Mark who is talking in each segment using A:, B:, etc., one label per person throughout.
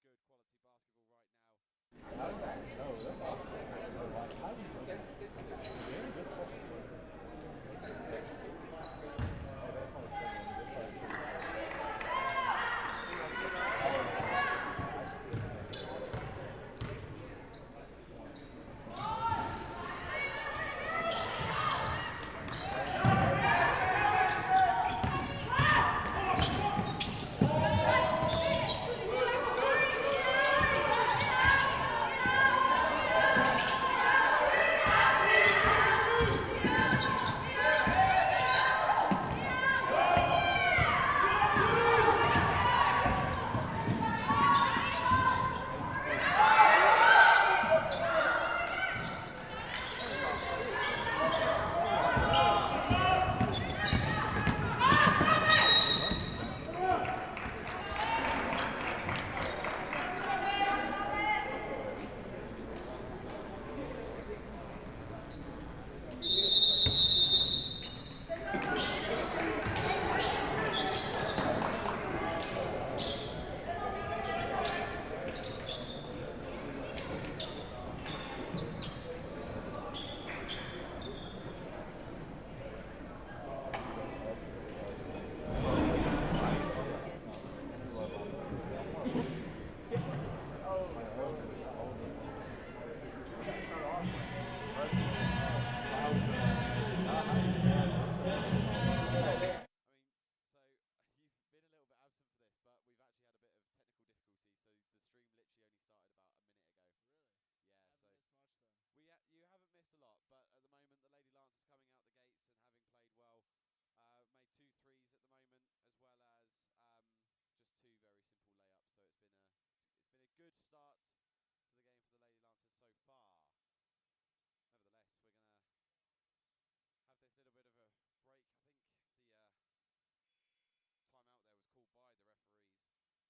A: good quality basketball right now. You haven't missed a lot, but at the moment the Lady Lancers coming out the gates and having played well, made 2 threes at the moment, as well as just 2 very simple layups. So it's been a good start to the game for the Lady Lancers so far. Nevertheless, we're gonna have this little bit of a break. I think the timeout there was called by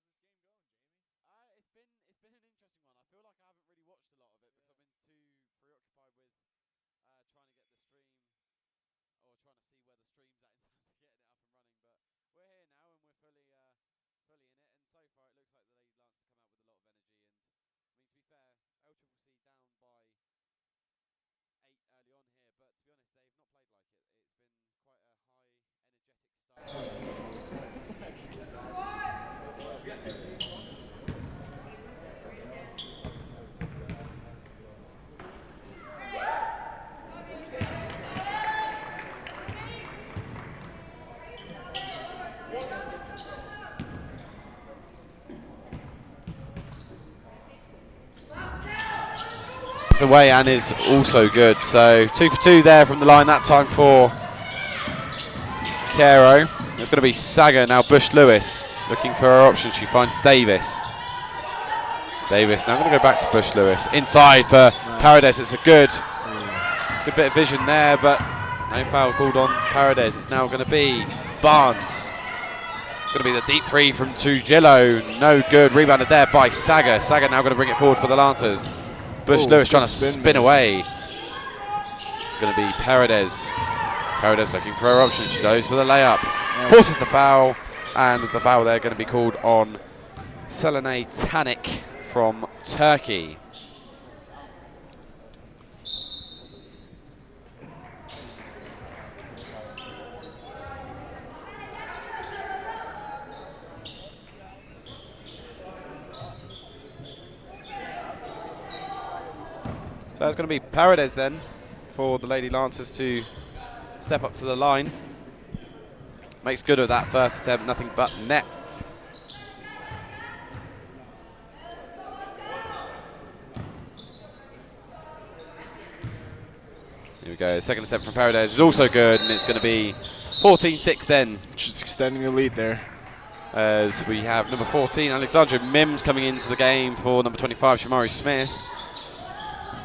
A: the referees. How's this game going, Jamie? It's been an interesting one. I feel like I haven't really watched a lot of it because I've been too preoccupied with trying to get the stream or trying to see where the stream's at in terms of getting it up and running. But we're here now and we're fully in it. And so far, it looks like the Lady Lancers come out with a lot of energy. And I mean, to be fair, LCCC down by 8 early on here, but to be honest, they've not played like it. It's been quite a high, energetic start. Away and is also good. So 2 for 2 there from the line that time for Caro. It's going to be Saga now. Bush Lewis looking for her option. She finds Davis. Davis now going to go back to Bush Lewis. Inside for Paredes. It's a good bit of vision there, but no foul called on Paredes. It's now going to be Barnes. It's going to be the deep three from Trujillo. No good. Rebounded there by Saga. Saga now going to bring it forward for the Lancers. Bush Lewis trying to spin away. It's going to be Paredes. Paredes looking for her option. She goes for the layup. Forces the foul. And the foul there going to be called on Selenay Tanik from Turkey. So it's going to be Paredes then for the Lady Lancers to step up to the line. Makes good of that first attempt, nothing but net. Here we go, second attempt from Paredes is also good, and it's going to be 14-6 then.
B: Just extending the lead there.
A: As we have number 14, Alexandra Mims, coming into the game for number 25, Shamari Smith.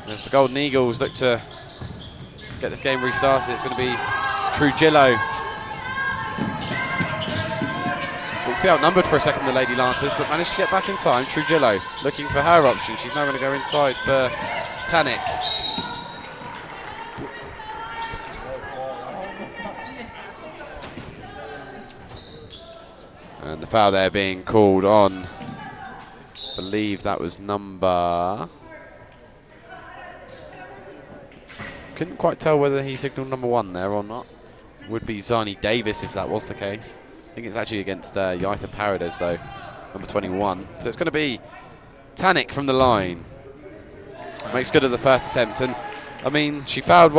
A: As the Golden Eagles look to get this game restarted, it's going to be Trujillo. Looks to be outnumbered for a second, the Lady Lancers, but managed to get back in time. Trujillo looking for her option. She's now going to go inside for Tanik. the foul there being called on, I believe that was number... Couldn't quite tell whether he signalled number 1 there or not. Would be Zani Davis if that was the case. I think it's actually against Yaitha Paredes though, number 21. So it's going to be Tanik from the line. Makes good of the first attempt, and I mean she fouled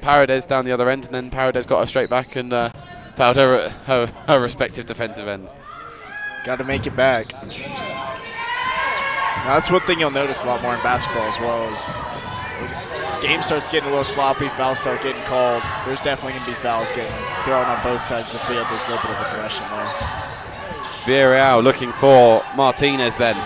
A: Paredes down the other end, and then Paredes got her straight back and fouled her at her respective defensive end.
B: Got to make it back. Now that's one thing you'll notice a lot more in basketball as well is game starts getting a little sloppy, fouls start getting called. There's definitely going to be fouls getting thrown on both sides of the field. There's a little bit of aggression there.
A: Villarreal looking for Martinez then.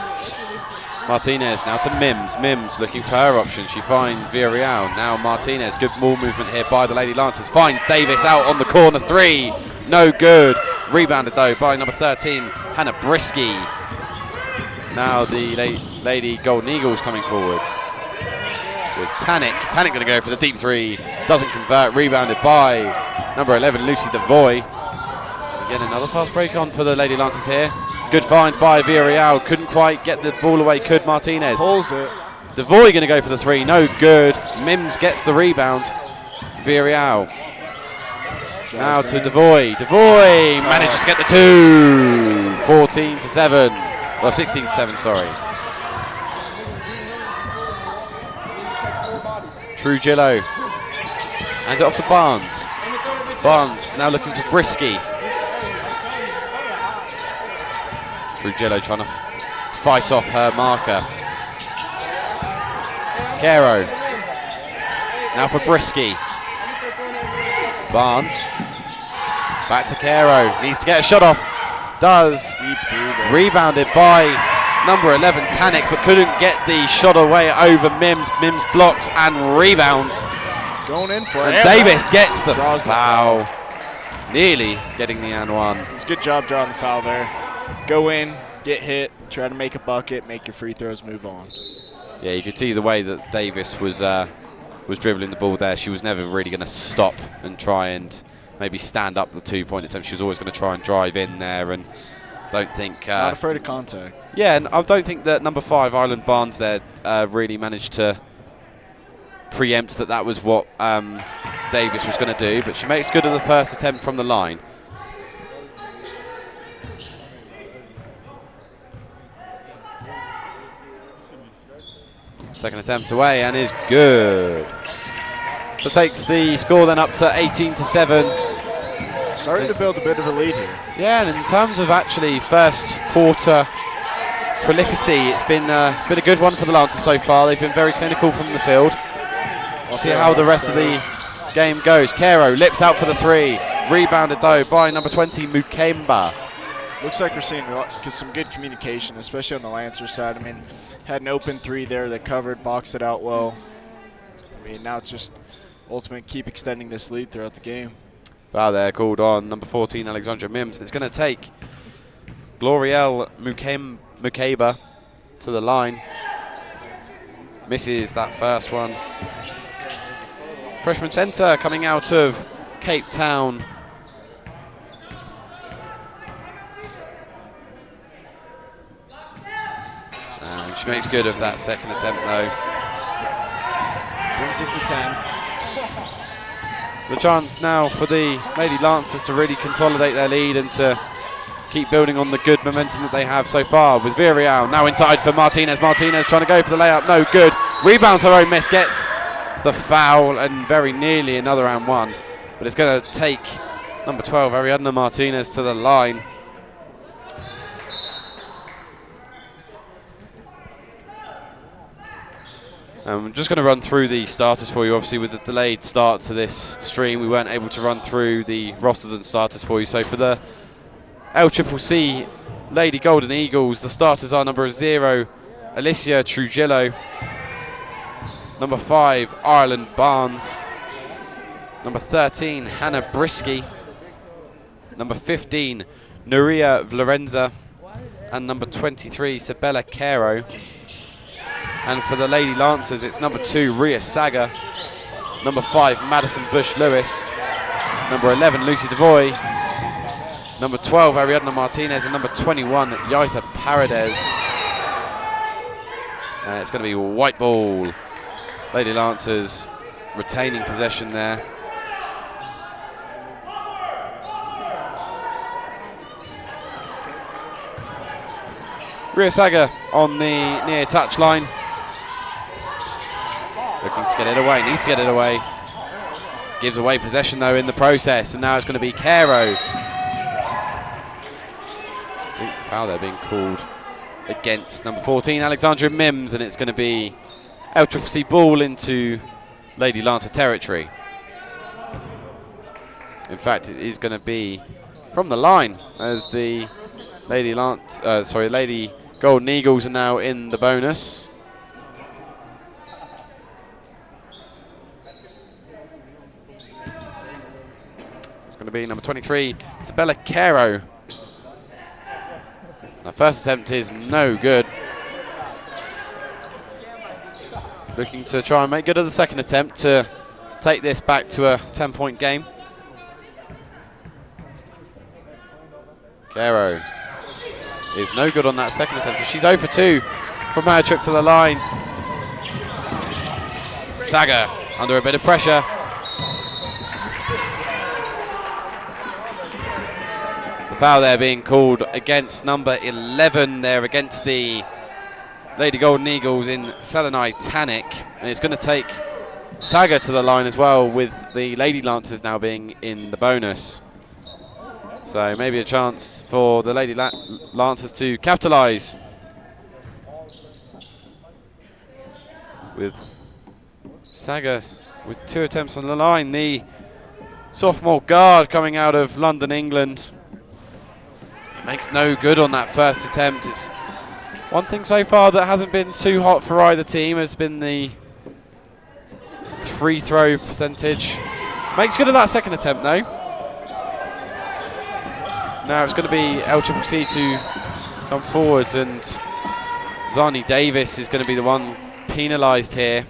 A: Martinez now to Mims. Mims looking for her option. She finds Villarreal. Now Martinez. Good ball movement here by the Lady Lancers. Finds Davis out on the corner 3. No good. Rebounded though by number 13, Hannah Brisky. Now the Lady Golden Eagles coming forward with Tanik. Tanik going to go for the deep 3. Doesn't convert. Rebounded by number 11, Lucy Devoy. Again, another fast break on for the Lady Lancers here. Good find by Villarreal. Couldn't quite get the ball away. Could Martinez.
B: Pulls it.
A: Devoy going to go for the 3. No good. Mims gets the rebound. Villarreal. Now to Devoy. Devoy manages to get the 2. 14-7. Well, 16-7, sorry. Trujillo. Hands it off to Barnes. Barnes now looking for Brisky. Trujillo trying to fight off her marker. Caro. Now for Brisky. Barnes. Back to Caro. Needs to get a shot off. Does. Rebounded by number 11, Tanik, but couldn't get the shot away over Mims. Mims blocks and rebounds.
B: Going in for it.
A: And Davis gets the foul. Nearly getting the and 1.
B: It's a good job drawing the foul there. Go in, get hit, try to make a bucket, make your free throws, move on.
A: Yeah, you could see the way that Davis was dribbling the ball there. She was never really going to stop and try and maybe stand up the 2-point attempt. She was always going to try and drive in there, and don't think...
B: not afraid of contact.
A: Yeah, and I don't think that number 5, Island Barnes there, really managed to preempt that was what Davis was going to do, but she makes good of the first attempt from the line. Second attempt away and is good. So takes the score then up to 18-7.
B: Starting to build a bit of a lead here.
A: Yeah, and in terms of actually first quarter prolificity, it's been a good one for the Lancers so far. They've been very clinical from the field. We'll see how the rest of the game goes. Caro lips out for the 3. Rebounded though by number 20, Mukemba.
B: Looks like we're seeing some good communication, especially on the Lancer side. I mean, had an open 3 there that covered, boxed it out well. I mean, now it's just ultimately keep extending this lead throughout the game.
A: Foul there called on number 14, Alexandra Mims. And it's going to take Glorielle Mukeba to the line. Misses that first one. Freshman centre coming out of Cape Town. And she makes good of that second attempt though.
B: Brings it to 10.
A: The chance now for the Lady Lancers to really consolidate their lead and to keep building on the good momentum that they have so far with Villarreal. Now inside for Martinez. Martinez trying to go for the layup. No good. Rebounds her own miss. Gets the foul and very nearly another and 1. But it's going to take number 12, Ariadna Martinez, to the line. I'm just going to run through the starters for you. Obviously, with the delayed start to this stream, we weren't able to run through the rosters and starters for you. So for the LCCC Lady Golden Eagles, the starters are number 0, Alicia Trujillo. Number 5, Ireland Barnes. Number 13, Hannah Brisky. Number 15, Nuria Vlorenza. And number 23, Sabella Caro. And for the Lady Lancers, it's number 2, Ria Saga. Number 5, Madison Bush Lewis. Number 11, Lucy Devoy. number 12, Ariadna Martinez, and number 21, Yaita Paredes. And it's going to be white ball. Lady Lancers retaining possession there. Ria Saga on the near touchline. Looking to get it away, needs to get it away. Gives away possession though in the process, and now it's going to be Caro. I think the foul there being called against number 14, Alexandra Mims, and it's going to be LCCC ball into Lady Lancer territory. In fact, it is going to be from the line as the Lady Golden Eagles are now in the bonus. It's going to be number 23, Isabella Caro. The first attempt is no good. Looking to try and make good of the second attempt to take this back to a 10-point game. Caro is no good on that second attempt, so she's 0 for 2 from her trip to the line. Saga under a bit of pressure. The foul there being called against number 11 there, against the Lady Golden Eagles in Selenai Tanik, and it's going to take Saga to the line as well, with the Lady Lancers now being in the bonus. So maybe a chance for the Lady Lancers to capitalise with Saga with 2 attempts on the line. The sophomore guard coming out of London, England, makes no good on that first attempt. It's one thing so far that hasn't been too hot for either team has been the free throw percentage. Makes good of that second attempt though. Now it's going to be LCCC to come forwards, and Zani Davis is going to be the one penalised here.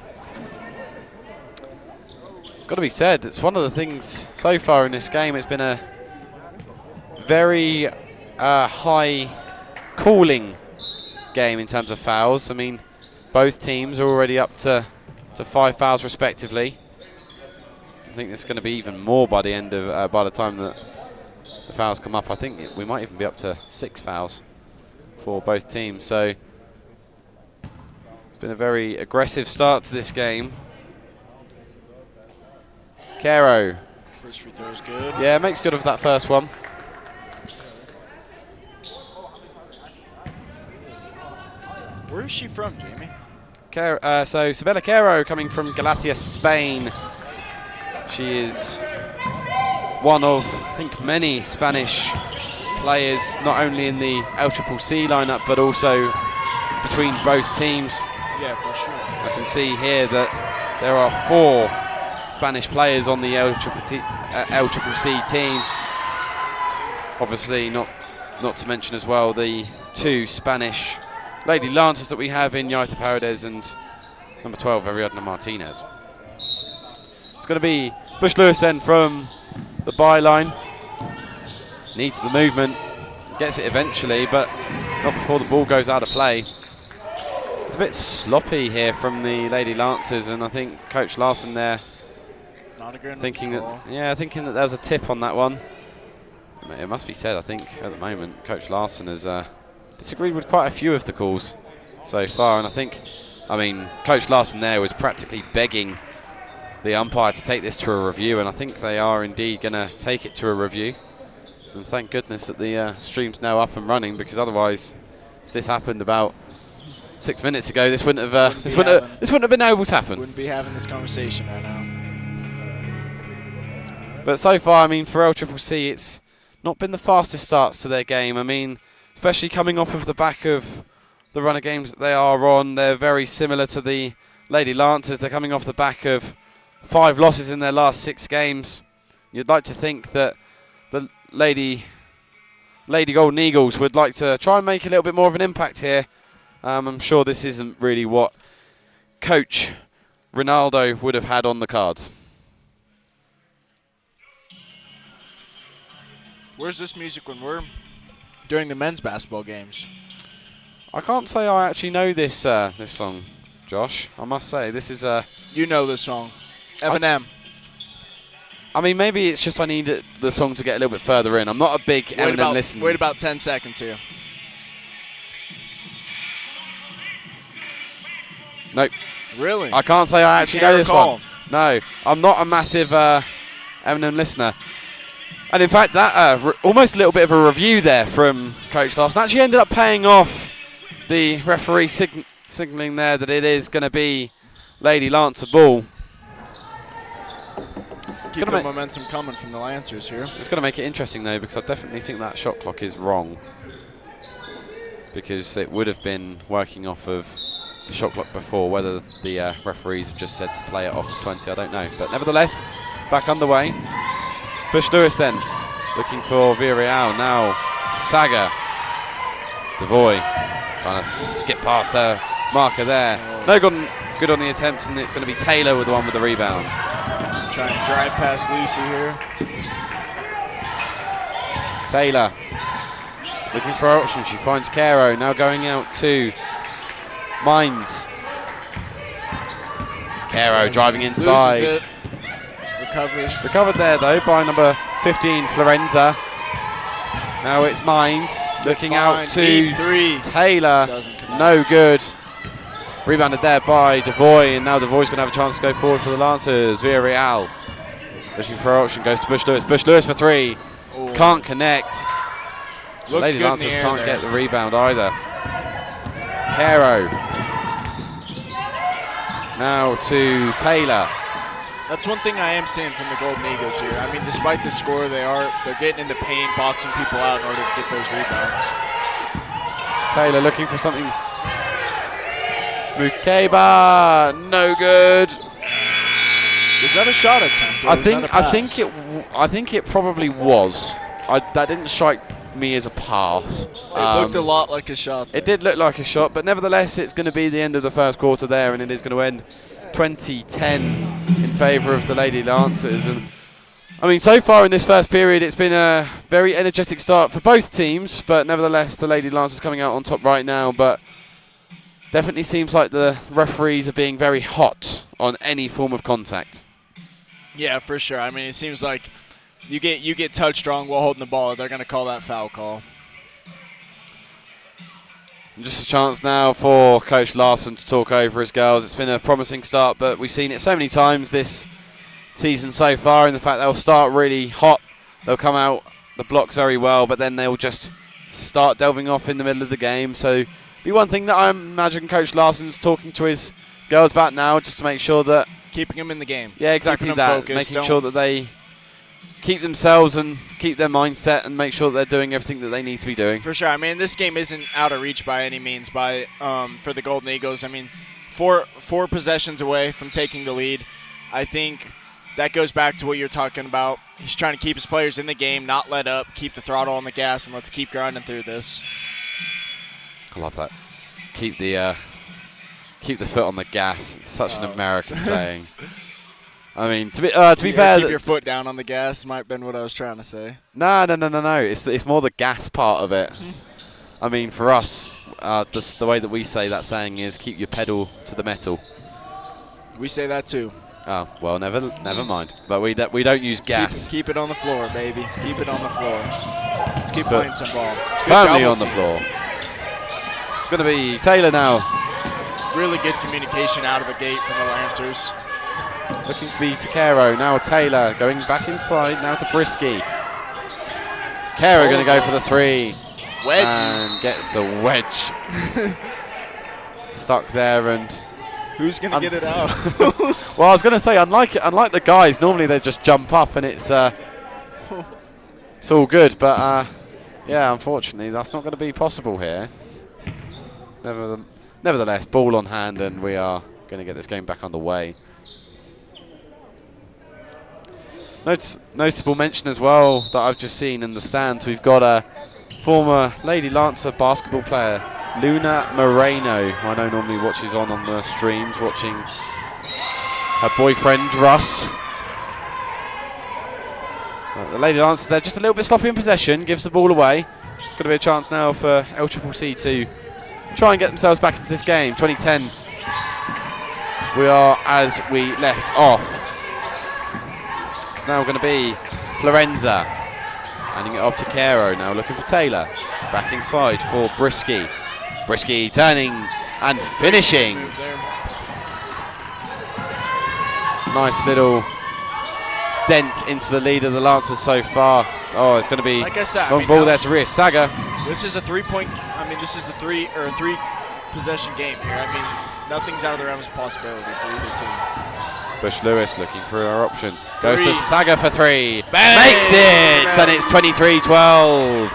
A: It's got to be said, it's one of the things so far in this game. It's been a very high cooling game in terms of fouls. I mean, both teams are already up to 5 fouls respectively. I think there's going to be even more by the end of by the time that the fouls come up. I think we might even be up to 6 fouls for both teams. So it's been a very aggressive start to this game. Caro.
B: First free throw is good.
A: Yeah, makes good of that first one.
B: Where is she from, Jamie?
A: So Isabella Caro coming from Galicia, Spain. She is one of, I think, many Spanish players, not only in the LCCC lineup, but also between both teams.
B: Yeah, for sure.
A: I can see here that there are 4 Spanish players on the LCCC team. Obviously, not to mention as well the 2 Spanish Lady Lancers that we have in Yaita Paredes and number 12, Ariadna Martinez. It's going to be Bush Lewis then from the byline. Needs the movement, gets it eventually, but not before the ball goes out of play. It's a bit sloppy here from the Lady Lancers, and I think Coach Larson there thinking that there's a tip on that one. It must be said, I think at the moment Coach Larson has disagreed with quite a few of the calls so far, and I mean, Coach Larson there was practically begging the umpire to take this to a review, and I think they are indeed going to take it to a review. And thank goodness that the stream's now up and running, because otherwise, if this happened about 6 minutes ago, this wouldn't have been able to happen.
B: Wouldn't be having this conversation right now.
A: But so far, I mean, for LCCC, it's not been the fastest starts to their game. I mean, especially coming off of the back of the run of games that they are on. They're very similar to the Lady Lancers. They're coming off the back of 5 losses in their last 6 games. You'd like to think that the Lady Golden Eagles would like to try and make a little bit more of an impact here. I'm sure this isn't really what Coach Ronaldo would have had on the cards.
B: Where's this music when we're during the men's basketball games?
A: I can't say I actually know this this song, Josh. I must say this is
B: You know this song, Eminem.
A: I mean, maybe it's just I need the song to get a little bit further in. I'm not a big Eminem listener.
B: Wait about 10 seconds here.
A: Nope.
B: Really?
A: I can't say I actually know this one. No, I'm not a massive Eminem listener. And in fact, that almost a little bit of a review there from Coach Larson actually ended up paying off. The referee signalling there that it is going to be Lady Lancer ball.
B: Keep the momentum coming from the Lancers here.
A: It's going to make it interesting though, because I definitely think that shot clock is wrong. Because it would have been working off of the shot clock before. Whether the referees have just said to play it off of 20, I don't know. But nevertheless, back underway. Bush Lewis then looking for Villarreal. Now Saga. Devoy trying to skip past her marker there.
B: Oh.
A: No good on the attempt, and it's going to be Taylor with the one with the rebound.
B: Trying to drive past Lucy here.
A: Taylor looking for her option. She finds Caro. Now going out to Mines. Caro driving inside. Recovered there though by number 15 Florenza. Now it's Mines looking out to Taylor. No good. Rebounded there by Devoy, and now Devoy's going to have a chance to go forward for the Lancers. Villarreal looking for an option, goes to Bush Lewis. Bush Lewis for three. Ooh. Can't connect. Lady Lancers can't get the rebound either. Caro. Now to Taylor.
B: That's one thing I am seeing from the Golden Eagles here. I mean, despite the score, they're getting in the paint, boxing people out in order to get those rebounds.
A: Taylor looking for something. Mukeba, no good.
B: Was that a shot attempt?
A: I think it probably was. That didn't strike me as a pass.
B: It looked a lot like a shot.
A: It did look like a shot, but nevertheless, it's going to be the end of the first quarter there, and it is going to end 20-10 in favour of the Lady Lancers. And I mean, so far in this first period, it's been a very energetic start for both teams, but nevertheless, the Lady Lancers coming out on top right now. But definitely seems like the referees are being very hot on any form of contact.
B: Yeah, for sure. I mean, it seems like you get touched wrong while holding the ball, they're going to call that foul call.
A: Just a chance now for Coach Larson to talk over his girls. It's been a promising start, but we've seen it so many times this season so far, in the fact they'll start really hot, they'll come out the blocks very well, but then they'll just start delving off in the middle of the game. So be one thing that I imagine Coach Larson's talking to his girls about now, just to make sure that
B: keeping them in the game.
A: Yeah, exactly that.
B: Focused,
A: making sure that they keep themselves and keep their mindset and make sure that they're doing everything that they need to be doing.
B: For sure. I mean, this game isn't out of reach by any means for the Golden Eagles. I mean, four possessions away from taking the lead. I think that goes back to what you're talking about. He's trying to keep his players in the game, not let up, keep the throttle on the gas, and let's keep grinding through this.
A: I love that. Keep the foot on the gas. It's such an American saying. I mean, to be fair,
B: keep your foot down on the gas might have been what I was trying to say.
A: No. It's more the gas part of it. I mean, for us, the way that we say that saying is keep your pedal to the metal.
B: We say that too.
A: Oh well, never mind. But we don't use gas.
B: Keep it on the floor, baby. Keep it on the floor. Let's keep playing some ball.
A: Firmly on the floor. It's going to be Taylor now.
B: Really good communication out of the gate from the Lancers.
A: Looking to be Takero. Now Taylor going back inside. Now to Brisky. Caro going to go for the three.
B: Wedge.
A: And gets the wedge. Stuck there, and
B: who's going to get it out?
A: Well, I was going to say, unlike the guys, normally they just jump up and it's all good. But yeah, unfortunately, that's not going to be possible here. Nevertheless, ball on hand, and we are going to get this game back underway. Noticeable mention as well that I've just seen in the stands. We've got a former Lady Lancer basketball player, Luna Moreno, who I know normally watches on the streams, watching her boyfriend Russ. The Lady Lancers there just a little bit sloppy in possession, gives the ball away. It's going to be a chance now for LCCC to try and get themselves back into this game. 2010. We are as we left off. It's now going to be Florenza. Handing it off to Caro, now looking for Taylor. Back inside for Brisky. Brisky turning and finishing. Nice little dent into the lead of the Lancers so far. Oh, it's going to be
B: like I said,
A: long ball there to Ria Saga.
B: This is a 3-point. I mean, this is the three possession game here. I mean, nothing's out of the realms of possibility for either team.
A: Bush Lewis looking for her option. Goes to Saga for 3.
B: Bang!
A: Makes it! And it's 23-12.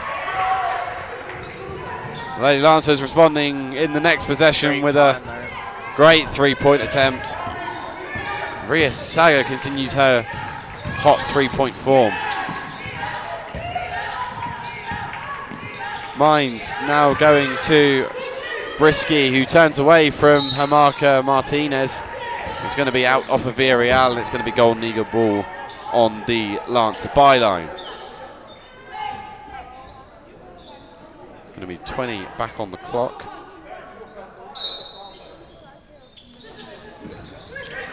A: Lady Lancers responding in the next possession with a great 3-point attempt. Ria Saga continues her hot 3-point form. Mines now going to Brisky, who turns away from her marker Martinez. It's going to be out off of Villarreal, and it's going to be Golden Eagle ball on the Lancer byline. Going to be 20 back on the clock.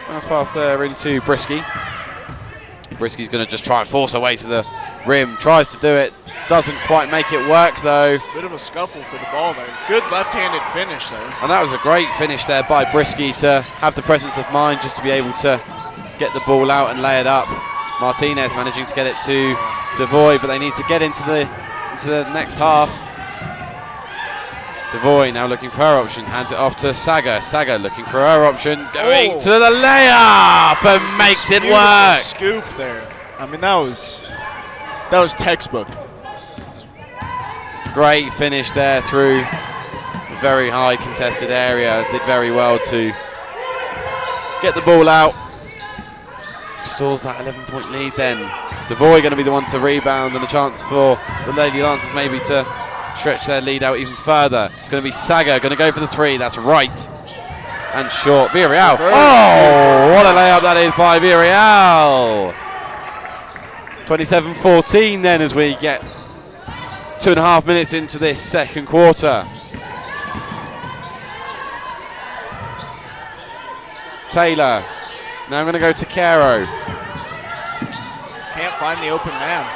A: Nice pass there into Brisky. Brisky's going to just try and force her way to the rim. Tries to do it. Doesn't quite make it work though.
B: Bit of a scuffle for the ball there. Good left-handed finish there.
A: And that was a great finish there by Brisky to have the presence of mind just to be able to get the ball out and lay it up. Martinez managing to get it to Devoy, but they need to get into the next half. Devoy now looking for her option, hands it off to Saga. Saga looking for her option, going to the layup and makes it work.
B: Scoop there. I mean, that was textbook.
A: It's a great finish there through a very high contested area. Did very well to get the ball out. Stores that 11-point lead then. Devoy going to be the one to rebound, and a chance for the Lady Lancers maybe to stretch their lead out even further. It's going to be Saga going to go for the 3. That's right. And short. Villarreal. Oh, what a layup that is by Villarreal. 27-14 then as we get 2.5 minutes into this second quarter. Taylor. Now I'm going to go to Caro.
B: Can't find the open man.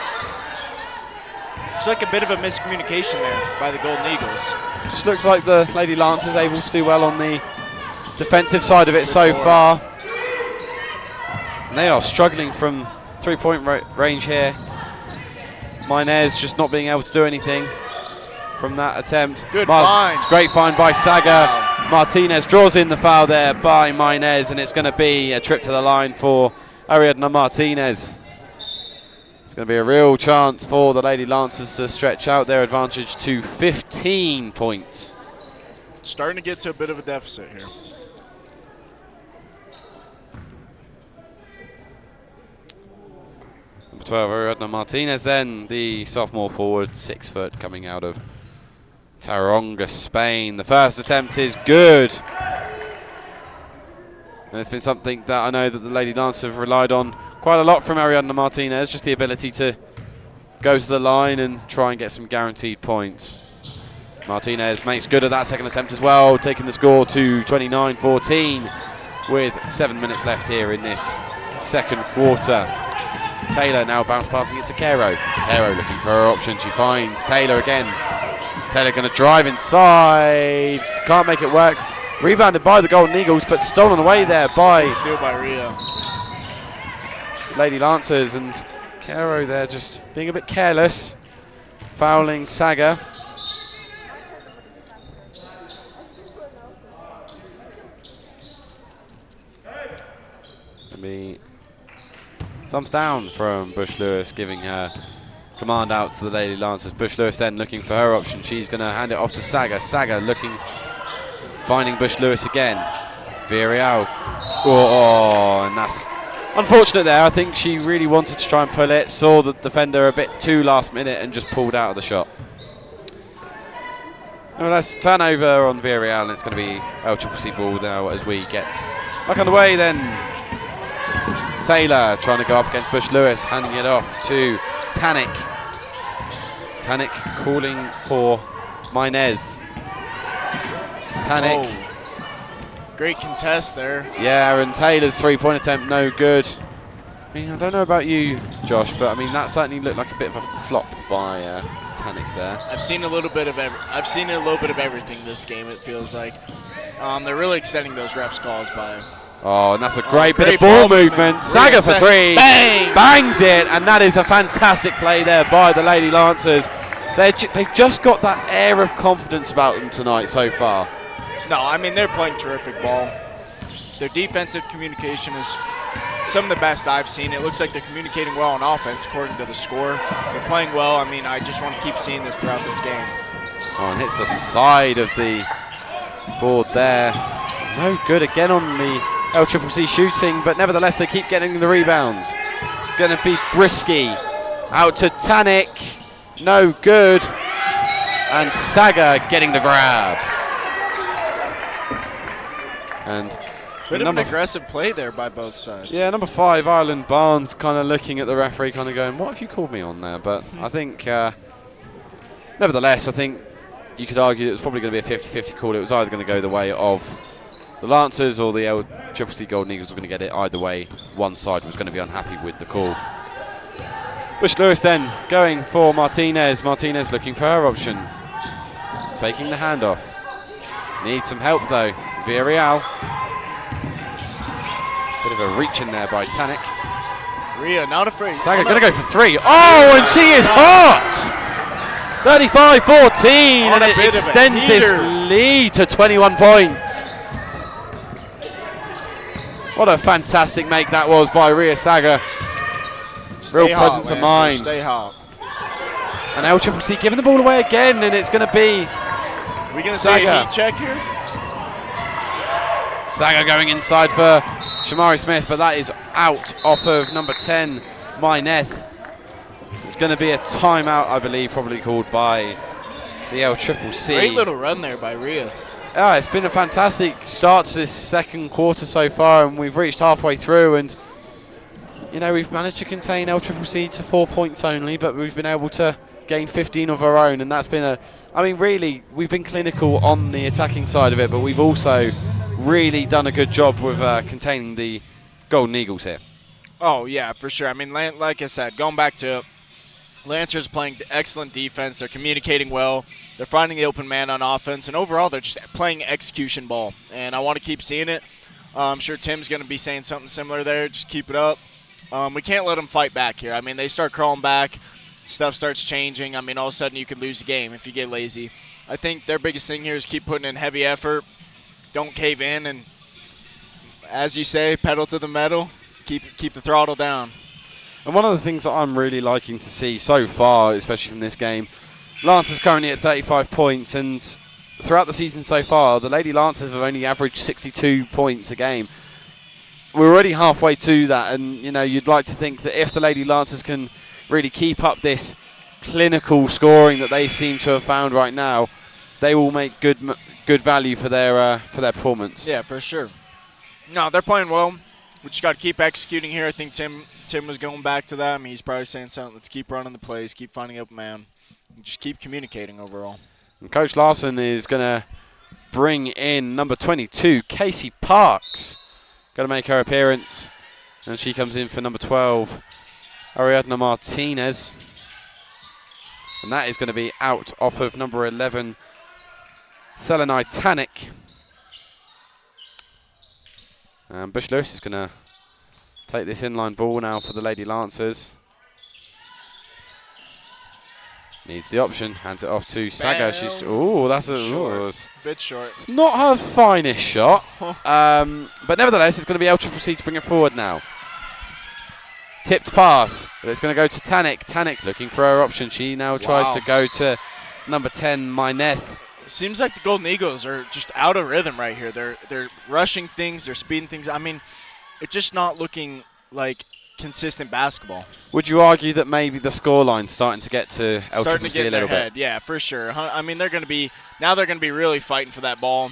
B: It's like a bit of a miscommunication there by the Golden Eagles.
A: Just looks like the Lady Lancers able to do well on the defensive side of it so far. And they are struggling from 3-point range here. Minez just not being able to do anything from that attempt.
B: Good find.
A: It's a great find by Saga. Wow. Martinez draws in the foul there by Minez, and it's going to be a trip to the line for Ariadna Martinez. It's going to be a real chance for the Lady Lancers to stretch out their advantage to 15 points.
B: Starting to get to a bit of a deficit here.
A: Number 12, Ariadna Martinez then, the sophomore forward, 6 foot, coming out of Taronga, Spain. The first attempt is good. And it's been something that I know that the Lady Lancers have relied on quite a lot from Ariadna Martinez, just the ability to go to the line and try and get some guaranteed points. Martinez makes good of that second attempt as well, taking the score to 29-14 with 7 minutes left here in this second quarter. Taylor now bounce passing it to Caro. Caro looking for her option. She finds Taylor again. Taylor going to drive inside. Can't make it work. Rebounded by the Golden Eagles, but stolen away there by
B: steal by Ria.
A: Lady Lancers, and Caro there just being a bit careless, fouling Saga. Maybe thumbs down from Bush Lewis, giving her command out to the Lady Lancers. Bush Lewis then looking for her option. She's going to hand it off to Saga. Saga looking, finding Bush Lewis again. Villarreal. Oh, and that's unfortunate there. I think she really wanted to try and pull it, saw the defender a bit too last minute and just pulled out of the shot. Nevertheless, turnover on Villarreal, and it's going to be LCCC ball now as we get back on the way then. Taylor trying to go up against Bush Lewis, handing it off to Tanik. Tanik calling for Minez. Tanik.
B: Oh. Great contest there.
A: Yeah, and Taylor's three-point attempt, no good. I mean, I don't know about you, Josh, but I mean that certainly looked like a bit of a flop by Tanik there.
B: I've seen a little bit of everything this game. It feels like they're really extending those refs' calls by.
A: Oh, and that's a great bit of ball movement. Saga for three.
B: Bang!
A: Bangs it, and that is a fantastic play there by the Lady Lancers. They've just got that air of confidence about them tonight so far.
B: No, I mean, they're playing terrific ball. Their defensive communication is some of the best I've seen. It looks like they're communicating well on offense, according to the score. They're playing well. I mean, I just want to keep seeing this throughout this game.
A: Oh, and hits the side of the board there. No good again on the LCCC shooting, but nevertheless, they keep getting the rebounds. It's going to be Brisky. Out to Tanik. No good. And Saga getting the grab. And
B: bit of an aggressive play there by both sides.
A: Yeah, number 5, Ireland Barnes, kind of looking at the referee, kind of going, what have you called me on there? But I think, nevertheless, I think you could argue it was probably going to be a 50-50 call. It was either going to go the way of the Lancers or the LCCC Golden Eagles were going to get it. Either way, one side was going to be unhappy with the call. Bush Lewis then going for Martinez. Martinez looking for her option. Faking the handoff. Needs some help though. Villarreal. Bit of a reach in there by Tanik.
B: Rhea not afraid.
A: Saga going to go for 3. Oh, and she is hot! 35-14, and it extends this lead to 21 points. What a fantastic make that was by Rhea Saga. Real presence of mind.
B: Stay hot.
A: And LCCC giving the ball away again, and it's going to be
B: Are we going to see a heat check here?
A: Saga going inside for Shamari Smith, but that is out off of number 10, Mineth. It's going to be a timeout, I believe, probably called by the LCCC.
B: Great little run there by Rhea.
A: Yeah, it's been a fantastic start to this second quarter so far, and we've reached halfway through, and you know, we've managed to contain LCCC to 4 points only, but we've been able to gain 15 of our own, and that's been I mean, really, we've been clinical on the attacking side of it, but we've also really done a good job with containing the Golden Eagles here.
B: Oh, yeah, for sure. I mean, like I said, going back to Lancers playing excellent defense. They're communicating well. They're finding the open man on offense. And overall, they're just playing execution ball. And I want to keep seeing it. I'm sure Tim's going to be saying something similar there. Just keep it up. We can't let them fight back here. I mean, they start crawling back. Stuff starts changing. I mean, all of a sudden you could lose the game if you get lazy. I think their biggest thing here is keep putting in heavy effort. Don't cave in. And as you say, pedal to the metal. Keep the throttle down.
A: And one of the things that I'm really liking to see so far, especially from this game, Lancers currently at 35 points, and throughout the season so far, the Lady Lancers have only averaged 62 points a game. We're already halfway to that, and you know, you'd like to think that if the Lady Lancers can really keep up this clinical scoring that they seem to have found right now, they will make good value for their performance.
B: Yeah, for sure. No, they're playing well. We just got to keep executing here. I think Tim was going back to that. I mean, he's probably saying something. Let's keep running the plays, keep finding open man, and just keep communicating overall.
A: And Coach Larson is going to bring in number 22, Casey Parks. Got to make her appearance. And she comes in for number 12, Ariadna Martinez. And that is going to be out off of number 11, Selenai Tanik. Bush Lewis is going to take this inline ball now for the Lady Lancers. Needs the option, hands it off to Saga. She's that's a
B: bit short.
A: It's not her finest shot, but nevertheless, it's going to be LCCC to bring it forward now. Tipped pass, but it's going to go to Tanik. Tanik looking for her option. She now tries to go to number 10, Mineth.
B: Seems like the Golden Eagles are just out of rhythm right here. They're rushing things, they're speeding things. I mean, it's just not looking like consistent basketball.
A: Would you argue that maybe the scoreline's starting to get to LCCC a little bit?
B: Yeah, for sure. I mean, they're going to be really fighting for that ball.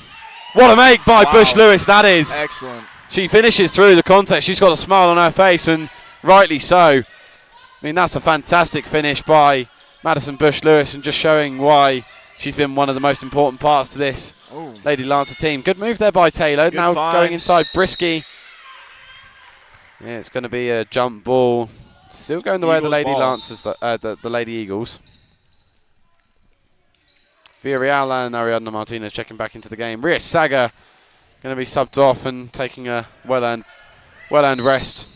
A: What a make by Bush Lewis that is.
B: Excellent.
A: She finishes through the contest. She's got a smile on her face, and rightly so. I mean, that's a fantastic finish by Madison Bush-Lewis and just showing why she's been one of the most important parts to this Lady Lancer team. Good move there by Taylor.
B: Good
A: now
B: find.
A: Going inside Brisky. Yeah, it's going to be a jump ball. Still going the way of the Lady Lancers, the Lady Eagles. Villarreal and Ariadna Martinez checking back into the game. Ria Saga going to be subbed off and taking a well-earned rest.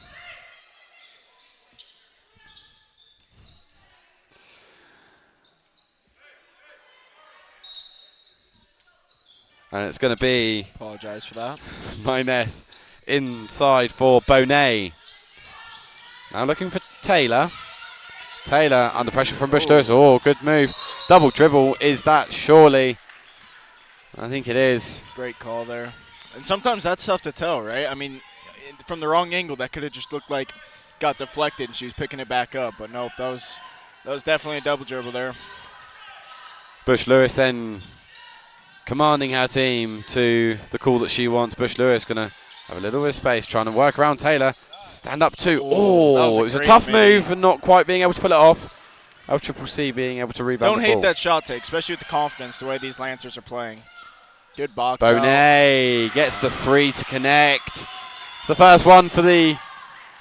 A: And it's going to be...
B: Apologise for that.
A: Mineth inside for Bonet. Now looking for Taylor. Taylor under pressure from Bush-Lewis. Oh, good move. Double dribble. Is that surely? I think it is.
B: Great call there. And sometimes that's tough to tell, right? I mean, from the wrong angle, that could have just looked like got deflected and she was picking it back up. But nope, that was definitely a double dribble there.
A: Bush-Lewis then commanding her team to the call that she wants. Bush-Lewis going to have a little bit of space, trying to work around Taylor. Stand up two. Oh, it was a tough move and not quite being able to pull it off. LCCC being able to rebound.
B: Don't hate that shot take, especially with the confidence, the way these Lancers are playing. Good box out.
A: Bonet gets the three to connect. The first one for the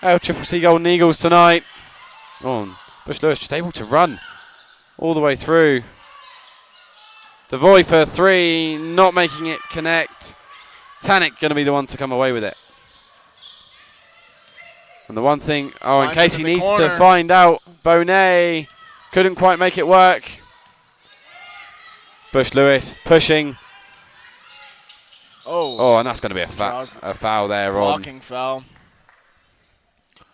A: LCCC Golden Eagles tonight. Oh, Bush-Lewis just able to run all the way through. Devoy for three, not making it connect. Tanik going to be the one to come away with it. And the one thing, in case he needs to find out, Bonet couldn't quite make it work. Bush-Lewis pushing. Oh, and that's going to be a foul there.
B: Blocking foul.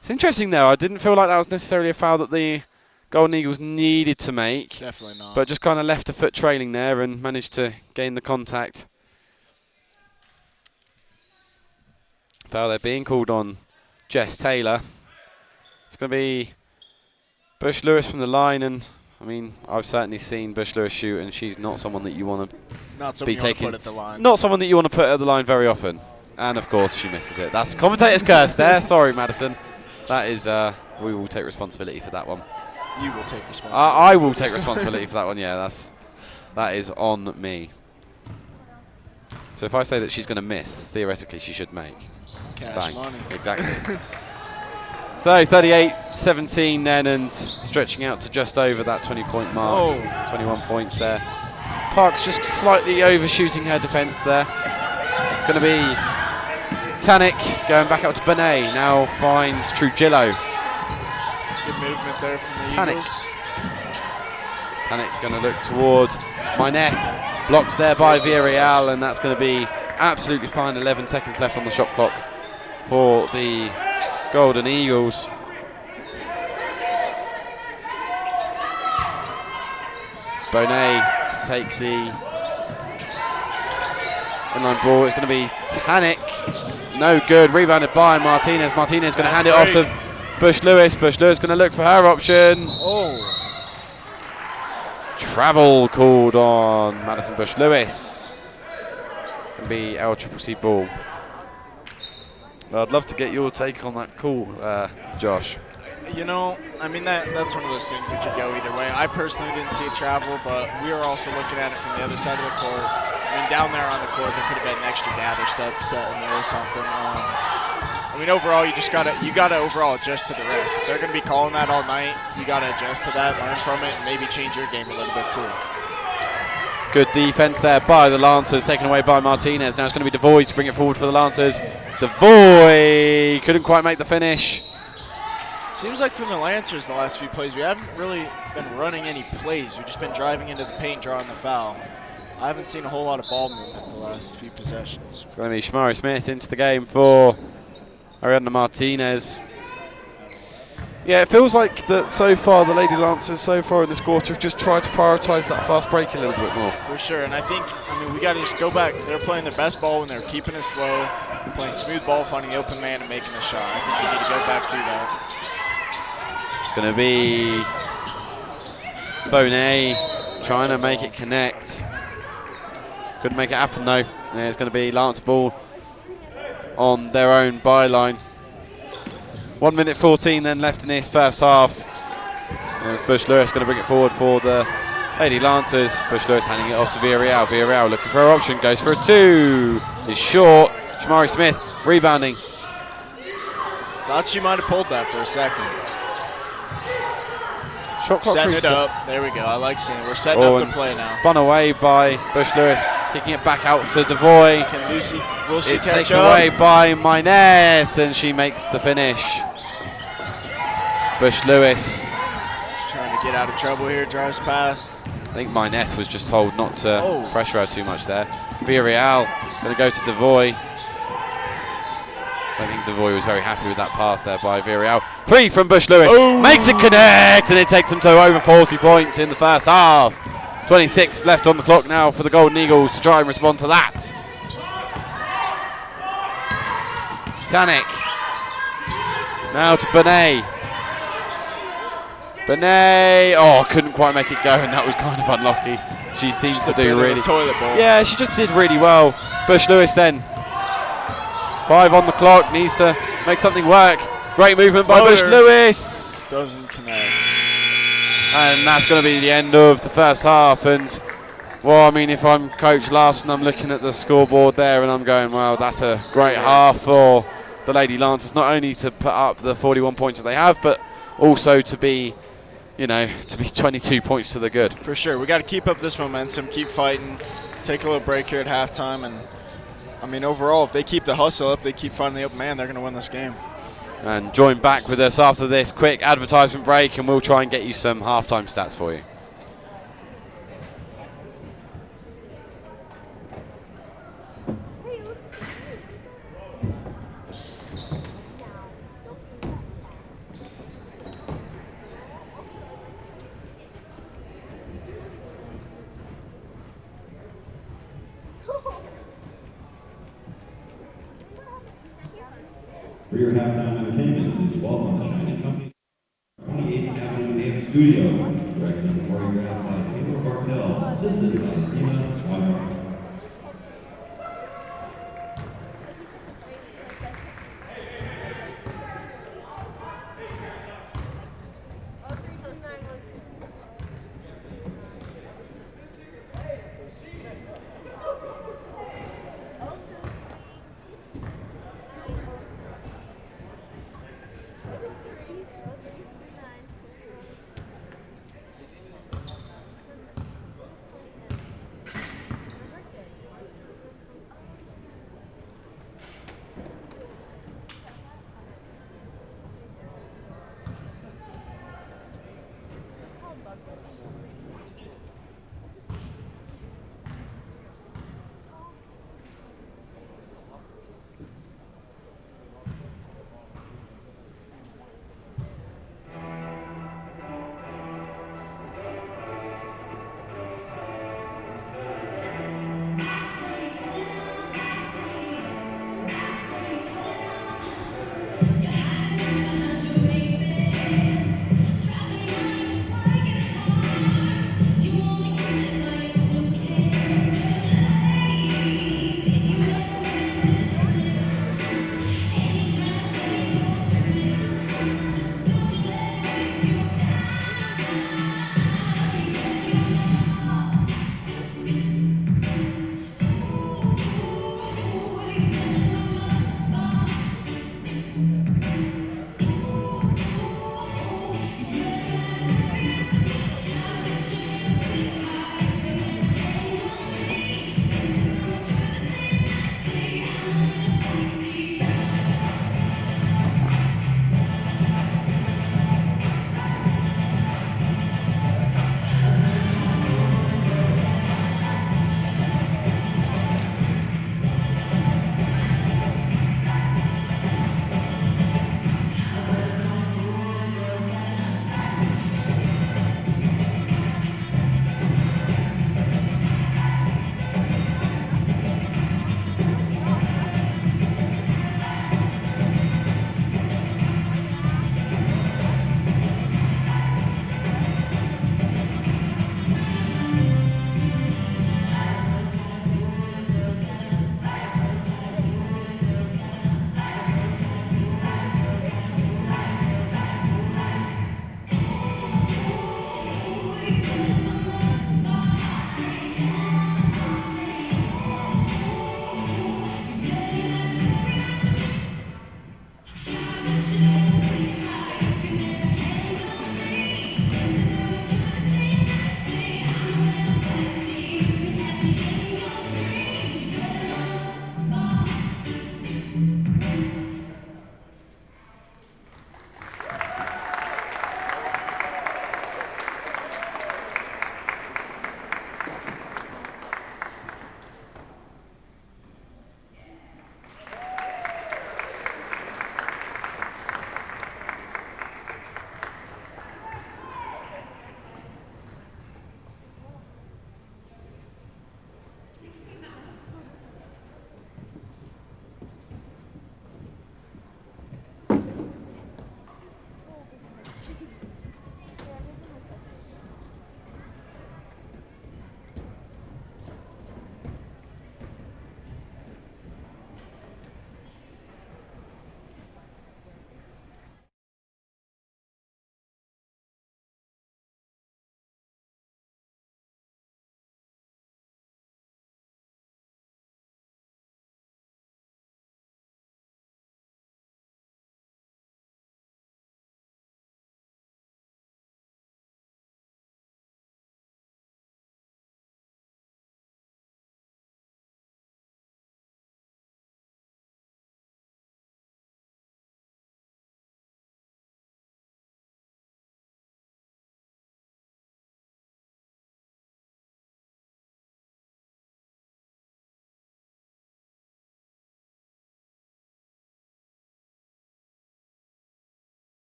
A: It's interesting though, I didn't feel like that was necessarily a foul that the Golden Eagles needed to make.
B: Definitely not.
A: But just kind of left a foot trailing there and managed to gain the contact. Foul there being called on Jess Taylor. It's going to be Bush-Lewis from the line, and I mean, I've certainly seen Bush-Lewis shoot, and she's not someone that you want to be taking.
B: Put at the line.
A: Not someone that you want to put at the line very often. And of course, she misses it. That's commentator's curse there. Sorry, Madison. That is, we will take responsibility for that one.
B: You will take responsibility.
A: I will take responsibility for that one. Yeah, that is on me. So if I say that she's going to miss, theoretically she should make.
B: Cash money.
A: Exactly. So 38-17 then, and stretching out to just over that 20-point mark. 21 points there. Parks just slightly overshooting her defence there. It's going to be Tanik going back out to Bonet. Now finds Trujillo.
B: Good movement there from the
A: Tanik.
B: Eagles.
A: Tanik going to look towards Mineth. Blocks there by Villarreal, and that's going to be absolutely fine. 11 seconds left on the shot clock for the Golden Eagles. Bonet to take the inline ball. It's going to be Tanik. No good. Rebounded by Martinez. Martinez going to hand it off to Bush-Lewis. Bush-Lewis going to look for her option. Travel called on Madison Bush-Lewis. Going to be LCCC ball. Well, I'd love to get your take on that call, Josh.
B: You know, I mean, that's one of those things that could go either way. I personally didn't see it travel, but we are also looking at it from the other side of the court. I mean, down there on the court, there could have been an extra gather step set in there or something. I mean, overall, you gotta overall adjust to the rest. If they're going to be calling that all night, you gotta adjust to that, learn from it, and maybe change your game a little bit too.
A: Good defense there by the Lancers, taken away by Martinez. Now it's going to be Devoy to bring it forward for the Lancers. Devoy couldn't quite make the finish.
B: Seems like from the Lancers the last few plays, we haven't really been running any plays. We've just been driving into the paint, drawing the foul. I haven't seen a whole lot of ball movement the last few possessions.
A: It's going to be Shamari Smith into the game for Ariadna Martinez. Yeah, it feels like that so far, the Lady Lancers so far in this quarter have just tried to prioritise that fast break a little bit more.
B: For sure, and I mean, we got to just go back. They're playing their best ball when they're keeping it slow, playing smooth ball, finding the open man, and making a shot. I think we need to go back to that.
A: It's going to be Bonet trying to make it connect. Couldn't make it happen though. Yeah, it's going to be Lance ball on their own byline. 1 minute 14 then left in this first half. There's Bush Lewis going to bring it forward for the Lady Lancers. Bush Lewis handing it off to Villarreal. Villarreal looking for her option, goes for a 2. Is short. Shamari Smith rebounding.
B: Thought she might have pulled that for a second.
A: Shot clock
B: setting
A: reset.
B: it up. There we go. I like seeing it. We're setting up the play now.
A: Spun away by Bush Lewis, kicking it back out to Devoy.
B: Can will she
A: It's
B: catch
A: taken
B: up?
A: away by Myneth, and she makes the finish. Bush Lewis.
B: Just trying to get out of trouble here. Drives past.
A: I think Myneth was just told not to pressure her too much there. Villarreal going to go to Devoy. I think Devoy was very happy with that pass there by Villarreal. 3 from Bush Lewis. Makes it connect, and it takes them to over 40 points in the first half. 26 left on the clock now for the Golden Eagles to try and respond to that. Tanik. Now to Benet. Benet, couldn't quite make it go, and that was kind of unlucky. She seems to do really.
B: Toilet bowl.
A: Yeah, she just did really well. Bush Lewis then. 5 on the clock, needs to make something work. Great movement by Bush Lewis.
B: Doesn't connect.
A: And that's going to be the end of the first half. And, well, I mean, if I'm Coach Larson, I'm looking at the scoreboard there and I'm going, well, that's a great half for the Lady Lancers, not only to put up the 41 points that they have, but also to be, to be 22 points to the good.
B: For sure. We got to keep up this momentum, keep fighting, take a little break here at halftime, and I mean, overall, if they keep the hustle up, they keep finding the open man, they're going to win this game.
A: And join back with us after this quick advertisement break, and we'll try and get you some halftime stats for you.
C: For your halftime entertainment, please welcome the Shining Company, 28th Avenue Dance Studio, directed and choreographed by Pedro Bartel, assisted by Tina Swire.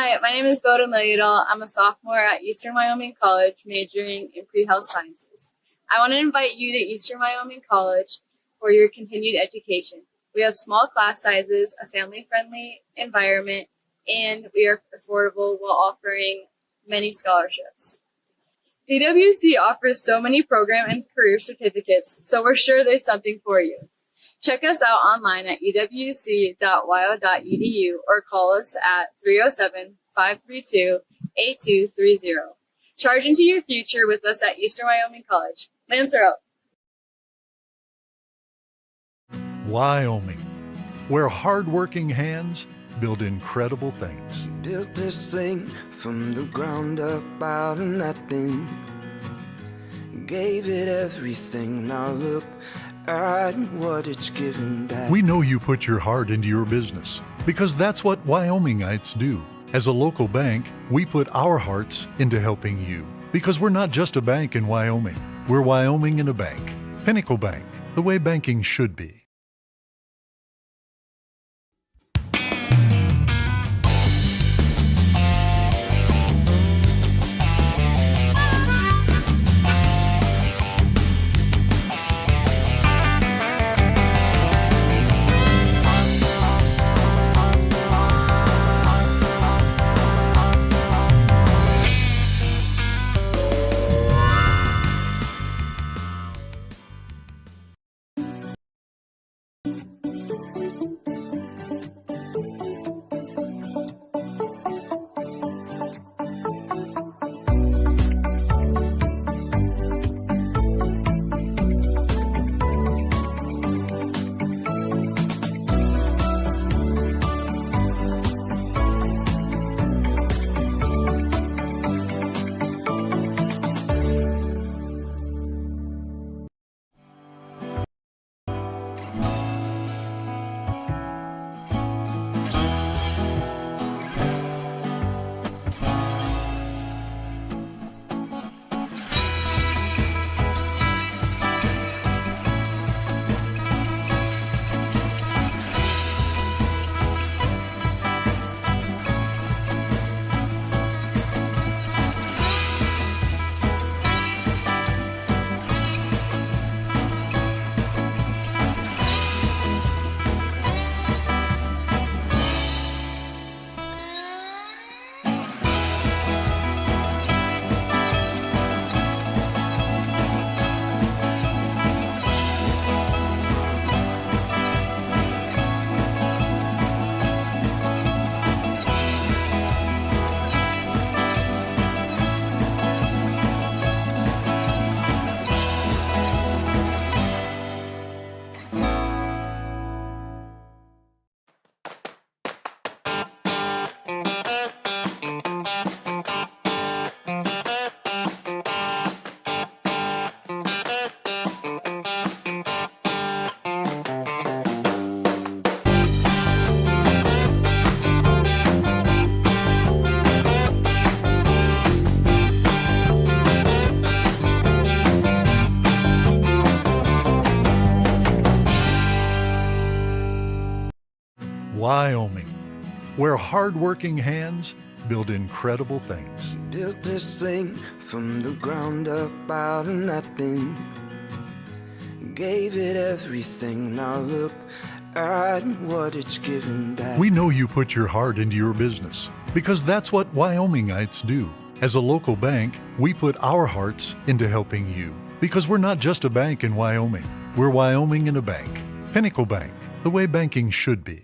D: Hi, my name is Bowden Lilliedal. I'm a sophomore at Eastern Wyoming College, majoring in pre-health sciences. I want to invite you to Eastern Wyoming College for your continued education. We have small class sizes, a family-friendly environment, and we are affordable while offering many scholarships. The EWC offers so many program and career certificates, so we're sure there's something for you. Check us out online at ewc.wyo.edu or call us at 307-532-8230. Charge into your future with us at Eastern Wyoming College. Lancer up.
E: Wyoming, where hardworking hands build incredible things.
F: Built this thing from the ground up out of nothing. Gave it everything. Now look at what it's given back.
E: We know you put your heart into your business because that's what Wyomingites do. As a local bank, we put our hearts into helping you because we're not just a bank in Wyoming. We're Wyoming in a bank. Pinnacle Bank, the way banking should be. Wyoming, where hardworking hands build incredible things.
F: Built this thing from the ground up out of nothing. Gave it everything. Now look at what it's given back.
E: We know you put your heart into your business because that's what Wyomingites do. As a local bank, we put our hearts into helping you because we're not just a bank in Wyoming. We're Wyoming in a bank. Pinnacle Bank, the way banking should be.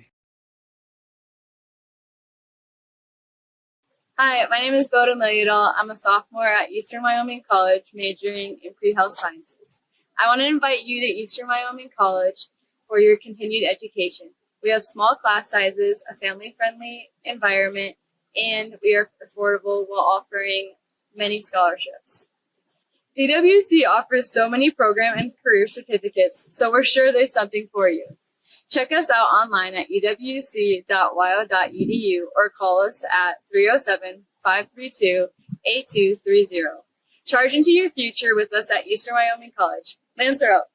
D: Hi, my name is Bowden Lilliedal. I'm a sophomore at Eastern Wyoming College, majoring in pre-health sciences. I want to invite you to Eastern Wyoming College for your continued education. We have small class sizes, a family-friendly environment, and we are affordable while offering many scholarships. The EWC offers so many program and career certificates, so we're sure there's something for you. Check us out online at ewc.wyo.edu or call us at 307-532-8230. Charge into your future with us at Eastern Wyoming College. Lancer up.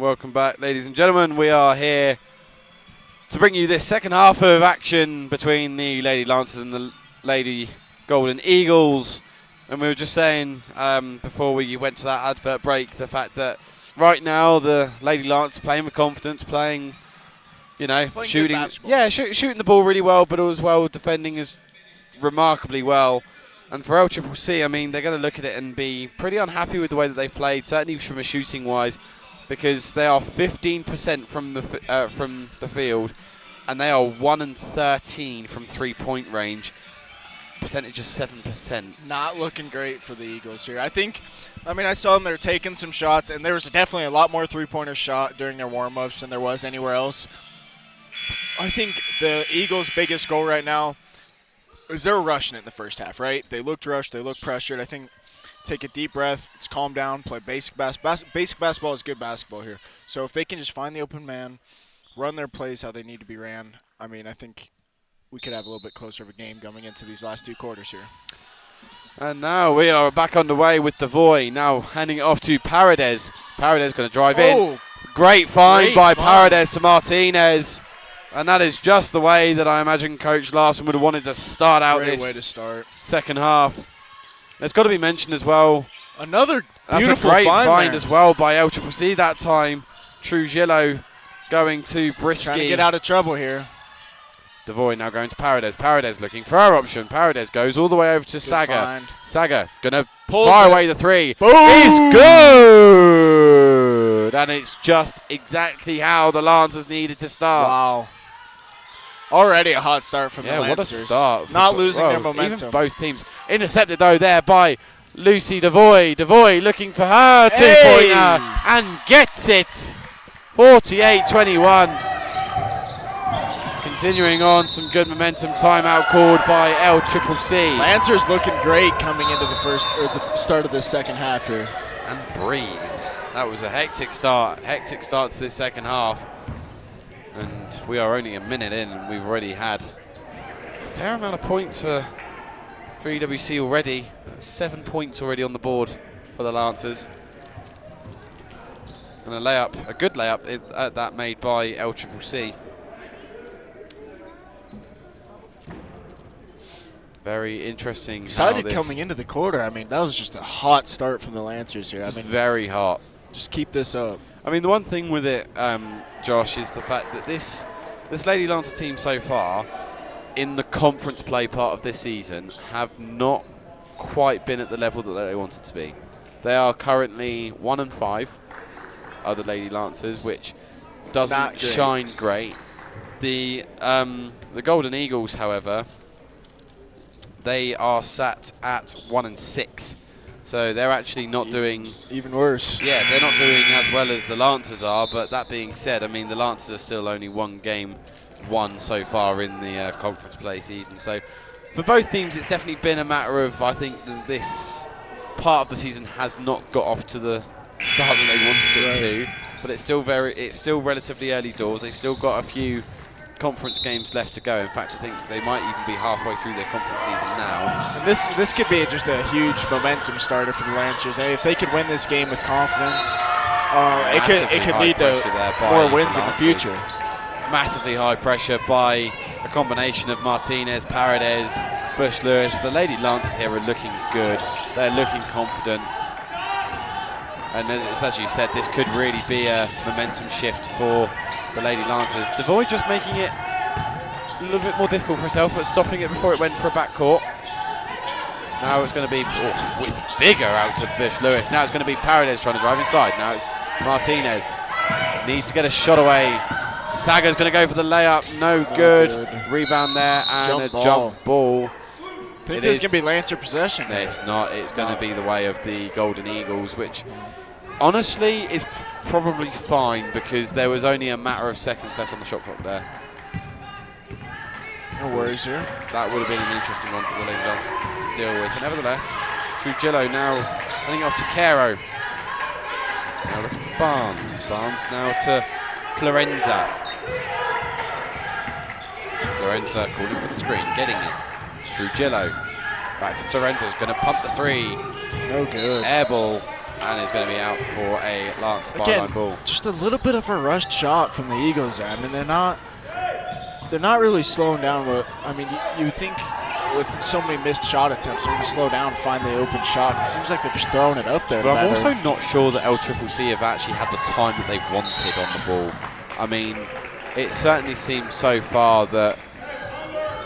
A: welcome back, ladies and gentlemen. We are here to bring you this second half of action between the Lady Lancers and the Lady Golden Eagles. And we were just saying before we went to that advert break, the fact that right now the Lady Lancers playing with confidence, playing, shooting, shooting the ball really well, but as well defending as remarkably well. And for LCCC, I mean, they're going to look at it and be pretty unhappy with the way that they've played, certainly from a shooting wise, because they are 15% from the field, and they are 1-13 from 3-point range. Percentage is 7%.
B: Not looking great for the Eagles here. I saw them. They were taking some shots, and there was definitely a lot more three-pointers shot during their warm-ups than there was anywhere else. I think the Eagles' biggest goal right now is they're rushing it in the first half, right? They looked rushed. They looked pressured. I think take a deep breath. Let's calm down. Play basic basketball. Basic basketball is good basketball here. So if they can just find the open man, run their plays how they need to be ran, I think we could have a little bit closer of a game coming into these last 2 quarters here.
A: And now we are back underway with Devoy. Now handing it off to Paredes. Paredes going to drive in. Great find by Paredes to Martinez. And that is just the way that I imagine Coach Larson would have wanted to start out
B: Great
A: this
B: way to start.
A: Second half. It's got to be mentioned as well.
B: Another
A: That's
B: beautiful
A: a great find
B: there
A: as well by LCCC that time. Trujillo going to Brisky.
B: Trying to get out of trouble here.
A: Devoy now going to Paredes. Paredes looking for our option. Paredes goes all the way over to Saga.
B: Find.
A: Saga going to fire away the three.
B: Boom!
A: He's good! And it's just exactly how the Lancers needed to start.
B: Wow. Already a hot start from the Lancers.
A: What a start.
B: Not losing their momentum.
A: Even both teams. Intercepted, though, there by Lucy Devoy. Devoy looking for her two-pointer and gets it. 48-21. Continuing on, some good momentum. Timeout called by LCCC.
B: Lancers looking great coming into the start of the second half here.
A: And breathe. That was a hectic start. Hectic start to this second half. And we are only a minute in, and we've already had a fair amount of points for EWC already. 7 points already on the board for the Lancers. And a good layup at that made by LCCC. Very interesting.
B: Excited coming into the quarter. That was just a hot start from the Lancers here.
A: Very hot.
B: Just keep this up.
A: The one thing with it, Josh, is the fact that this Lady Lancer team so far, in the conference play part of this season, have not quite been at the level that they wanted to be. They are currently 1-5, are the Lady Lancers, which doesn't shine great. The Golden Eagles, however, they are sat at 1-6. So they're actually not doing...
B: Even worse.
A: Yeah, they're not doing as well as the Lancers are, but that being said, the Lancers are still only one game won so far in the conference play season. So for both teams, it's definitely been a matter of, I think, that this part of the season has not got off to the start that they wanted it to, but it's still relatively early doors. They've still got a few conference games left to go. In fact, I think they might even be halfway through their conference season now.
B: And this could be just a huge momentum starter for the Lancers. If they could win this game with confidence, it could lead to more wins in the future.
A: Massively high pressure by a combination of Martinez, Paredes, Bush Lewis. The Lady Lancers here are looking good. They're looking confident. And as you said, this could really be a momentum shift for the Lady Lancers. Devoy just making it a little bit more difficult for herself, but stopping it before it went for a backcourt. Now it's going to be with vigour out to Bush Lewis. Now it's going to be Paredes trying to drive inside. Now it's Martinez. Needs to get a shot away. Saga's going to go for the layup. No good. Rebound there and jump ball.
B: I think this is going to be Lancer possession.
A: No, it's not. It's going to be the way of the Golden Eagles, which honestly is probably fine because there was only a matter of seconds left on the shot clock there.
B: No worries here.
A: That would have been an interesting one for the Lady Lancers to deal with. But nevertheless, Trujillo now handing off to Caro. Now looking for Barnes. Barnes now to Florenza. Florenza calling for the screen, getting it. Trujillo back to Florenza, is going to pump the three.
B: No good.
A: Air ball. and it's going to be out for a Lance byline ball.
B: Just a little bit of a rushed shot from the Eagles there. I mean, they're not really slowing down. But I mean, you would think with so many missed shot attempts, they're going to slow down and find the open shot. And it seems like they're just throwing it up there.
A: But I'm also not sure that LCCC have actually had the time that they've wanted on the ball. I mean, it certainly seems so far that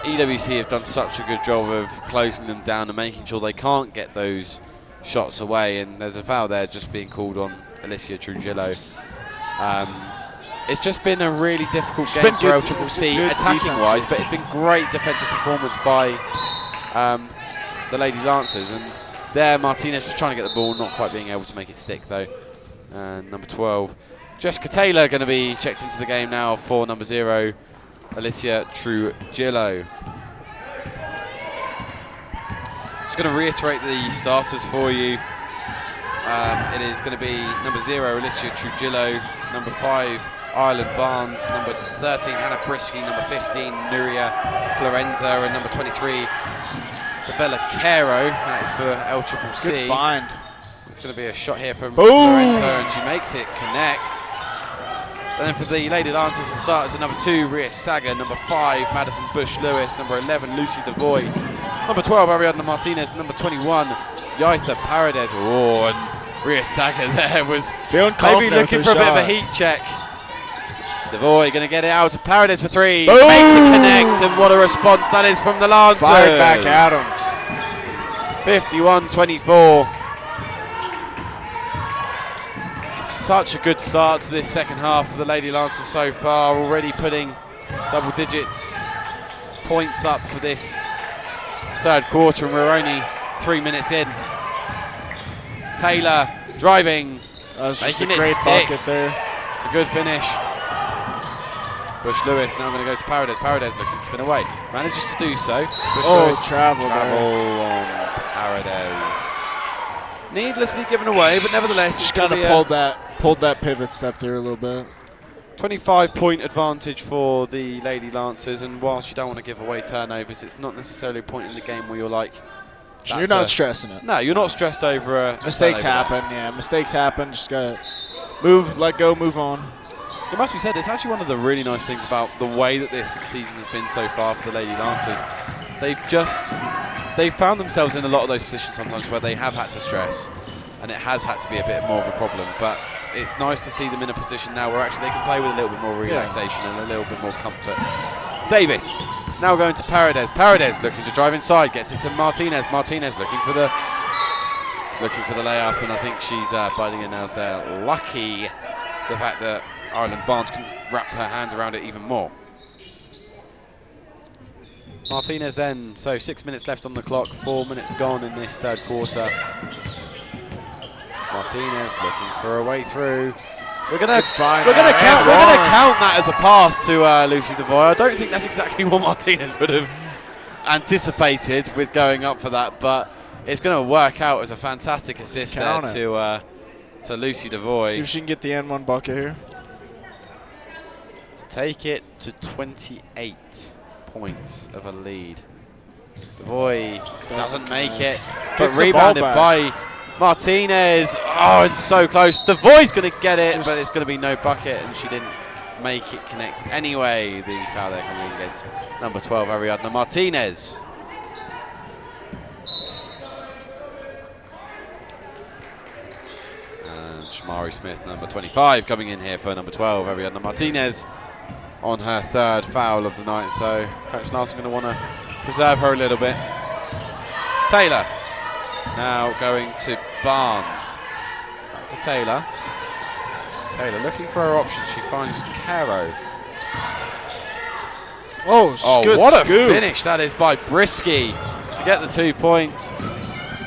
A: EWC have done such a good job of closing them down and making sure they can't get those shots away. And there's a foul there just being called on Alicia Trujillo. It's just been a really difficult game for LCCC attacking-wise, but it's been great defensive performance by the Lady Lancers. And there, Martinez just trying to get the ball, not quite being able to make it stick, though. And number 12, Jessica Taylor, going to be checked into the game now for number 0, Alicia Trujillo. Just going to reiterate the starters for you. It is going to be number 0, Alicia Trujillo, number 5, Ireland Barnes, number 13, Hannah Brisky, number 15, Nuria Florenza, and number 23, Isabella Caro. That is for LCCC.
B: Good find.
A: It's going to be a shot here from Florenza, and she makes it connect. And then for the Lady Lancers, the starters are number 2, Rhea Saga, number 5, Madison Bush-Lewis, number 11, Lucy Devoy, number 12, Ariadna Martinez, number 21, Yaitha Paredes. Oh, and Rhea Saga there was maybe looking for a bit of a heat check. Devoy going to get it out to Paredes for 3.
B: Boom!
A: Makes it connect, and what a response that is from the Lancers.
B: Fired back at him.
A: 51-24. Such a good start to this second half for the Lady Lancers so far, already putting double digits points up for this third quarter, and we're only 3 minutes in. Taylor driving, making it stick.
B: Bucket there.
A: It's a good finish. Bush-Lewis now going to go to Paredes. Paredes looking to spin away. Manages to do so. Bush-Lewis
B: travel
A: on Paredes. Needlessly given away, but nevertheless,
B: just kind of pulled that pivot step there a little bit.
A: 25-point advantage for the Lady Lancers, and whilst you don't want to give away turnovers, it's not necessarily a point in the game where you're like,
B: you're not stressing it.
A: No, you're not stressed over a
B: mistakes happen. Yeah, mistakes happen. Just gotta move, let go, move on.
A: It must be said, it's actually one of the really nice things about the way that this season has been so far for the Lady Lancers. They've found themselves in a lot of those positions sometimes where they have had to stress, and it has had to be a bit more of a problem. But it's nice to see them in a position now where actually they can play with a little bit more relaxation and a little bit more comfort. Davis now going to Paredes. Paredes looking to drive inside, gets it to Martinez. Martinez looking for the layup, and I think she's biting her nails there. Lucky the fact that Ireland Barnes can wrap her hands around it even more. Martinez then, so 6 minutes left on the clock, 4 minutes gone in this third quarter. Martinez looking for a way through. We're gonna count that as a pass to Lucy Devoy. I don't think that's exactly what Martinez would have anticipated with going up for that, but it's going to work out as a fantastic assist there to Lucy Devoy.
B: See if she can get the N1 bucket here.
A: To take it to 28 points of a lead. Devoy doesn't make it, but rebounded by Martinez. Oh, and so close. Devoy's going to get it, but it's going to be no bucket, and she didn't make it connect anyway. The foul there coming against number 12, Ariadna Martinez. And Shamari Smith, number 25, coming in here for number 12, Ariadna Martinez, on her third foul of the night. So Coach Larson going to want to preserve her a little bit. Taylor now going to Barnes. Back to Taylor. Taylor looking for her option. She finds Caro.
B: Oh,
A: what a finish that is by Brisky to get the 2 points.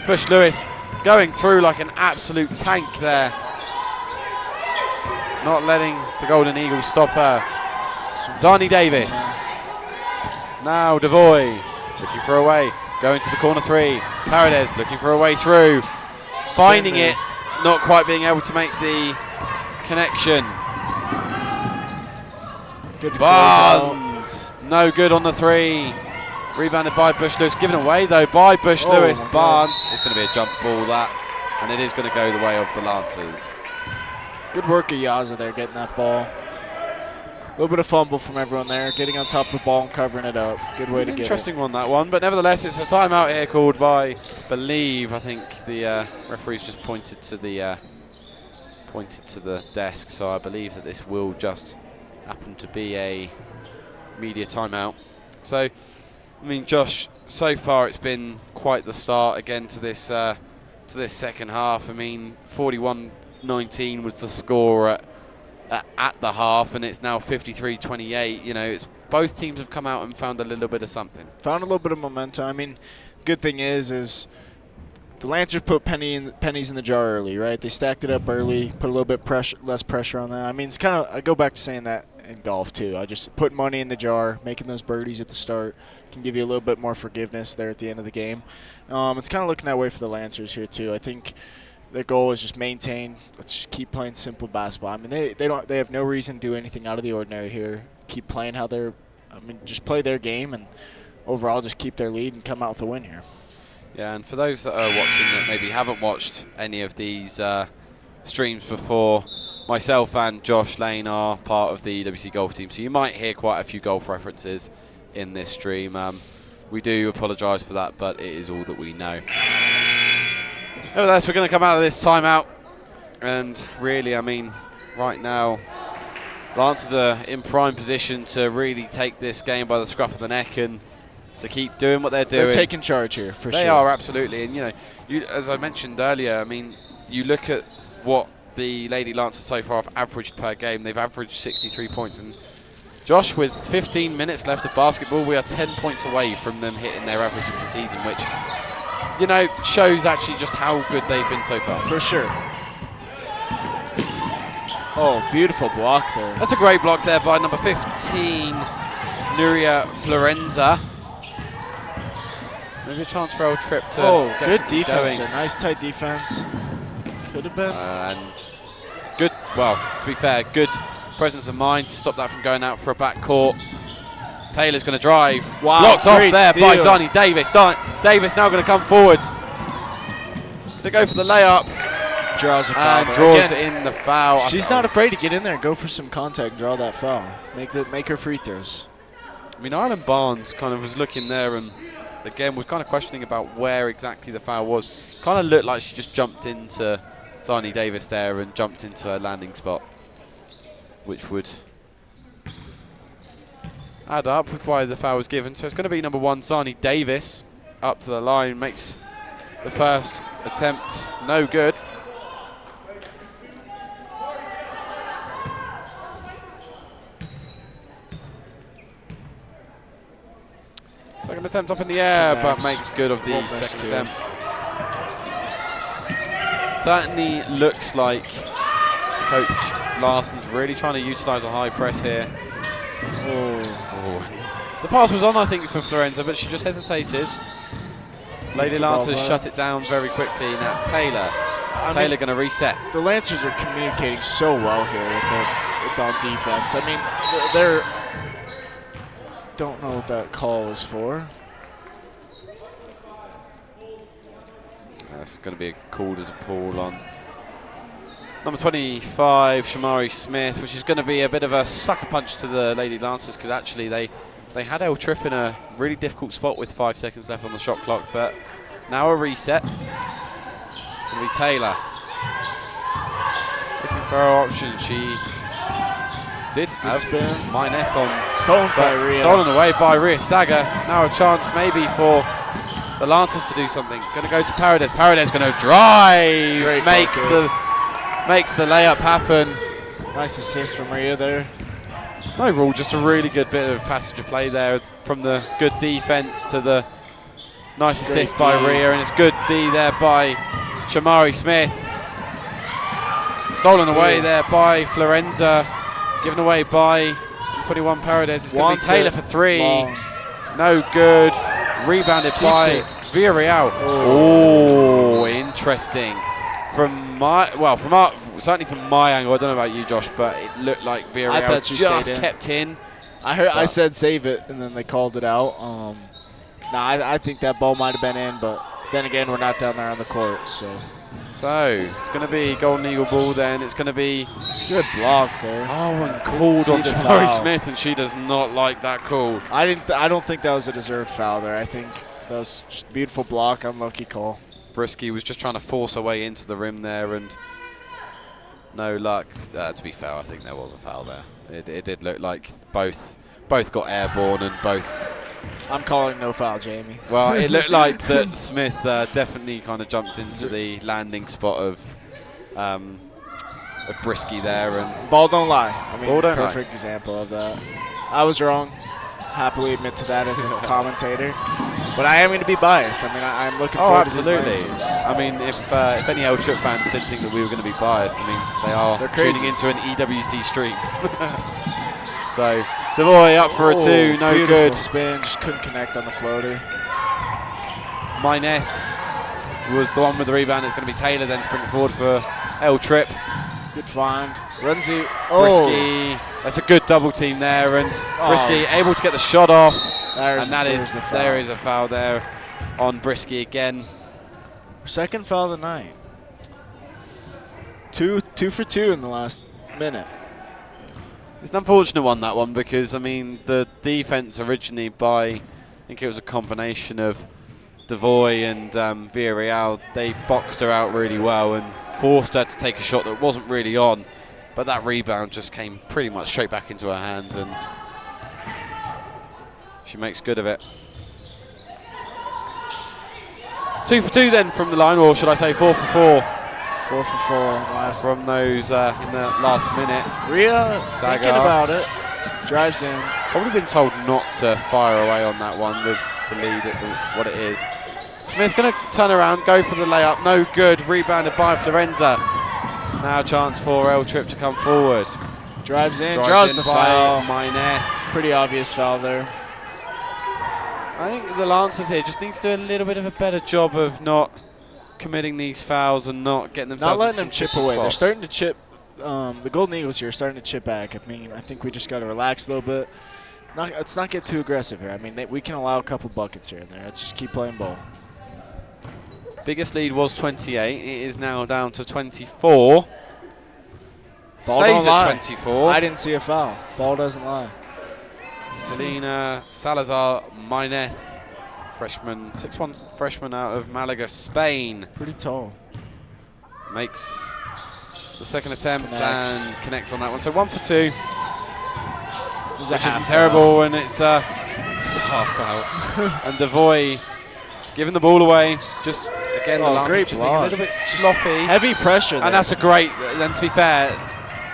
A: Bush-Lewis going through like an absolute tank there. Not letting the Golden Eagles stop her. Zani Davis. Now Devoy looking for a way. Going to the corner 3. Paredes looking for a way through. Finding it. Not quite being able to make the connection. Barnes. No good on the 3. Rebounded by Bush-Lewis. Given away though by Bush-Lewis. Barnes. It's going to be a jump ball that. and it is going to go the way of the Lancers.
B: Good work of Yaza there getting that ball. A little bit of fumble from everyone there, getting on top of the ball and covering it up. Good way to get it.
A: Interesting one, that one, but nevertheless, it's a timeout here called by, I think the referees just pointed to the desk, so I believe that this will just happen to be a media timeout. So, I mean, Josh, so far it's been quite the start again to this second half. I mean, 41-19 was the score at the half, and it's now 53-28. You know, it's both teams have come out and found a little bit of something.
B: Found a little bit of momentum. I mean, good thing is the Lancers put pennies in the jar early, right? They stacked it up early, put a little bit less pressure on that. I mean, it's kind of, I go back to saying that in golf too. I just put money in the jar, making those birdies at the start can give you a little bit more forgiveness there at the end of the game. It's kind of looking that way for the Lancers here too. I think their goal is just maintain. Let's just keep playing simple basketball. I mean, they have no reason to do anything out of the ordinary here. Keep playing just play their game and overall just keep their lead and come out with a win here.
A: Yeah, and for those that are watching that maybe haven't watched any of these streams before, myself and Josh Lane are part of the EWC golf team, so you might hear quite a few golf references in this stream. We do apologise for that, but it is all that we know. Nevertheless, we're going to come out of this timeout, and really, I mean, right now, Lancers are in prime position to really take this game by the scruff of the neck and to keep doing what they're doing.
B: They're taking charge here, for sure.
A: They are, absolutely. And, you know, as I mentioned earlier, I mean, you look at what the Lady Lancers so far have averaged per game. They've averaged 63 points. And Josh, with 15 minutes left of basketball, we are 10 points away from them hitting their average of the season, which, you know, shows actually just how good they've been so far.
B: For sure. Oh, beautiful block there.
A: That's a great block there by number 15, Nuria Florenza. Maybe a chance for a trip to get
B: good defense.
A: going.
B: Nice tight defense. Could have been.
A: And good, well, to be fair, good presence of mind to stop that from going out for a back court. Taylor's going to drive.
B: Wow,
A: blocked off there
B: steal
A: by Zani Davis. Davis now going to come forwards. They go for the layup.
B: Draws a foul.
A: And draws in the foul.
B: She's not afraid to get in there and go for some contact and draw that foul. Make her free throws.
A: I mean, Ireland Barnes kind of was looking there and again was kind of questioning about where exactly the foul was. Kind of looked like she just jumped into Zani Davis there and jumped into her landing spot, which would add up with why the foul was given. So it's going to be number 1, Zani Davis, up to the line, makes the first attempt no good. Second attempt up in the air, but makes good of the second attempt. Certainly looks like Coach Larson's really trying to utilise a high press here. Oh. The pass was on, I think, for Florenza, but she just hesitated. Lady Lancers shut it down very quickly. Now it's Taylor. Taylor going to reset.
B: The Lancers are communicating so well here with on defense. I mean, they're don't know what that call was for.
A: That's going to be called as a pull on number 25, Shamari Smith, which is going to be a bit of a sucker punch to the Lady Lancers because actually they had El Tripp in a really difficult spot with 5 seconds left on the shot clock, but now a reset. It's going to be Taylor looking for her option. She did have Mineth on, stolen away by Ria Saga. Now a chance maybe for the Lancers to do something. Going to go to Paradise. Paradise going to drive. Makes the layup happen.
B: Nice assist from Ria there.
A: No rule, just a really good bit of passage of play there from the good defense to the nice assist by Ria, and it's good D there by Shamari Smith. Stolen away there by Florenza. Given away by 21 Paradise. It's going to be Taylor for 3. Long. No good. Rebounded by Villarreal. Oh, interesting. Certainly from my angle, I don't know about you, Josh, but it looked like Villarreal just kept in.
B: I said save it, and then they called it out. I think that ball might have been in, but then again, we're not down there on the court, so.
A: So it's going to be Golden Eagle ball then. It's going to be
B: Good block there.
A: oh, and called on
B: see the
A: Tori
B: foul.
A: Smith, and she does not like that call.
B: I don't think that was a deserved foul there. I think that was just a beautiful block, unlucky call.
A: Brisky was just trying to force her way into the rim there, and no luck. To be fair, I think there was a foul there. It did look like both got airborne and both.
B: I'm calling no foul, Jamie.
A: Well, it looked like that Smith definitely kind of jumped into the landing spot of Brisky there, and
B: Ball don't lie. I mean,
A: Ball don't lie.
B: perfect example of that. I was wrong. Happily admit to that as a commentator. But I am going to be biased. I mean, I'm looking
A: oh,
B: forward to
A: absolutely.
B: these Lancers.
A: I mean, if any L Trip fans didn't think that we were going to be biased, I mean,
B: They're
A: are
B: crazy.
A: tuning into an EWC stream. So Devoy up for a two, no
B: beautiful
A: good.
B: Spin, just couldn't connect on the floater.
A: Myneth was the one with the rebound. It's going to be Taylor then to bring it forward for L Trip.
B: Good find. Runzy.
A: Brisky, that's a good double team there, and Brisky able to get the shot off, and
B: there's the foul.
A: there is a foul there on Brisky again.
B: Second foul of the night. Two for two in the last minute.
A: It's an unfortunate one, that one, because I mean the defense originally by, I think it was a combination of Devoy and Villarreal, they boxed her out really well and forced her to take a shot that wasn't really on, but that rebound just came pretty much straight back into her hands, and she makes good of it. 2 for 2 then from the line, or should I say 4 for 4?
B: 4 for 4
A: from those in the last minute.
B: Rhea
A: Saga.
B: thinking about it. Drives in.
A: Probably been told not to fire away on that one with the lead at what it is. Smith going to turn around, go for the layup. No good. Rebounded by Florenza. Now a chance for L Trip to come forward.
B: Drives in.
A: Drives
B: Draws
A: in
B: the
A: by
B: foul.
A: Myneth.
B: Pretty obvious foul there.
A: I think the Lancers here just need to do a little bit of a better job of not committing these fouls and not getting themselves
B: Not
A: in
B: letting
A: some
B: them chip
A: tricky
B: away. They're
A: spots.
B: starting to chip. The Golden Eagles here are starting to chip back. I mean, I think we just got to relax a little bit. Let's not get too aggressive here. I mean, we can allow a couple buckets here and there. Let's just keep playing ball.
A: Biggest lead was 28. It is now down to 24.
B: Ball
A: Stays
B: don't
A: at
B: lie.
A: 24.
B: I didn't see a foul. Ball doesn't lie.
A: Helena Salazar Myneth, freshman, 6'1" freshman out of Malaga, Spain,
B: Pretty tall.
A: makes the second attempt
B: Connects.
A: and connects on that one. So 1 for 2,
B: It was a
A: which
B: half
A: isn't
B: foul.
A: terrible, and it's a half foul. And Devoy giving the ball away. Just again, the Lancers
B: great
A: just being a
B: block.
A: little bit sloppy.
B: Heavy pressure there.
A: And that's a great, then to be fair,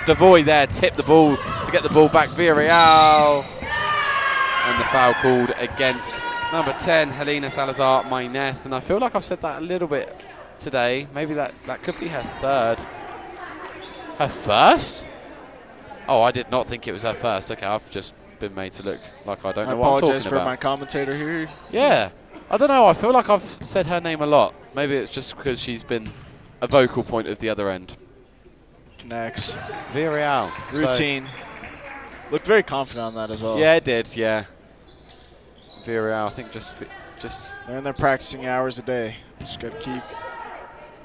A: Devoy there tipped the ball to get the ball back via Real. And the foul called against number 10, Helena Salazar Myneth. And I feel like I've said that a little bit today. Maybe that could be her third. Her first? Oh, I did not think it was her first. Okay, I've just been made to look like I don't
B: I
A: know what I'm
B: apologize
A: talking
B: for
A: about.
B: my commentator here.
A: Yeah. I don't know. I feel like I've said her name a lot. Maybe it's just because she's been a vocal point of the other end.
B: Next.
A: Villarreal.
B: Routine. Looked very confident on that as well.
A: Yeah, it did. Yeah. Villarreal, I think just
B: They're in their practicing hours a day. Just got to keep.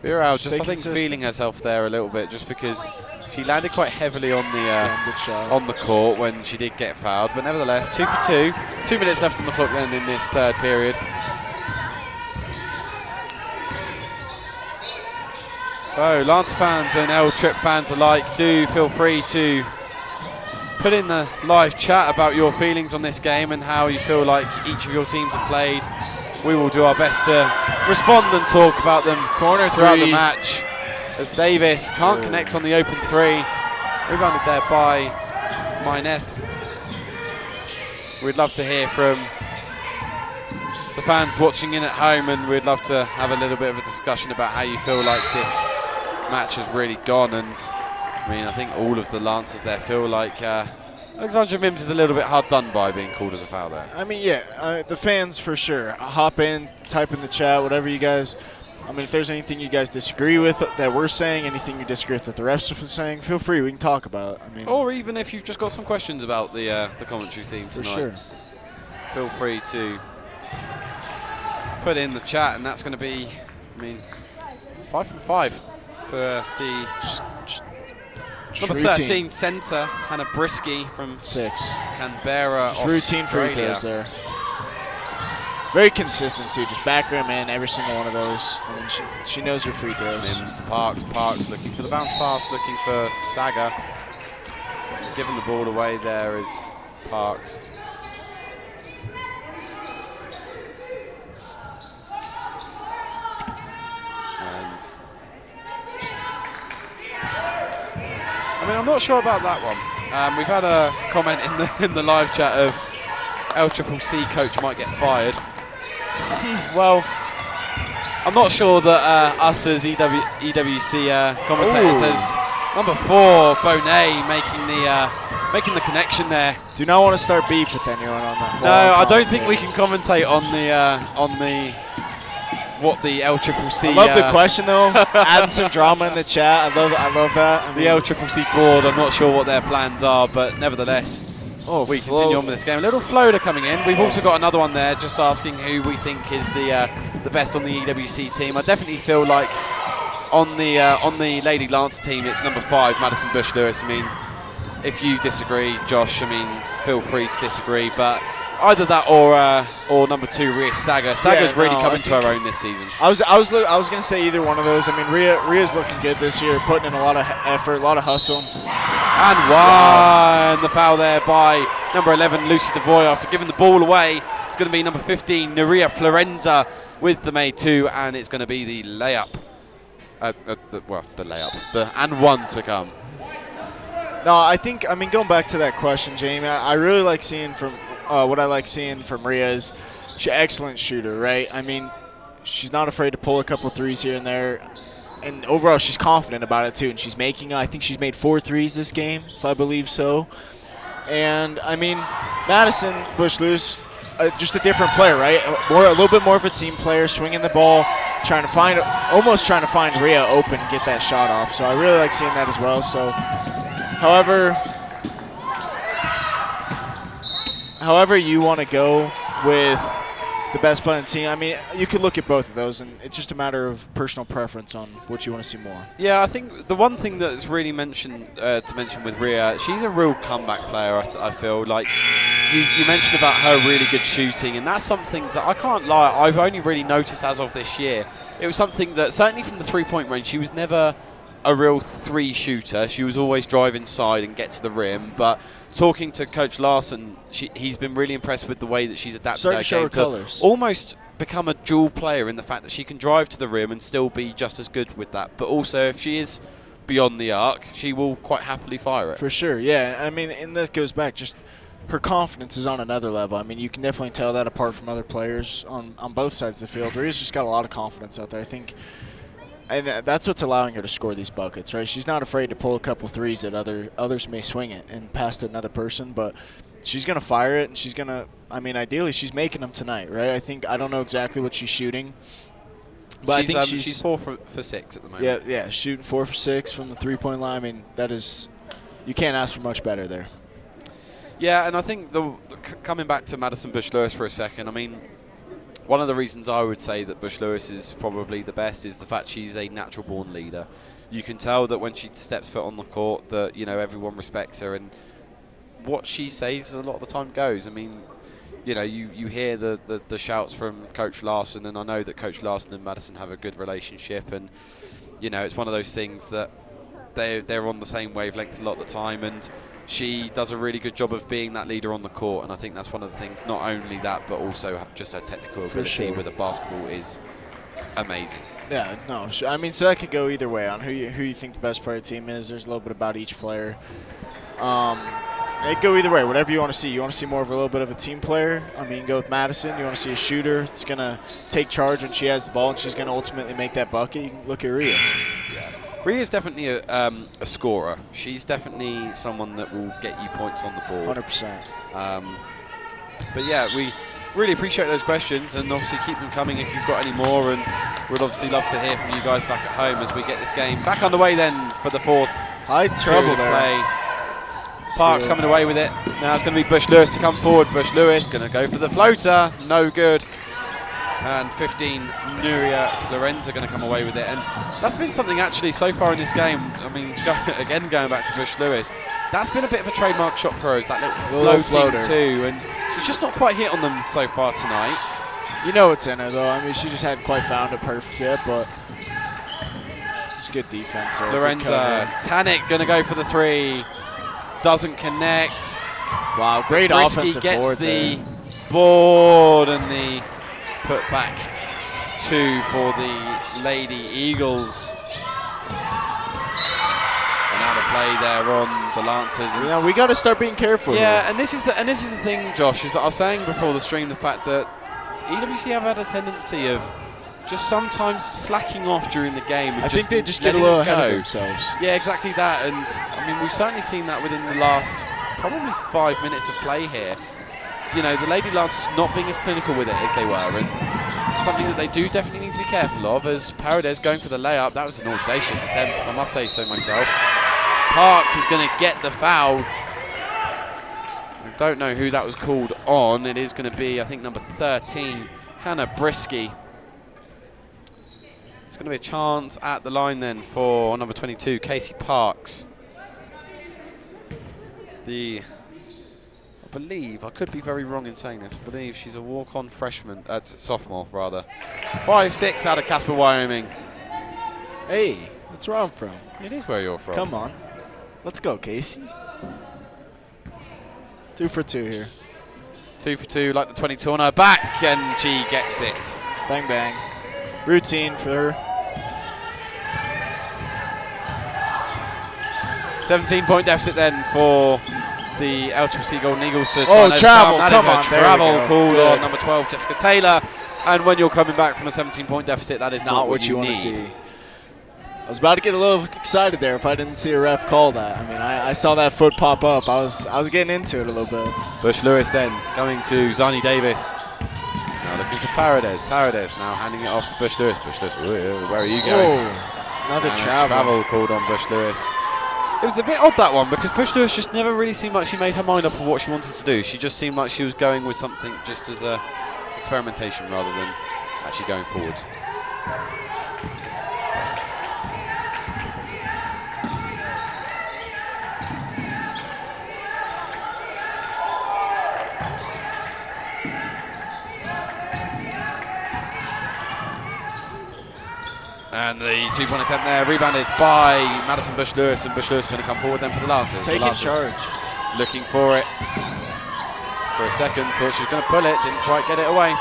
A: Villarreal
B: Stay
A: just I think
B: consistent.
A: feeling herself there a little bit, just because she landed quite heavily on the
B: Damn good shot.
A: on the court when she did get fouled. But nevertheless, 2 for 2. 2 minutes left on the clock then in this third period. So Lance fans and L Trip fans alike, do feel free to put in the live chat about your feelings on this game and how you feel like each of your teams have played. We will do our best to respond and talk about them
B: Corner
A: throughout the
B: three.
A: match. As Davis can't connect on the open 3. Rebounded there by Myneth. We'd love to hear from the fans watching in at home, and we'd love to have a little bit of a discussion about how you feel like this match has really gone. And I mean, I think all of the Lancers there feel like Alexandra Mims is a little bit hard done by being called as a foul there.
B: I mean, yeah, the fans for sure. Hop in, type in the chat, whatever you guys. I mean, if there's anything you guys disagree with that we're saying, anything you disagree with that the refs are saying, feel free. We can talk about it. I mean,
A: Or even if you've just got some questions about the commentary team
B: for
A: tonight,
B: sure.
A: feel free to put in the chat, and that's going to be, I mean, It's 5 from 5 for the number
B: routine.
A: 13 centre, Hannah Brisky from
B: 6.
A: Canberra,
B: Just routine free
A: Australia.
B: throws there. Very consistent too. Just back rim in every single one of those. I mean, she knows her free throws.
A: Mims to Parks. Parks looking for the bounce pass, looking for Saga. Giving the ball away there is Parks. And I mean, I'm not sure about that one. We've had a comment in the live chat of LCCC coach might get fired. Well, I'm not sure that us as EWC commentators, as number 4 Bonet making the connection there.
B: Do not want to start beef with anyone on that.
A: No, I don't think we can commentate on the what the LCCC.
B: I love the question though. Add some drama in the chat. I love that. I mean,
A: the LCCC board. I'm not sure what their plans are, but nevertheless. We continue on with this game. A little floater coming in. We've also got another one there, just asking who we think is the best on the EWC team. I definitely feel like on the Lady Lance team, it's number 5, Madison Bush Lewis. I mean, if you disagree, Josh, I mean, feel free to disagree, but either that or number 2, Rhea Saga. Saga's really come into her own this season.
B: I was gonna say either one of those. I mean, Rhea's looking good this year, putting in a lot of effort, a lot of hustle.
A: And the foul there by number 11, Lucy Devoy, after giving the ball away. It's going to be number 15, Nerea Florenza, with the made 2, and it's going to be the layup. The layup. The and 1 to come.
B: No, I mean, going back to that question, Jamie, I really like seeing from what I like seeing from Rhea is she's an excellent shooter, right? I mean, she's not afraid to pull a couple threes here and there. And overall, she's confident about it, too. And she's making, I think she's made 4 threes this game, if I believe so. And, I mean, Madison Bush-Lewis, just a different player, right? A little bit more of a team player, swinging the ball, almost trying to find Rhea open and get that shot off. So I really like seeing that as well. So, however you want to go with the best player on the team, I mean, you could look at both of those, and it's just a matter of personal preference on what you want to see more.
A: Yeah, I think the one thing that's really to mention with Rhea, she's a real comeback player, I feel. Like, you mentioned about her really good shooting, and that's something that I can't lie, I've only really noticed as of this year. It was something that, certainly from the three-point range, she was never a real 3 shooter. She was always drive inside and get to the rim, but talking to Coach Larson, he's been really impressed with the way that she's adapted her game to almost become a dual player, in the fact that she can drive to the rim and still be just as good with that. But also, if she is beyond the arc, she will quite happily fire it.
B: For sure, yeah. I mean, and that goes back, just her confidence is on another level. I mean, you can definitely tell that apart from other players on both sides of the field. Rhea's just got a lot of confidence out there, I think. And that's what's allowing her to score these buckets, right? She's not afraid to pull a couple threes that others may swing it and pass to another person, but she's going to fire it, and she's going to, I mean, ideally she's making them tonight, right? I don't know exactly what she's shooting, but I think
A: she's 4 for 6 at the moment.
B: Yeah, shooting 4 for 6 from the three-point line. I mean, you can't ask for much better there.
A: Yeah, and I think coming back to Madison Bush-Lewis for a second, I mean, one of the reasons I would say that Bush-Lewis is probably the best is the fact she's a natural-born leader. You can tell that when she steps foot on the court that, you know, everyone respects her, and what she says a lot of the time goes. I mean, you know, you hear the shouts from Coach Larson, and I know that Coach Larson and Madison have a good relationship, and, you know, it's one of those things that they're on the same wavelength a lot of the time, and she does a really good job of being that leader on the court, and I think that's one of the things, not only that, but also just her technical ability with the basketball is amazing.
B: Yeah, no, I mean, so that could go either way on who you think the best player team is. There's a little bit about each player. It go either way, whatever you want to see. You want to see more of a little bit of a team player? I mean, go with Madison. You want to see a shooter that's going to take charge when she has the ball and she's going to ultimately make that bucket? You can look at Rhea.
A: Yeah. Rhea's definitely a scorer. She's definitely someone that will get you points on the board.
B: 100%.
A: But yeah, we really appreciate those questions, and obviously keep them coming if you've got any more, and we'd obviously love to hear from you guys back at home as we get this game back underway then for the 4th.
B: High trouble there.
A: Play. Parks coming away with it. Now it's going to be Bush-Lewis to come forward. Bush-Lewis going to go for the floater. No good. And 15, Nuria Florenza going to come away with it. And that's been something actually so far in this game. I mean, going back to Bush Lewis, that's been a bit of a trademark shot for her, is that little floating too. And she's just not quite hit on them so far tonight.
B: You know it's in her, though. I mean, she just hadn't quite found it perfect yet, but it's good defense.
A: Florenza, Tanik going to go for the 3. Doesn't connect.
B: Wow, great
A: Brisky
B: offensive
A: gets
B: board
A: the
B: there.
A: board and the put back 2 for the Lady Eagles. And out of play there on the Lancers. And
B: yeah, we got to start being careful.
A: yeah,
B: here.
A: and this is the thing, Josh, is that I was saying before the stream the fact that EWC have had a tendency of just sometimes slacking off during the game. And
B: I think they just get a little ahead of themselves.
A: Yeah, exactly that. And I mean, we've certainly seen that within the last probably 5 minutes of play here. You know, the Lady Lancers not being as clinical with it as they were, and something that they do definitely need to be careful of. As Paredes going for the layup, that was an audacious attempt, if I must say so myself. Parks is going to get the foul. I don't know who that was called on. It is going to be, I think, number 13, Hannah Brisky. It's going to be a chance at the line then for number 22, Casey Parks. I believe, I could be very wrong in saying this, I believe she's a walk-on freshman, sophomore rather. 5'6" out of Casper, Wyoming.
B: Hey, that's where I'm from.
A: It is where you're from.
B: Come on. Let's go, Casey. 2 for 2 here.
A: 2 for 2, like the 22 on her back, and she gets it.
B: Bang, bang. Routine for her.
A: 17-point deficit then for the LCCC Golden Eagles to
B: travel.
A: That
B: Come
A: is
B: on,
A: a
B: there we
A: travel
B: go.
A: call
B: Good.
A: on number 12, Jessica Taylor. And when you're coming back from a 17-point deficit, that is not what you
B: want
A: need.
B: to see. I was about to get a little excited there if I didn't see a ref call that. I mean, I saw that foot pop up. I was getting into it a little bit.
A: Bush Lewis then coming to Zani Davis. Now looking for Paredes. Paredes now handing it off to Bush Lewis. Bush Lewis, where are you going?
B: Another
A: And
B: travel
A: called on Bush Lewis. It was a bit odd, that one, because Bush Lewis just never really seemed like she made her mind up on what she wanted to do. She just seemed like she was going with something just as a experimentation rather than actually going forwards. And the 2-point attempt there, rebounded by Madison Bush Lewis, and Bush Lewis going to come forward then for the Lancers.
B: Taking charge.
A: Looking for it for a second, thought she was going to pull it, didn't quite get it away.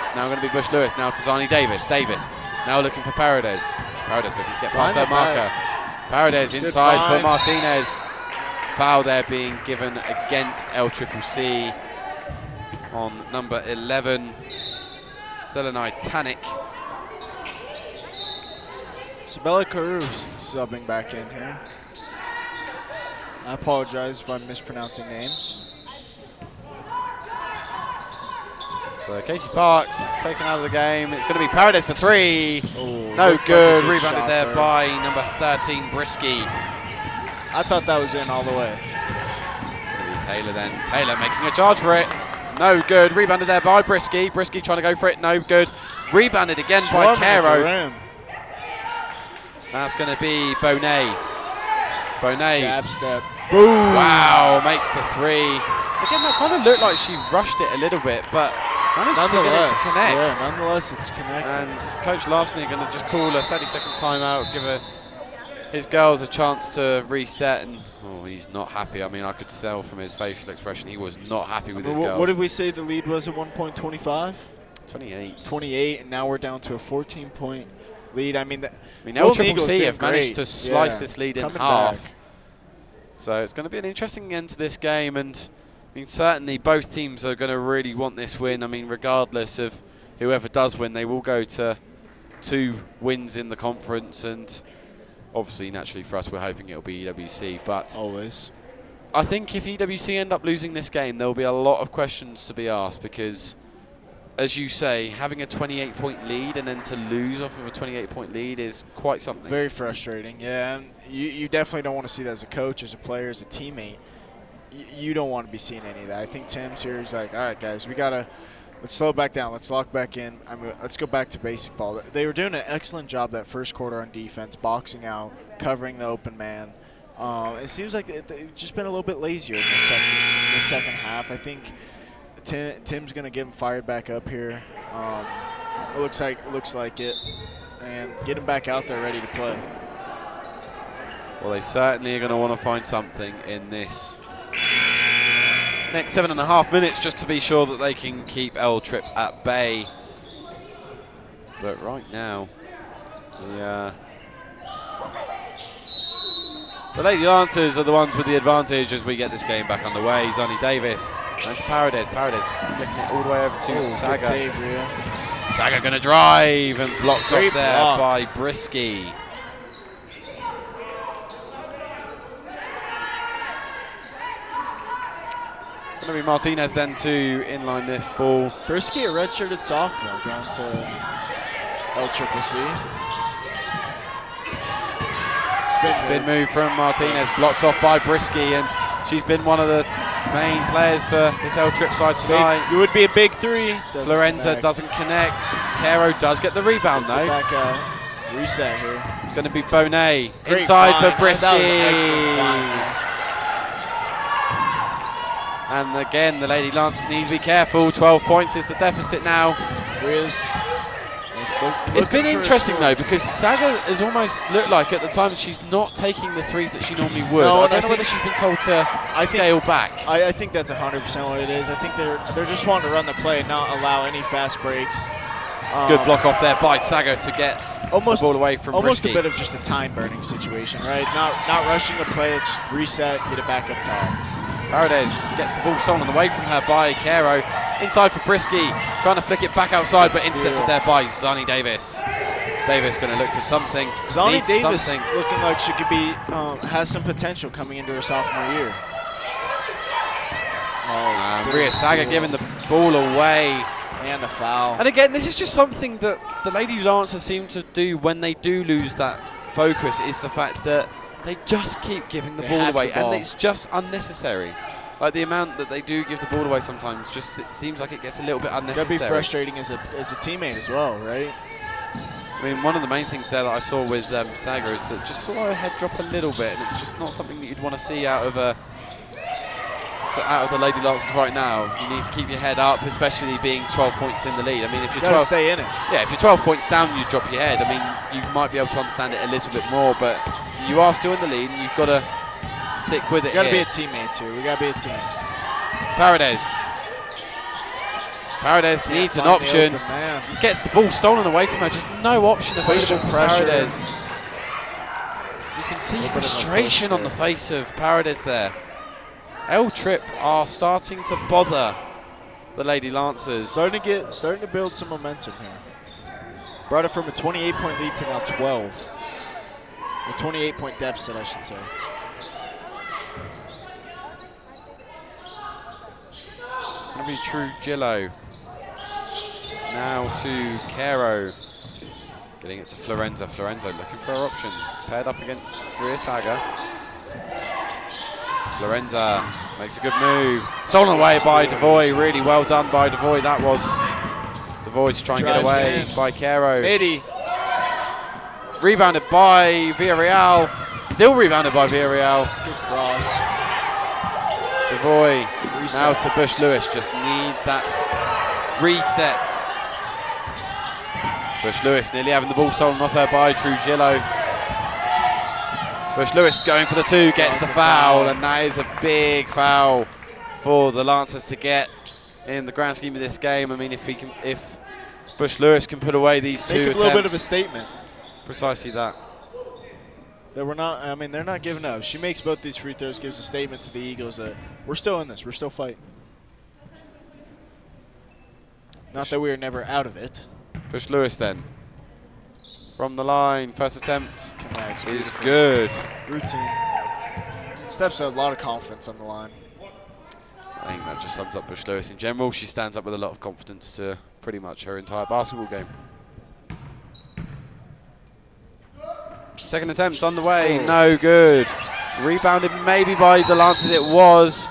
A: It's now going to be Bush Lewis, now to Zani Davis. Davis now looking for Paredes. Paredes looking to get past her marker. Paredes inside for Martinez. Foul there being given against LCCC on number 11, Selenai Tanik.
B: Sabella Carew subbing back in here. I apologize if I'm mispronouncing names.
A: So Casey Parks taken out of the game. It's going to be Paredes for 3.
B: Oh,
A: no good.
B: Like
A: Rebounded there by number 13, Brisky.
B: I thought that was in all the way.
A: Going to be Taylor then. Taylor making a charge for it. No good. Rebounded there by Brisky. Brisky trying to go for it. No good. Rebounded again by Caro. That's going to be Bonet. Bonet.
B: Jab step. Boom.
A: Wow, makes the 3. Again, that kind of looked like she rushed it a little bit, but managed to get it to connect.
B: Yeah, nonetheless, it's connected.
A: And Coach Larson are going to just call a 30-second timeout, give his girls a chance to reset, and he's not happy. I mean, I could tell from his facial expression he was not happy with his girls.
B: What did we say the lead was at 1.25?
A: 28.
B: 28, and now we're down to a 14-point lead. I mean,
A: LCCC have managed to slice this lead in half.
B: Back.
A: So it's going to be an interesting end to this game, and I mean, certainly both teams are going to really want this win. I mean, regardless of whoever does win, they will go to 2 wins in the conference, and obviously, naturally for us, we're hoping it'll be EWC. But
B: always,
A: I think if EWC end up losing this game, there will be a lot of questions to be asked because, as you say, having a 28-point lead and then to lose off of a 28-point lead is quite something.
B: Very frustrating, yeah. And you definitely don't want to see that as a coach, as a player, as a teammate. You don't want to be seeing any of that. I think Tim's here. He's like, all right, guys, we gotta Let's slow back down. Let's lock back in. Let's go back to basic ball. They were doing an excellent job that first quarter on defense, boxing out, covering the open man. It seems like they've just been a little bit lazier in the second half. I think Tim's going to get him fired back up here. It looks like it, and get him back out there ready to play.
A: Well, they certainly are going to want to find something in this next 7.5 minutes just to be sure that they can keep L Trip at bay. But right now, the Lady Lancers are the ones with the advantage as we get this game back underway. Zonnie Davis and Paredes. Paredes flicking it all the way over to Saga.
B: Good save, Rhea.
A: Saga going to drive and blocked
B: Great
A: off there
B: block
A: by Brisky. It's going to be Martinez then to inline this ball.
B: Brisky, a redshirted sophomore, going to LCCC.
A: Spin move from Martinez, blocked off by Brisky, and she's been one of the main players for this L Trip side tonight.
B: It would be a big three.
A: Florenza doesn't connect. Caro does get the rebound though.
B: Back out. Reset here.
A: It's going to be Bonet
B: Great
A: inside
B: find.
A: for Brisky. And again, the Lady Lancers need to be careful. 12 points is the deficit now. It's been interesting though, because Saga has almost looked like at the time she's not taking the threes that she normally would.
B: No,
A: I don't know whether she's been told to scale back.
B: I think that's 100% what it is. I think they're just wanting to run the play and not allow any fast breaks.
A: Good block off there by Saga to get the ball away from
B: almost
A: Brisky.
B: a bit of just a time burning situation, right? Not rushing the play, just reset, get it back up top.
A: Paredes gets the ball stolen away from her by Caro. Inside for Brisky, trying to flick it back outside, but intercepted there by Zonnie Davis. Davis going to look for something.
B: Zonnie Davis looking like she could be, has some potential coming into her sophomore year.
A: Rhea Saga giving the ball away.
B: And a foul.
A: And again, this is just something that the Lady Lancers seem to do when they do lose that focus, is the fact that they just keep giving the ball away, and it's just unnecessary. Like the amount that they do give the ball away sometimes, just it seems like it gets a little bit unnecessary.
B: It's gotta be frustrating as a teammate as well, right?
A: I mean, one of the main things there that I saw with Saga is that just saw her head drop a little bit, and it's just not something that you'd want to see out of the Lady Lancers right now. You need to keep your head up, especially being 12 points in the lead. I mean, if you're 12,
B: stay in it.
A: Yeah, if you're 12 points down, you drop your head. I mean, you might be able to understand it a little bit more, but you are still in the lead, and you've got to stick with it.
B: Got to be a teammate too. We got to be a team.
A: Paredes needs an option. Gets the ball stolen away from her. Just no option available for Paredes. You can see frustration on the face of Paredes there. L Trip are starting to bother the Lady Lancers.
B: Starting to build some momentum here. Brought it from a 28-point lead to now 12. A 28-point deficit, I should say.
A: It's going to be Trujillo. Now to Caro. Getting it to Florenza. Florenza looking for her option. Paired up against Rhea Saga. Florenza makes a good move. Stolen away by Devoy. Really well done by Devoy. That was Devoy to try and get away by Caro.
B: Midi.
A: Rebounded by Villarreal. Still rebounded by Villarreal.
B: Good cross.
A: Devoy now to Bush Lewis. Just need that reset. Bush Lewis nearly having the ball stolen off her by Trujillo. Bush Lewis going for the two, gets the foul, and that is a big foul for the Lancers to get in the grand scheme of this game. I mean, if Bush Lewis can put away these two attempts,
B: a little bit of a statement.
A: Precisely that.
B: That we're not. I mean, they're not giving up. She makes both these free throws, gives a statement to the Eagles that we're still in this. We're still fighting. Not that we are never out of it.
A: Bush Lewis then. From the line, first attempt
B: Connects,
A: is good.
B: Routine. Steps a lot of confidence on the line.
A: I think that just sums up Bush Lewis in general. She stands up with a lot of confidence to pretty much her entire basketball game. Second attempt on the way, no good. Rebounded maybe by the Lancers, it was.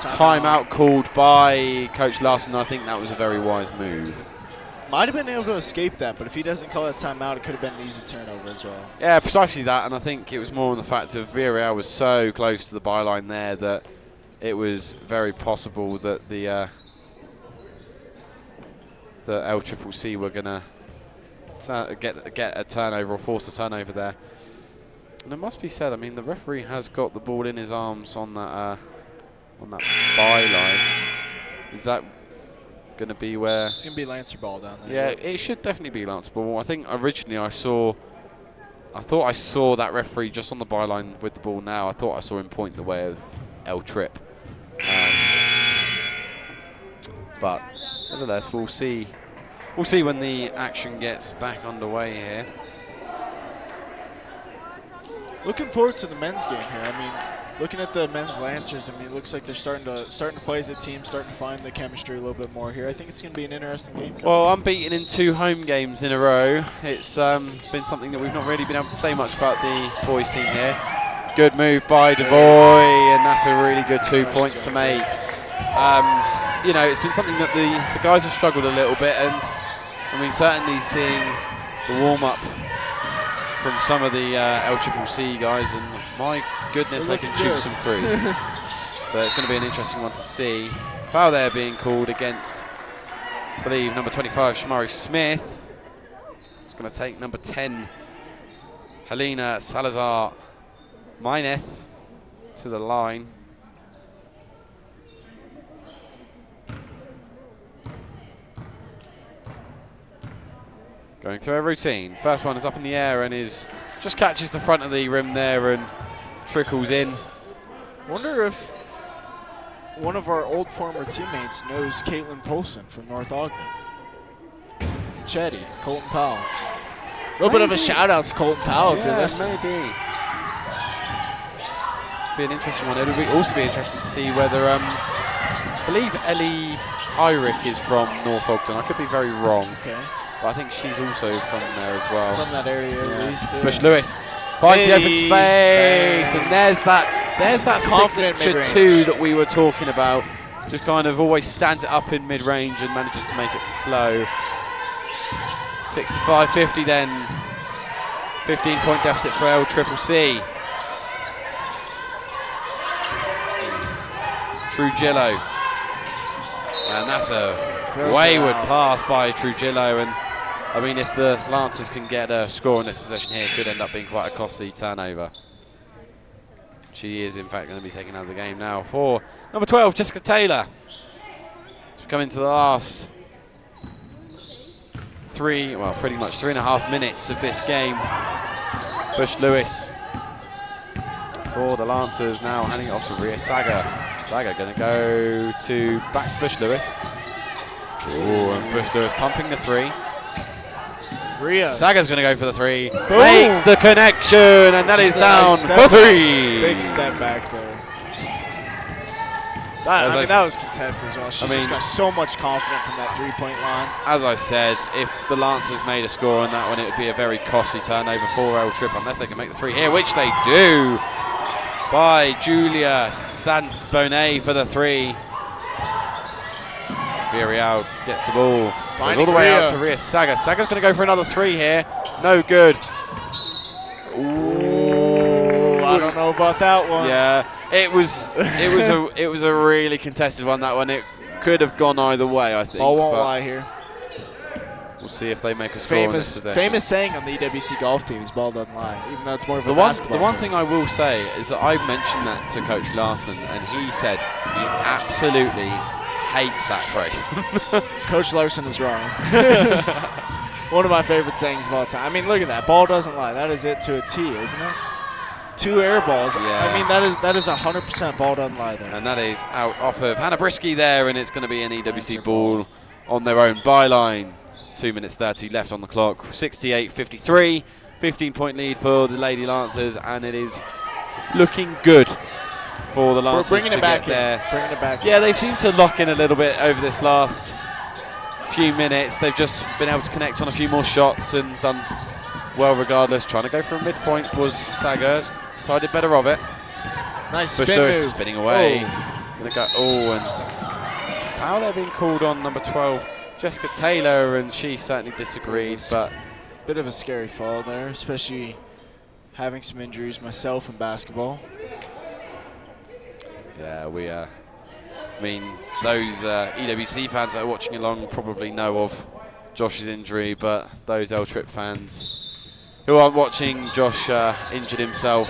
A: Timeout called by Coach Larson. I think that was a very wise move.
B: Might have been able to escape that, but if he doesn't call that timeout, it could have been an easy turnover as well.
A: Yeah, precisely that, and I think it was more on the fact of Villarreal was so close to the byline there that it was very possible that the LCCC were going to get a turnover or force a turnover there. And it must be said, I mean, the referee has got the ball in his arms on that byline. Is that going to be where?
B: It's going to be Lancer ball down there.
A: Yeah, it should definitely be Lancer ball. I think originally I thought I saw that referee just on the byline with the ball now. I thought I saw him point the way of El Trip. But nevertheless, we'll see. We'll see when the action gets back underway here.
B: Looking forward to the men's game here. I mean, looking at the men's Lancers, I mean, it looks like they're starting to play as a team, starting to find the chemistry a little bit more here. I think it's going to be an interesting game.
A: Well, unbeaten in 2 home games in a row. It's been something that we've not really been able to say much about the boys team here. Good move by Devoy, and that's a really good 2 points to make. You know, it's been something that the guys have struggled a little bit, and I mean, certainly seeing the warm-up from some of the LCCC guys, and my goodness, they can shoot some threes. So it's going to be an interesting one to see. Foul there being called against, I believe, number 25, Shamari Smith. It's going to take number 10, Helena Salazar Mineth, to the line. Going through a routine. First one is up in the air and just catches the front of the rim there and trickles in.
B: Wonder if one of our old former teammates knows Caitlin Polson from North Ogden. Chetty, Colton Powell. A little bit of a shout out to Colton Powell if you're listening.
A: Maybe. Be an interesting one. It would also be interesting to see whether I believe Ellie Irick is from North Ogden. I could be very wrong.
B: Okay.
A: But I think she's also from there as well.
B: From that area at least.
A: Bush Lewis finds the open space, and there's that
B: Confident
A: signature
B: mid-range.
A: 2 that we were talking about. Just kind of always stands it up in mid-range and manages to make it flow. 65-50 then. 15-point deficit for LCCC. Trujillo. And that's a wayward pass by Trujillo, and I mean, if the Lancers can get a score in this possession here, it could end up being quite a costly turnover. She is, in fact, going to be taken out of the game now for number 12, Jessica Taylor. As we come into the last pretty much 3.5 minutes of this game. Bush Lewis for the Lancers, now handing it off to Ria Saga. Saga going to go back to Bush Lewis. Oh, and Bush Lewis pumping the 3.
B: Ria.
A: Saga's going to go for the 3. Boom. Makes the connection, and that is down for 3.
B: Big step back there. That was contested as well. She's just got so much confidence from that 3-point line.
A: As I said, if the Lancers made a score on that one, it would be a very costly turnover for El Trip, unless they can make the 3 here, which they do. By Julia Sant-Bonet for the 3. Villarreal gets the ball. Goes all the way out to Ria Saga. Saga's going to go for another 3 here. No good.
B: Ooh, I don't know about that one.
A: Yeah, it was a really contested one. That one, it could have gone either way, I think.
B: Ball won't lie here.
A: We'll see if they make a score in this possession.
B: Famous saying on the EWC golf team is ball doesn't lie, even though it's more of a
A: the
B: basketball
A: one
B: team.
A: thing I will say is that I mentioned that to Coach Larson, and he said he absolutely hates that phrase.
B: Coach Larson is wrong. One of my favorite sayings of all time. I mean, look at that. Ball doesn't lie. That is it to a T, isn't it? 2 air balls.
A: Yeah.
B: I mean, that is 100% ball doesn't lie there.
A: And that is out off of Hannah Brisky there, and it's going to be an EWC ball on their own byline. 2 minutes 30 left on the clock. 68-53. 15-point lead for the Lady Lancers, and it is looking good for the Lancers.
B: We're bringing it back
A: there.
B: Bringing it back.
A: Yeah, they've seemed to lock in a little bit over this last few minutes. They've just been able to connect on a few more shots and done well regardless. Trying to go for a midpoint was Saga. Decided better of it.
B: Nice
A: Bush
B: spin
A: Lewis
B: move.
A: spinning away.
B: Oh.
A: Gonna go. Oh, and foul there being called on number 12, Jessica Taylor, and she certainly disagreed. But
B: bit of a scary fall there, especially having some injuries myself in basketball.
A: yeah, I mean, those EWC fans that are watching along probably know of Josh's injury, but those L-Trip fans who aren't watching, Josh injured himself.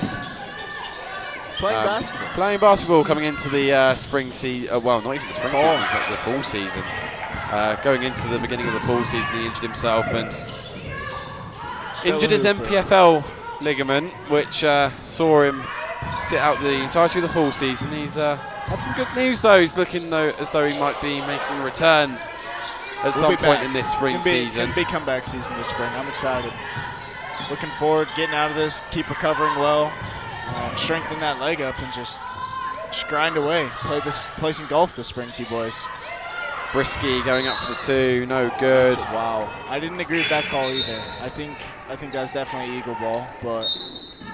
A: Playing basketball coming into the spring season, well, not even the spring season, in fact, the fall season. Going into the beginning of the fall season, he injured himself and injured his MPFL ligament, which saw him sit out the entirety of the fall season. He's had some good news though. He's looking as though he might be making a return at some point in this spring season.
B: It's going to be comeback season this spring. I'm excited. Looking forward, getting out of this, keep recovering well, strengthen that leg up, and just grind away. Play some golf this spring, boys.
A: Brisky going up for the 2, no good.
B: Wow, I didn't agree with that call either. I think that's definitely eagle ball, but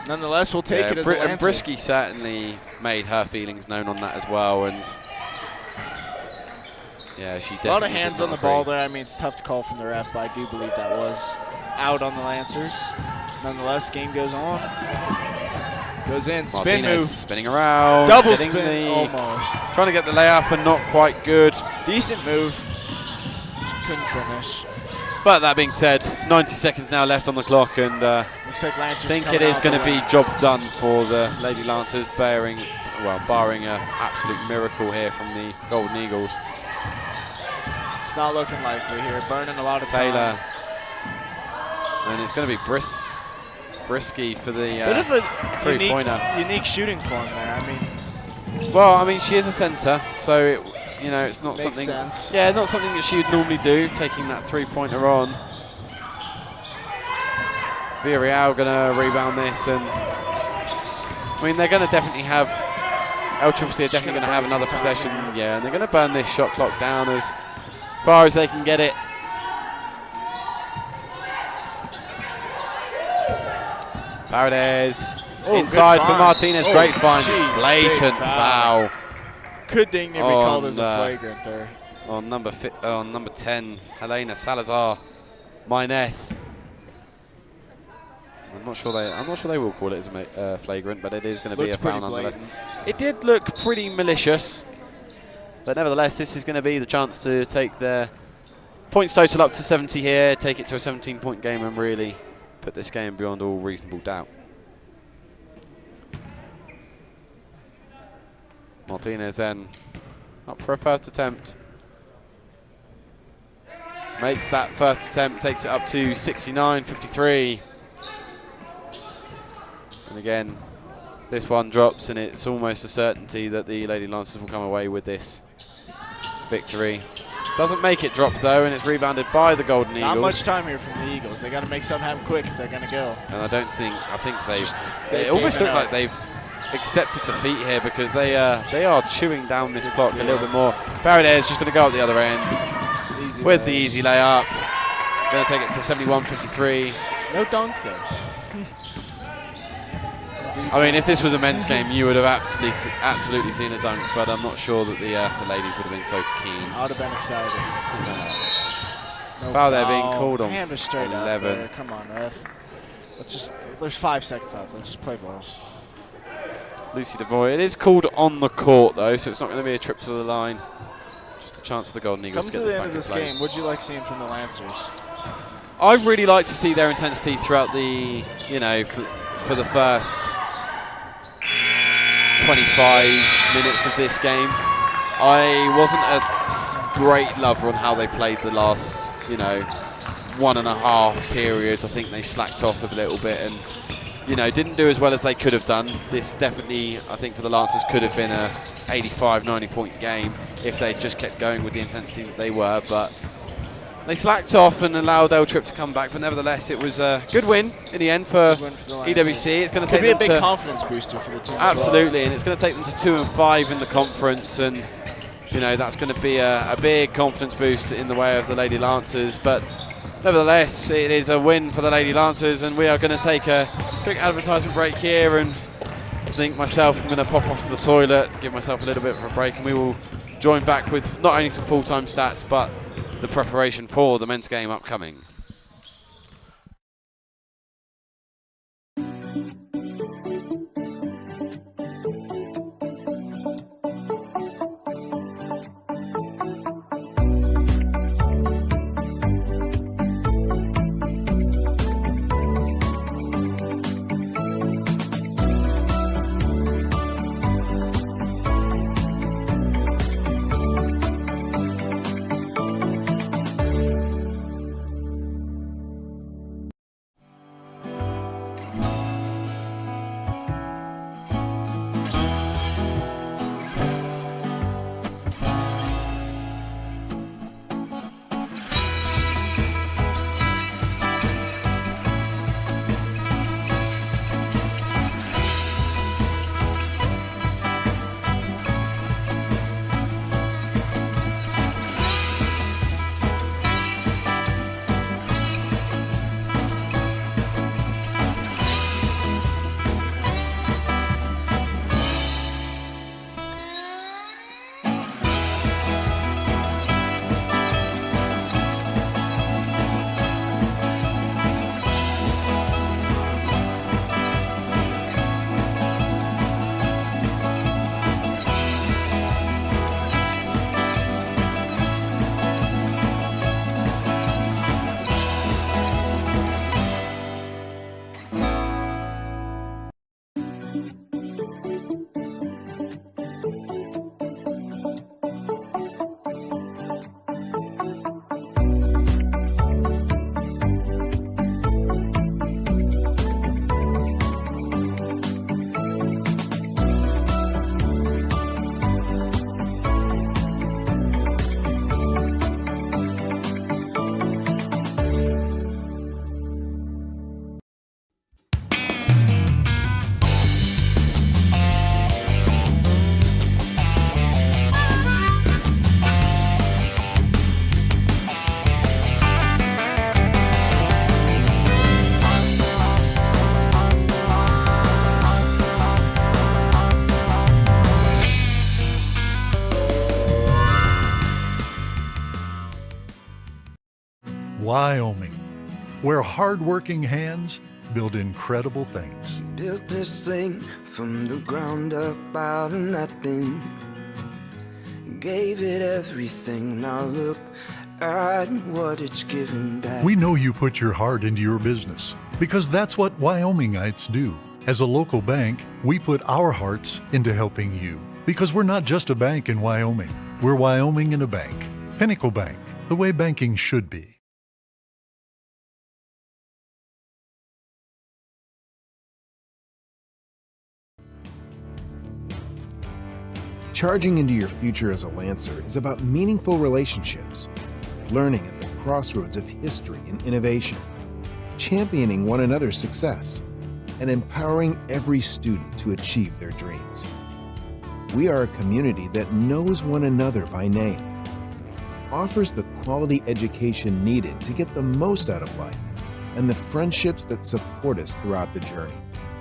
B: nonetheless, we'll take it as a Lancer.
A: And Brisky certainly made her feelings known on that as well, and yeah, she definitely
B: a lot of hands on the ball there. I mean, it's tough to call from the ref, but I do believe that was out on the Lancers. Nonetheless, game goes on. Goes in, spin
A: Martinez
B: move.
A: Spinning around.
B: Double spin, almost.
A: Trying to get the layup and not quite good.
B: Decent move. Couldn't finish.
A: But that being said, 90 seconds now left on the clock, and
B: looks like Lancers
A: I think it is going to be job done for the Lady Lancers, barring an absolute miracle here from the Golden Eagles.
B: It's not looking likely here. Burning a lot of
A: Taylor.
B: time.
A: And it's going to be Brisky for the
B: bit of a
A: three-pointer.
B: Unique shooting form there.
A: I mean, she is a centre, so it's not
B: makes
A: something.
B: Sense.
A: Yeah, not something that she would normally do, taking that three-pointer on. Villarreal going to rebound this, and I mean they're going to definitely have. LCCC are definitely going to have another possession. Yeah, and they're going to burn this shot clock down as far as they can get it. Paredes inside for Martinez. Great find. Blatant foul.
B: Could ding near be called as a flagrant there.
A: On number 10, Helena Salazar Mineth. I'm not sure they will call it as a flagrant, but it is going to be a foul nonetheless. It did look pretty malicious, but nevertheless, this is going to be the chance to take their points total up to 70 here, take it to a 17-point game, and really put this game beyond all reasonable doubt. Martinez then up for a first attempt. Makes that first attempt, takes it up to 69-53. And again, this one drops, and it's almost a certainty that the Lady Lancers will come away with this victory. Doesn't make it drop though, and it's rebounded by the Golden Eagles.
B: Not much time here from the Eagles. They got to make something happen quick if they're going to go.
A: And I think they've. It almost looked like they've accepted defeat here, because they are chewing down this clock a little bit more. Paredes just going to go up the other end with the easy layup. Going to take it to 71-53.
B: No dunk though.
A: I mean, if this was a men's game, you would have absolutely seen a dunk, but I'm not sure that the ladies would have been so keen.
B: I would have been excited. No
A: foul there being called on
B: hand was straight
A: 11.
B: There. Come on, ref. There's 5 seconds left. Let's just play ball.
A: Lucy Devoy. It is called on the court though, so it's not going to be a trip to the line. Just a chance for the Golden Eagles to get this back in play.
B: Come to the end of this game, what would you like seeing from the Lancers?
A: I'd really like to see their intensity throughout the, for the first 25 minutes of this game. I wasn't a great lover on how they played the last, 1.5 periods. I think they slacked off a little bit and, didn't do as well as they could have done. This definitely, I think, for the Lancers could have been a 85, 90-point game if they just kept going with the intensity that they were. But they slacked off and allowed L-Trip to come back. But nevertheless, it was a good win in the end for EWC. It's going to take them
B: be a big confidence booster for the team.
A: Absolutely, and it's going to take them to 2-5 in the conference, and that's going to be a big confidence boost in the way of the Lady Lancers. But nevertheless, it is a win for the Lady Lancers, and we are going to take a quick advertisement break here and think myself I'm going to pop off to the toilet, give myself a little bit of a break, and we will join back with not only some full-time stats, but the preparation for the men's game upcoming.
E: Wyoming, where hard-working hands build incredible things.
F: Built this thing from the ground up out of nothing. Gave it everything. Now look at what it's given back.
E: We know you put your heart into your business because that's what Wyomingites do. As a local bank, we put our hearts into helping you because we're not just a bank in Wyoming. We're Wyoming in a bank. Pinnacle Bank, the way banking should be.
G: Charging into your future as a Lancer is about meaningful relationships, learning at the crossroads of history and innovation, championing one another's success, and empowering every student to achieve their dreams. We are a community that knows one another by name, offers the quality education needed to get the most out of life, and the friendships that support us throughout the journey.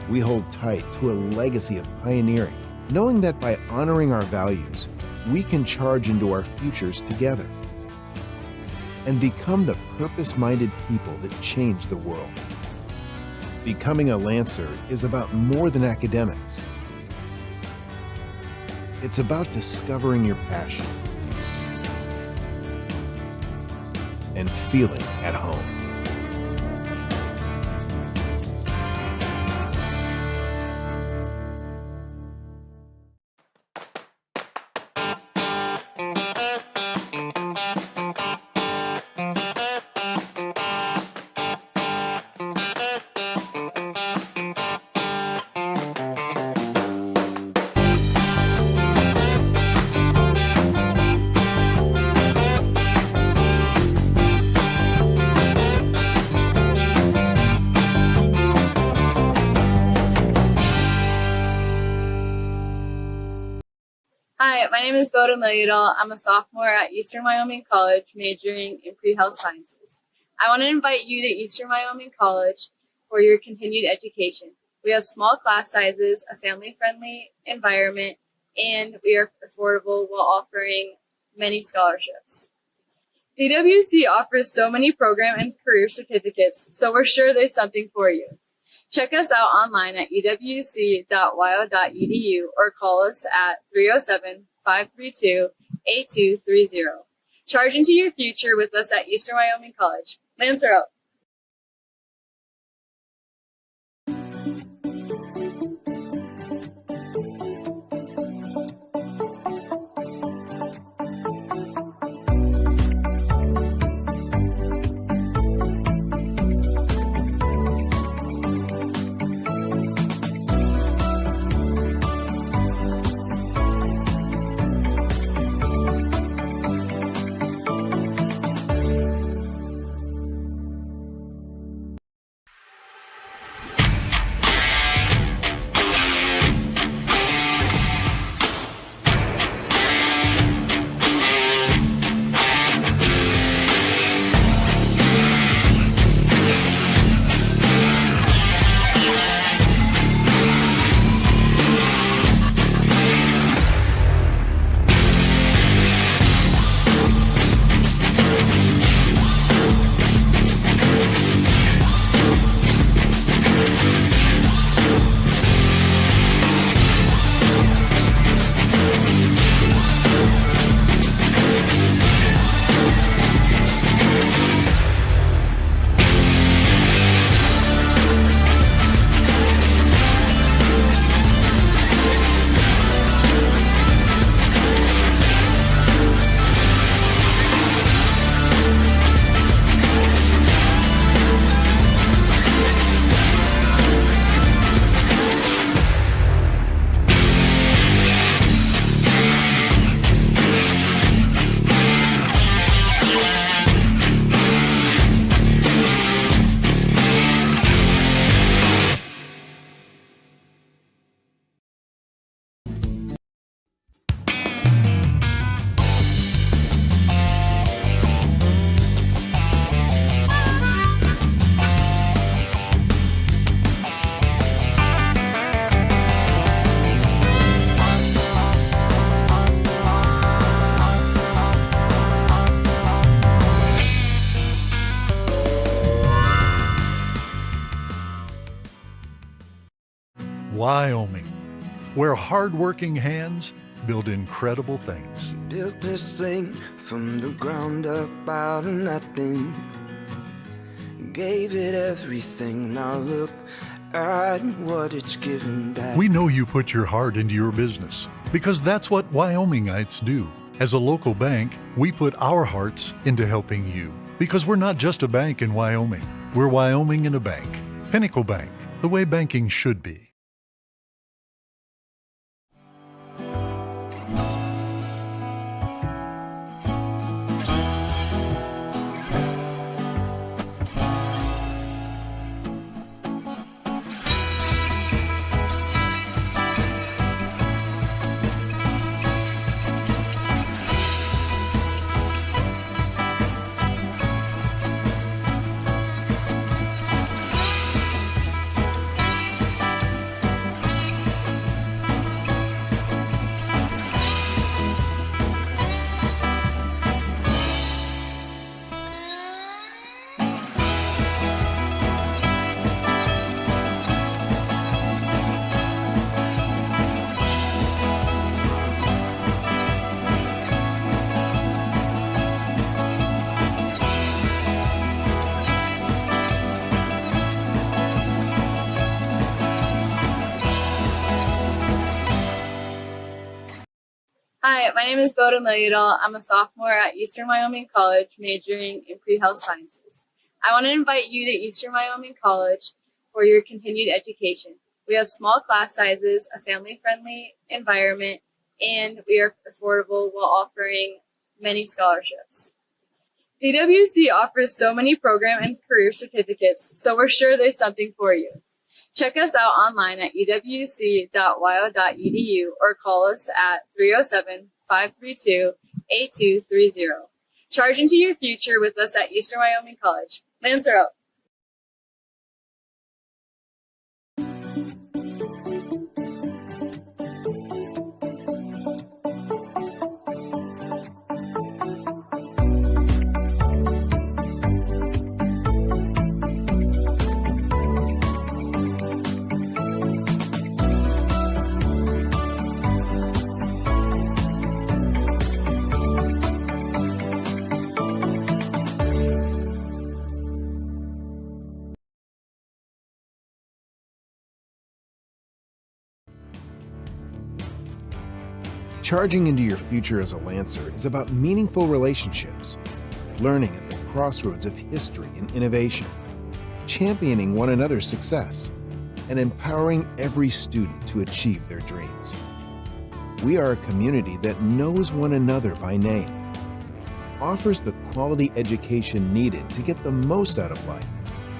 G: We hold tight to a legacy of pioneering, knowing that by honoring our values, we can charge into our futures together and become the purpose-minded people that change the world. Becoming a Lancer is about more than academics. It's about discovering your passion and feeling at home.
D: Hi, my name is Boda Mayudal. I'm a sophomore at Eastern Wyoming College, majoring in pre-health sciences. I want to invite you to Eastern Wyoming College for your continued education. We have small class sizes, a family-friendly environment, and we are affordable while offering many scholarships. EWC offers so many program and career certificates, so we're sure there's something for you. Check us out online at ewc.wyo.edu or call us at 307-532-8230. Charge into your future with us at Eastern Wyoming College. Lands are up.
E: Wyoming, where hard-working hands build incredible things.
F: Built this thing from the ground up out of nothing. Gave it everything. Now look at what it's given back.
E: We know you put your heart into your business because that's what Wyomingites do. As a local bank, we put our hearts into helping you because we're not just a bank in Wyoming. We're Wyoming in a bank. Pinnacle Bank, the way banking should be.
D: Hi, my name is Bowden Lilliedall. I'm a sophomore at Eastern Wyoming College, majoring in pre-health sciences. I want to invite you to Eastern Wyoming College for your continued education. We have small class sizes, a family-friendly environment, and we are affordable while offering many scholarships. EWC offers so many program and career certificates, so we're sure there's something for you. Check us out online at ewc.wyo.edu or call us at 307-532-8230. Charge into your future with us at Eastern Wyoming College. Lands are up.
G: Charging into your future as a Lancer is about meaningful relationships, learning at the crossroads of history and innovation, championing one another's success, and empowering every student to achieve their dreams. We are a community that knows one another by name, offers the quality education needed to get the most out of life,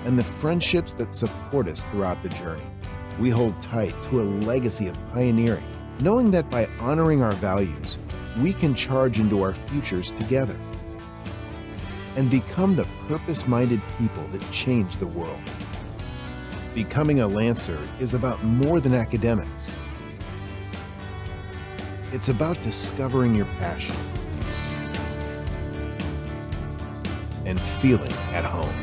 G: and the friendships that support us throughout the journey. We hold tight to a legacy of pioneering, knowing that by honoring our values, we can charge into our futures together and become the purpose-minded people that change the world. Becoming a Lancer is about more than academics. It's about discovering your passion and feeling at home.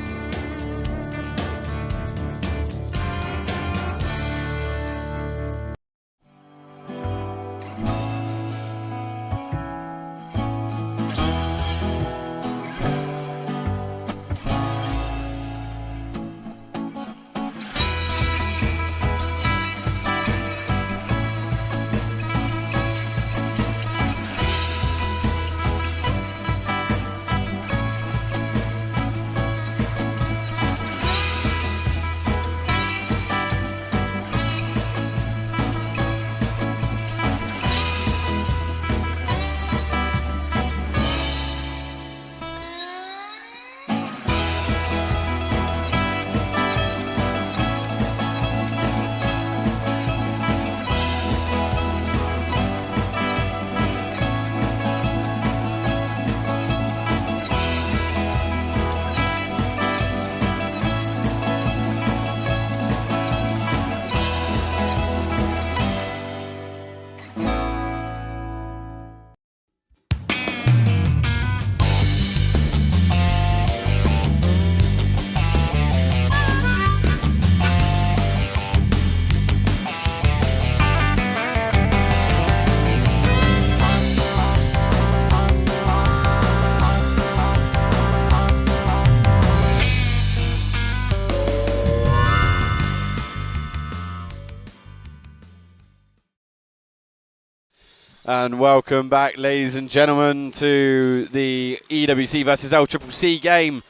A: And welcome back, ladies and gentlemen, to the EWC versus LCCC game.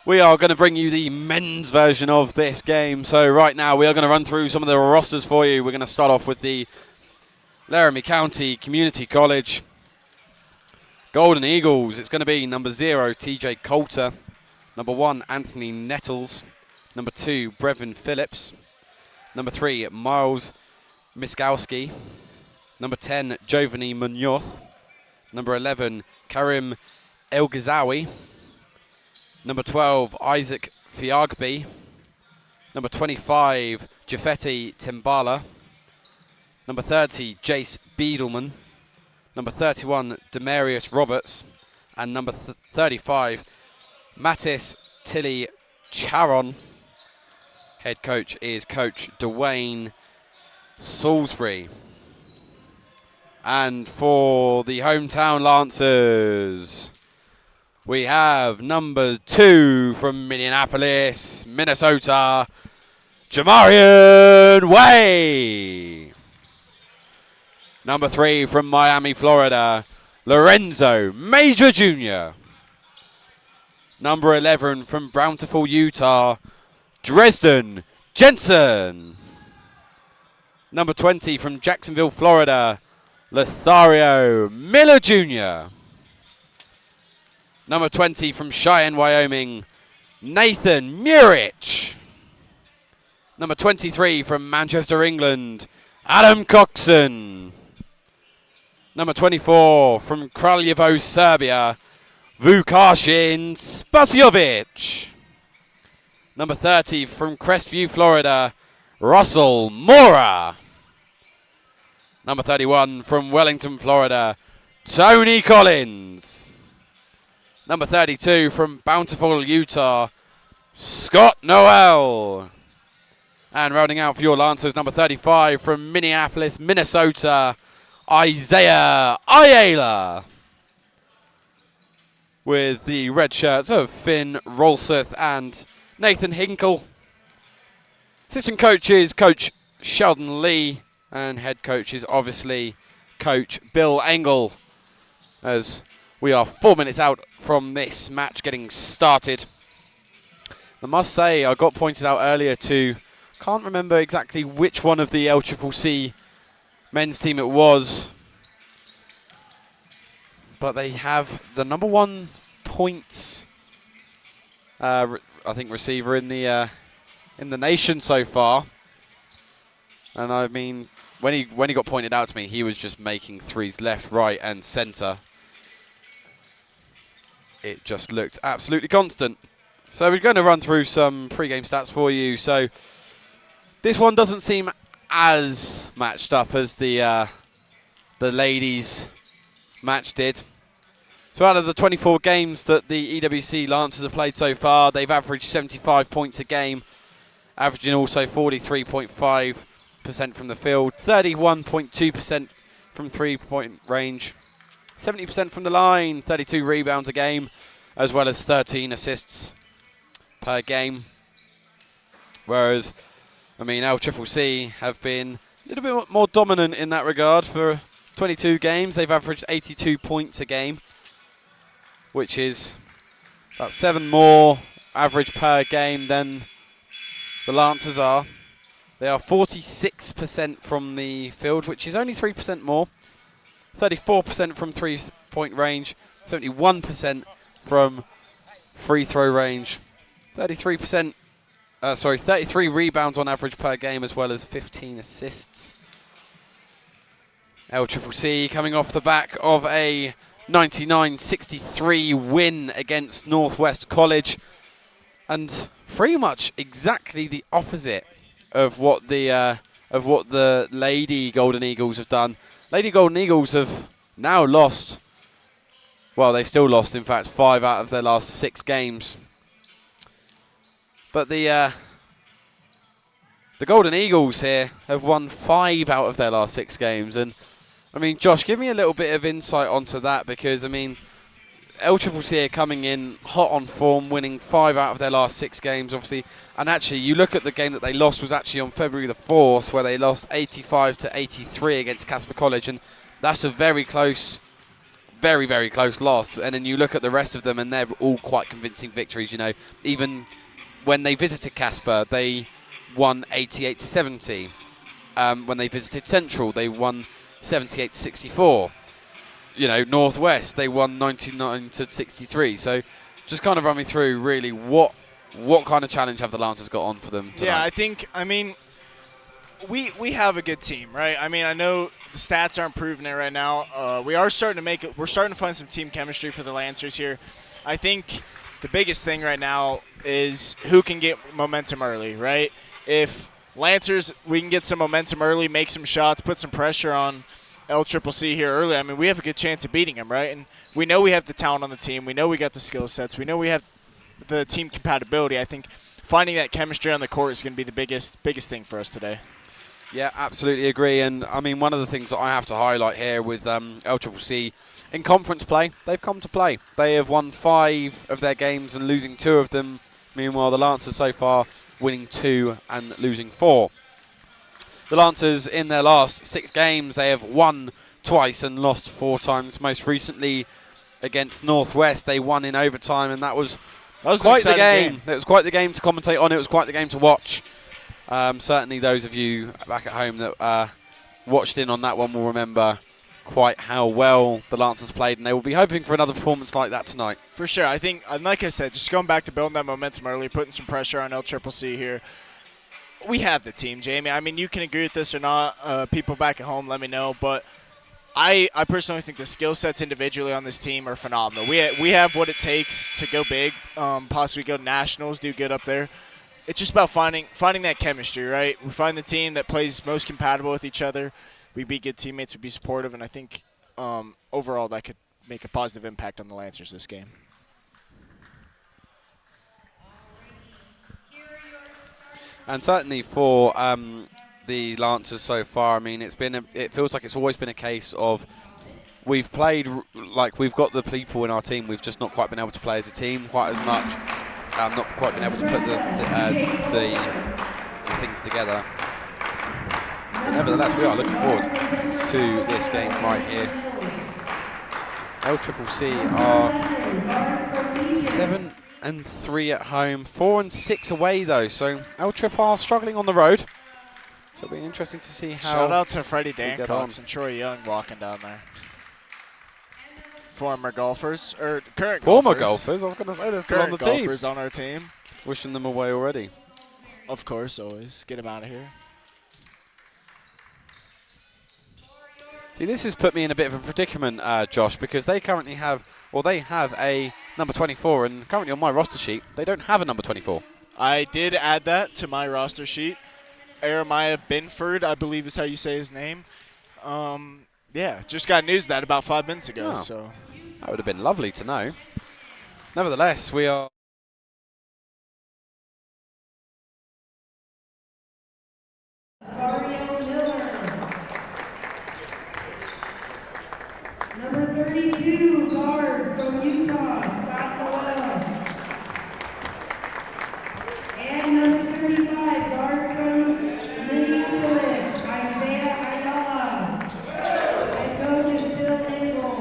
A: We are going to bring you the men's version of this game. So right now we are going to run through some of the rosters for you. We're going to start off with the Laramie County Community College Golden Eagles. It's going to be number 0, TJ Coulter. Number 1, Anthony Nettles. Number 2, Brevin Phillips. Number 3, Miles Miskowski. Number 10, Jovani Munoz. Number 11, Karim El-Ghazawi. Number 12, Isaac Fiagbi. Number 25, Jafeti Timbala. Number 30, Jace Beadleman. Number 31, Demarius Roberts. And number 35, Mattis Tilly Charon. Head coach is Coach Dwayne Salisbury. And for the hometown Lancers, we have number 2 from Minneapolis, Minnesota, Jamarian Way. Number 3 from Miami, Florida, Lorenzo Major Jr. Number 11 from Bountiful, Utah, Dresden Jensen. Number 20 from Jacksonville, Florida, Lothario Miller Jr. Number 20 from Cheyenne, Wyoming, Nathan Murich. Number 23 from Manchester, England, Adam Coxon. Number 24 from Kraljevo, Serbia, Vukasin Spasiovic. Number 30 from Crestview, Florida, Russell Mora. Number 31 from Wellington, Florida, Tony Collins. Number 32 from Bountiful, Utah, Scott Noel. And rounding out for your Lancers, number 35 from Minneapolis, Minnesota, Isaiah Ayala. With the red shirts of Finn Rolseth and Nathan Hinkle. Assistant coach is Coach Sheldon Lee. And head coach is obviously coach Bill Engel, as we are 4 minutes out from this match getting started. I must say, I got pointed out earlier to, can't remember exactly which one of the LCCC men's team it was, but they have the number 1 points, I think, receiver in the nation so far. And I mean, when he got pointed out to me, he was just making threes left, right, and centre. It just looked absolutely constant. So we're going to run through some pre-game stats for you. So this one doesn't seem as matched up as the ladies' match did. So out of the 24 games that the EWC Lancers have played so far, they've averaged 75 points a game, averaging also 43.5% from the field, 31.2% from three-point range, 70% from the line, 32 rebounds a game, as well as 13 assists per game. Whereas, I mean, LCCC have been a little bit more dominant in that regard. For 22 games, they've averaged 82 points a game, which is about 7 more average per game than the Lancers are. They are 46% from the field, which is only 3% more. 34% from three-point range, 71% from free throw range, 33 rebounds on average per game, as well as 15 assists. LCCC coming off the back of a 99-63 win against Northwest College, and pretty much exactly the opposite of what the Lady Golden Eagles have done. Lady Golden Eagles have now lost, well, they still lost, in fact, 5 out of their last 6 games. But the Golden Eagles here have won 5 out of their last 6 games. And, I mean, Josh, give me a little bit of insight onto that, because, I mean, LCCC are coming in hot on form, winning 5 out of their last 6 games, obviously. And actually, you look at the game that they lost was actually on February the 4th, where they lost 85-83 against Casper College, and that's a very close, very, very close loss. And then you look at the rest of them, and they're all quite convincing victories. You know, even when they visited Casper, they won 88-70. When they visited Central, they won 78-64. You know, Northwest, they won 99-63. So just kind of run me through really what kind of challenge have the Lancers got on for them tonight?
B: Yeah, I mean, we have a good team, right? I mean, I know the stats aren't proving it right now. We're starting to find some team chemistry for the Lancers here. I think the biggest thing right now is who can get momentum early, right? If Lancers, we can get some momentum early, make some shots, put some pressure on LCCC here early, I mean, we have a good chance of beating them, right? And we know we have the talent on the team. We know we got the skill sets. We know we have the team compatibility. I think finding that chemistry on the court is going to be the biggest thing for us today.
A: Yeah, absolutely agree. And, I mean, one of the things that I have to highlight here with LCCC, in conference play, they've come to play. They have won 5 of their games and losing 2 of them. Meanwhile, the Lancers so far winning 2 and losing 4. The Lancers, in their last 6 games, they have won twice and lost 4 times. Most recently against Northwest, they won in overtime, and that was quite the game. It was quite the game to commentate on. It was quite the game to watch. Certainly those of you back at home that watched in on that one will remember quite how well the Lancers played, and they will be hoping for another performance like that tonight.
B: For sure. I think, like I said, just going back to building that momentum early, putting some pressure on LCCC here. We have the team, Jamie. I mean, you can agree with this or not. People back at home, let me know. But I personally think the skill sets individually on this team are phenomenal. We have what it takes to go big, possibly go to nationals, do good up there. It's just about finding that chemistry, right? We find the team that plays most compatible with each other. We be good teammates, we be supportive, and I think overall that could make a positive impact on the Lancers this game.
A: And certainly for the Lancers so far, I mean, it feels like it's always been a case of we've played like we've got the people in our team, we've just not quite been able to play as a team quite as much, not quite been able to put the things together. But nevertheless, we are looking forward to this game right here. LCCC are 7-3 at home, 4-6 away though. So LCCC are struggling on the road. So it'll be interesting to see how.
B: Shout out to Freddie
A: get
B: Dancox
A: on.
B: and Troy Young walking down there. Former golfers, or current
A: Former
B: golfers.
A: golfers, I was going to say they're still on
B: Current
A: the team.
B: golfers on our team.
A: Wishing them away already.
B: Of course, always. Get them out of here.
A: See, this has put me in a bit of a predicament, Josh, because they currently have, well, they have a number 24, and currently on my roster sheet, they don't have a number 24.
B: I did add that to my roster sheet. Jeremiah Binford, I believe is how you say his name. Yeah, just got news of that about 5 minutes ago.
A: Oh.
B: So
A: That would have been lovely to know. Nevertheless, we are.
H: Number 32, guard from Utah, Scott Noel. And number 35, guard from Minneapolis, Isaiah Ayala. And coach is Bill Engel.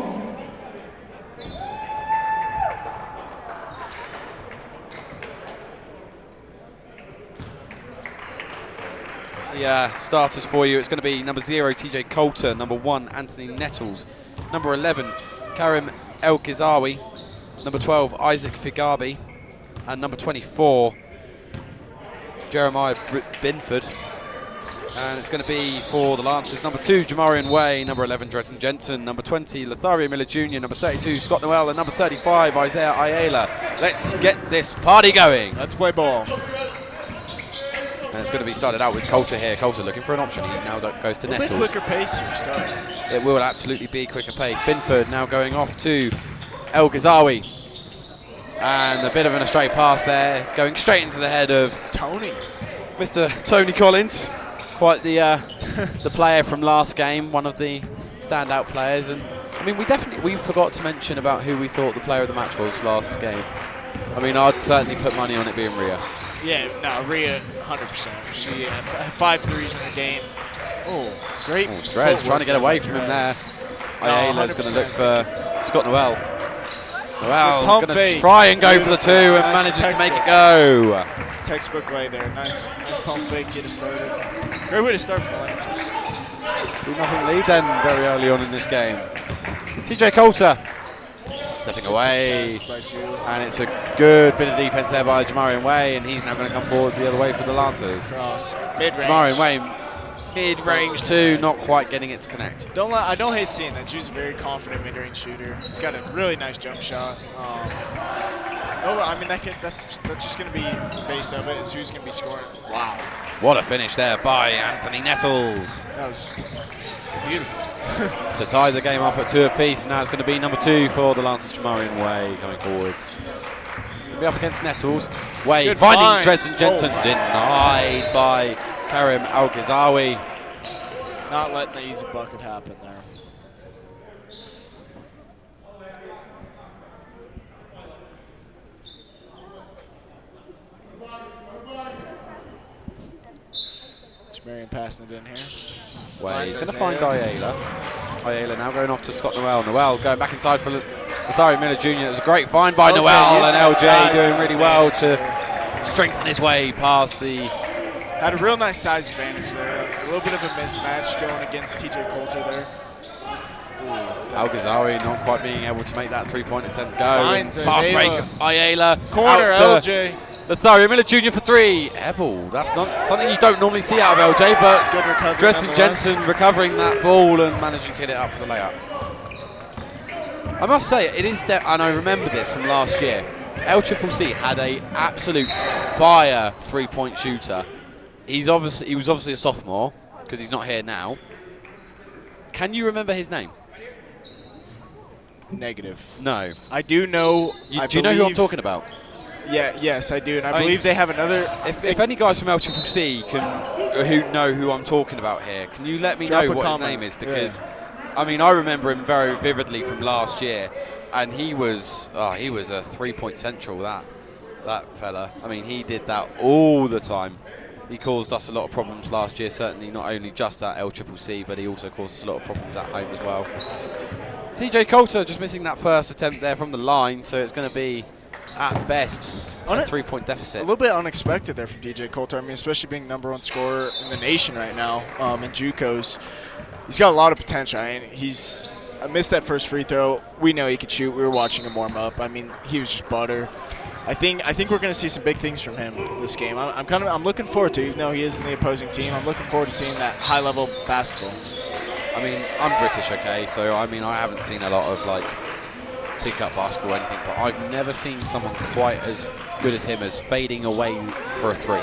A: The starters for you, it's going to be number 0, TJ Coulter, number 1, Anthony Nettles, number 11, Karim El Ghizawi, number 12, Isaac Figabi, and number 24, Jeremiah Binford. And it's going to be for the Lancers, number 2, Jamarian Way, number 11, Dresden Jensen, number 20, Lothario Miller Jr., number 32, Scott Noel, and number 35, Isaiah Ayala. Let's get this party going.
B: let's play ball.
A: And it's going to be started out with Coulter here. Coulter looking for an option. He now goes to
B: A bit
A: Nettles.
B: quicker pace here, starting.
A: It will absolutely be quicker pace. Binford now going off to El Ghizawi. And a bit of an astray pass there, going straight into the head of
B: Tony.
A: Mr. Tony Collins. Quite the the player from last game, one of the standout players. And I mean, we forgot to mention about who we thought the player of the match was last game. I mean, I'd certainly put money on it being Rhea.
B: Yeah, no, Rhea, 100%. She had 5 threes in the game. Oh, great.
A: Dres
B: footwork
A: trying to get away from
B: by
A: him there.
B: Dres.
A: Ayala's going to look for Scott Noel. Noel
B: pump
A: going to
B: fake.
A: try and go for the 2 and
B: Nice
A: manages to make it
B: textbook.
A: go.
B: Textbook lay there. Nice pump fake, get it started. Great way to start for the Lancers.
A: 2-0 lead then very early on in this game. TJ Coulter stepping away.
B: Test by Jew.
A: And it's a good bit of defense there by Jamarian Way, and he's now going to come forward the other way for the Lancers.
B: Cross. Mid-range.
A: Jamarian Way, mid-range too, not quite getting it to connect.
B: I don't hate seeing that. Jew's a very confident mid-range shooter. He's got a really nice jump shot. I mean, that's just going to be the base of it, is who's going to be scoring. Wow.
A: What a finish there by Anthony Nettles
B: That was beautiful.
A: to tie the game up at 2 apiece. Now it's going to be number 2 for the Lancers, Jamarian Way coming forwards. Be up against Nettles. Way
B: Good
A: finding
B: find.
A: Dresden Jensen,
B: Oh,
A: denied by Karim El Ghizawi.
B: Not letting the easy bucket happen there. Jamarian passing it in here.
A: Way, he's going to
B: Isaiah.
A: find Ayala. Ayala now going off to Scott Noel. Noel going back inside for Lothario Miller Jr. It was a great find by
B: LJ
A: Noel,
B: using
A: and
B: that
A: LJ
B: size
A: doing
B: to
A: really
B: his
A: well
B: advantage.
A: to strengthen his way past the.
B: Had a real nice size advantage there. A little bit of a mismatch going against TJ Coulter there.
A: Al Ghizawi not quite being able to make that 3-point attempt go.
B: Finds
A: And fast
B: Ayala.
A: break, Ayala.
B: Corner,
A: out to
B: LJ.
A: Lothario Miller Jr. for 3. Ebel, that's not something you don't normally see out of LJ, but
B: Good recovery
A: Dresden
B: nonetheless.
A: Jensen recovering that ball and managing to get it up for the layup. I must say, it is, and I remember this from last year, LCCC had a absolute fire 3-point shooter. He was obviously a sophomore, because he's not here now. Can you remember his name?
B: Negative.
A: No.
B: I do know.
A: Do you know who I'm talking about?
B: Yeah, yes, I do, and I
A: mean,
B: believe they have another.
A: If any guys from LCCC who know who I'm talking about here, can you let me
B: Drop
A: know
B: a
A: what
B: comment.
A: his name is? Because I mean, I remember him very vividly from last year, and he was a 3-point central. That fella. I mean, he did that all the time. He caused us a lot of problems last year, certainly not only just at LCCC, but he also caused us a lot of problems at home as well. TJ Coulter just missing that first attempt there from the line, so it's going to be, at best, a 3-point deficit.
B: A little bit unexpected there from DJ Coulter. I mean, especially being #1 scorer in the nation right now in JUCOs. He's got a lot of potential. I mean, I missed that first free throw. We know he could shoot. We were watching him warm up. I mean, he was just butter. I think we're going to see some big things from him this game. I'm looking forward to, even though he is in the opposing team, I'm looking forward to seeing that high-level basketball.
A: I mean, I'm British, okay, so I mean, I haven't seen a lot of like pick-up basketball or anything, but I've never seen someone quite as good as him as fading away for a 3.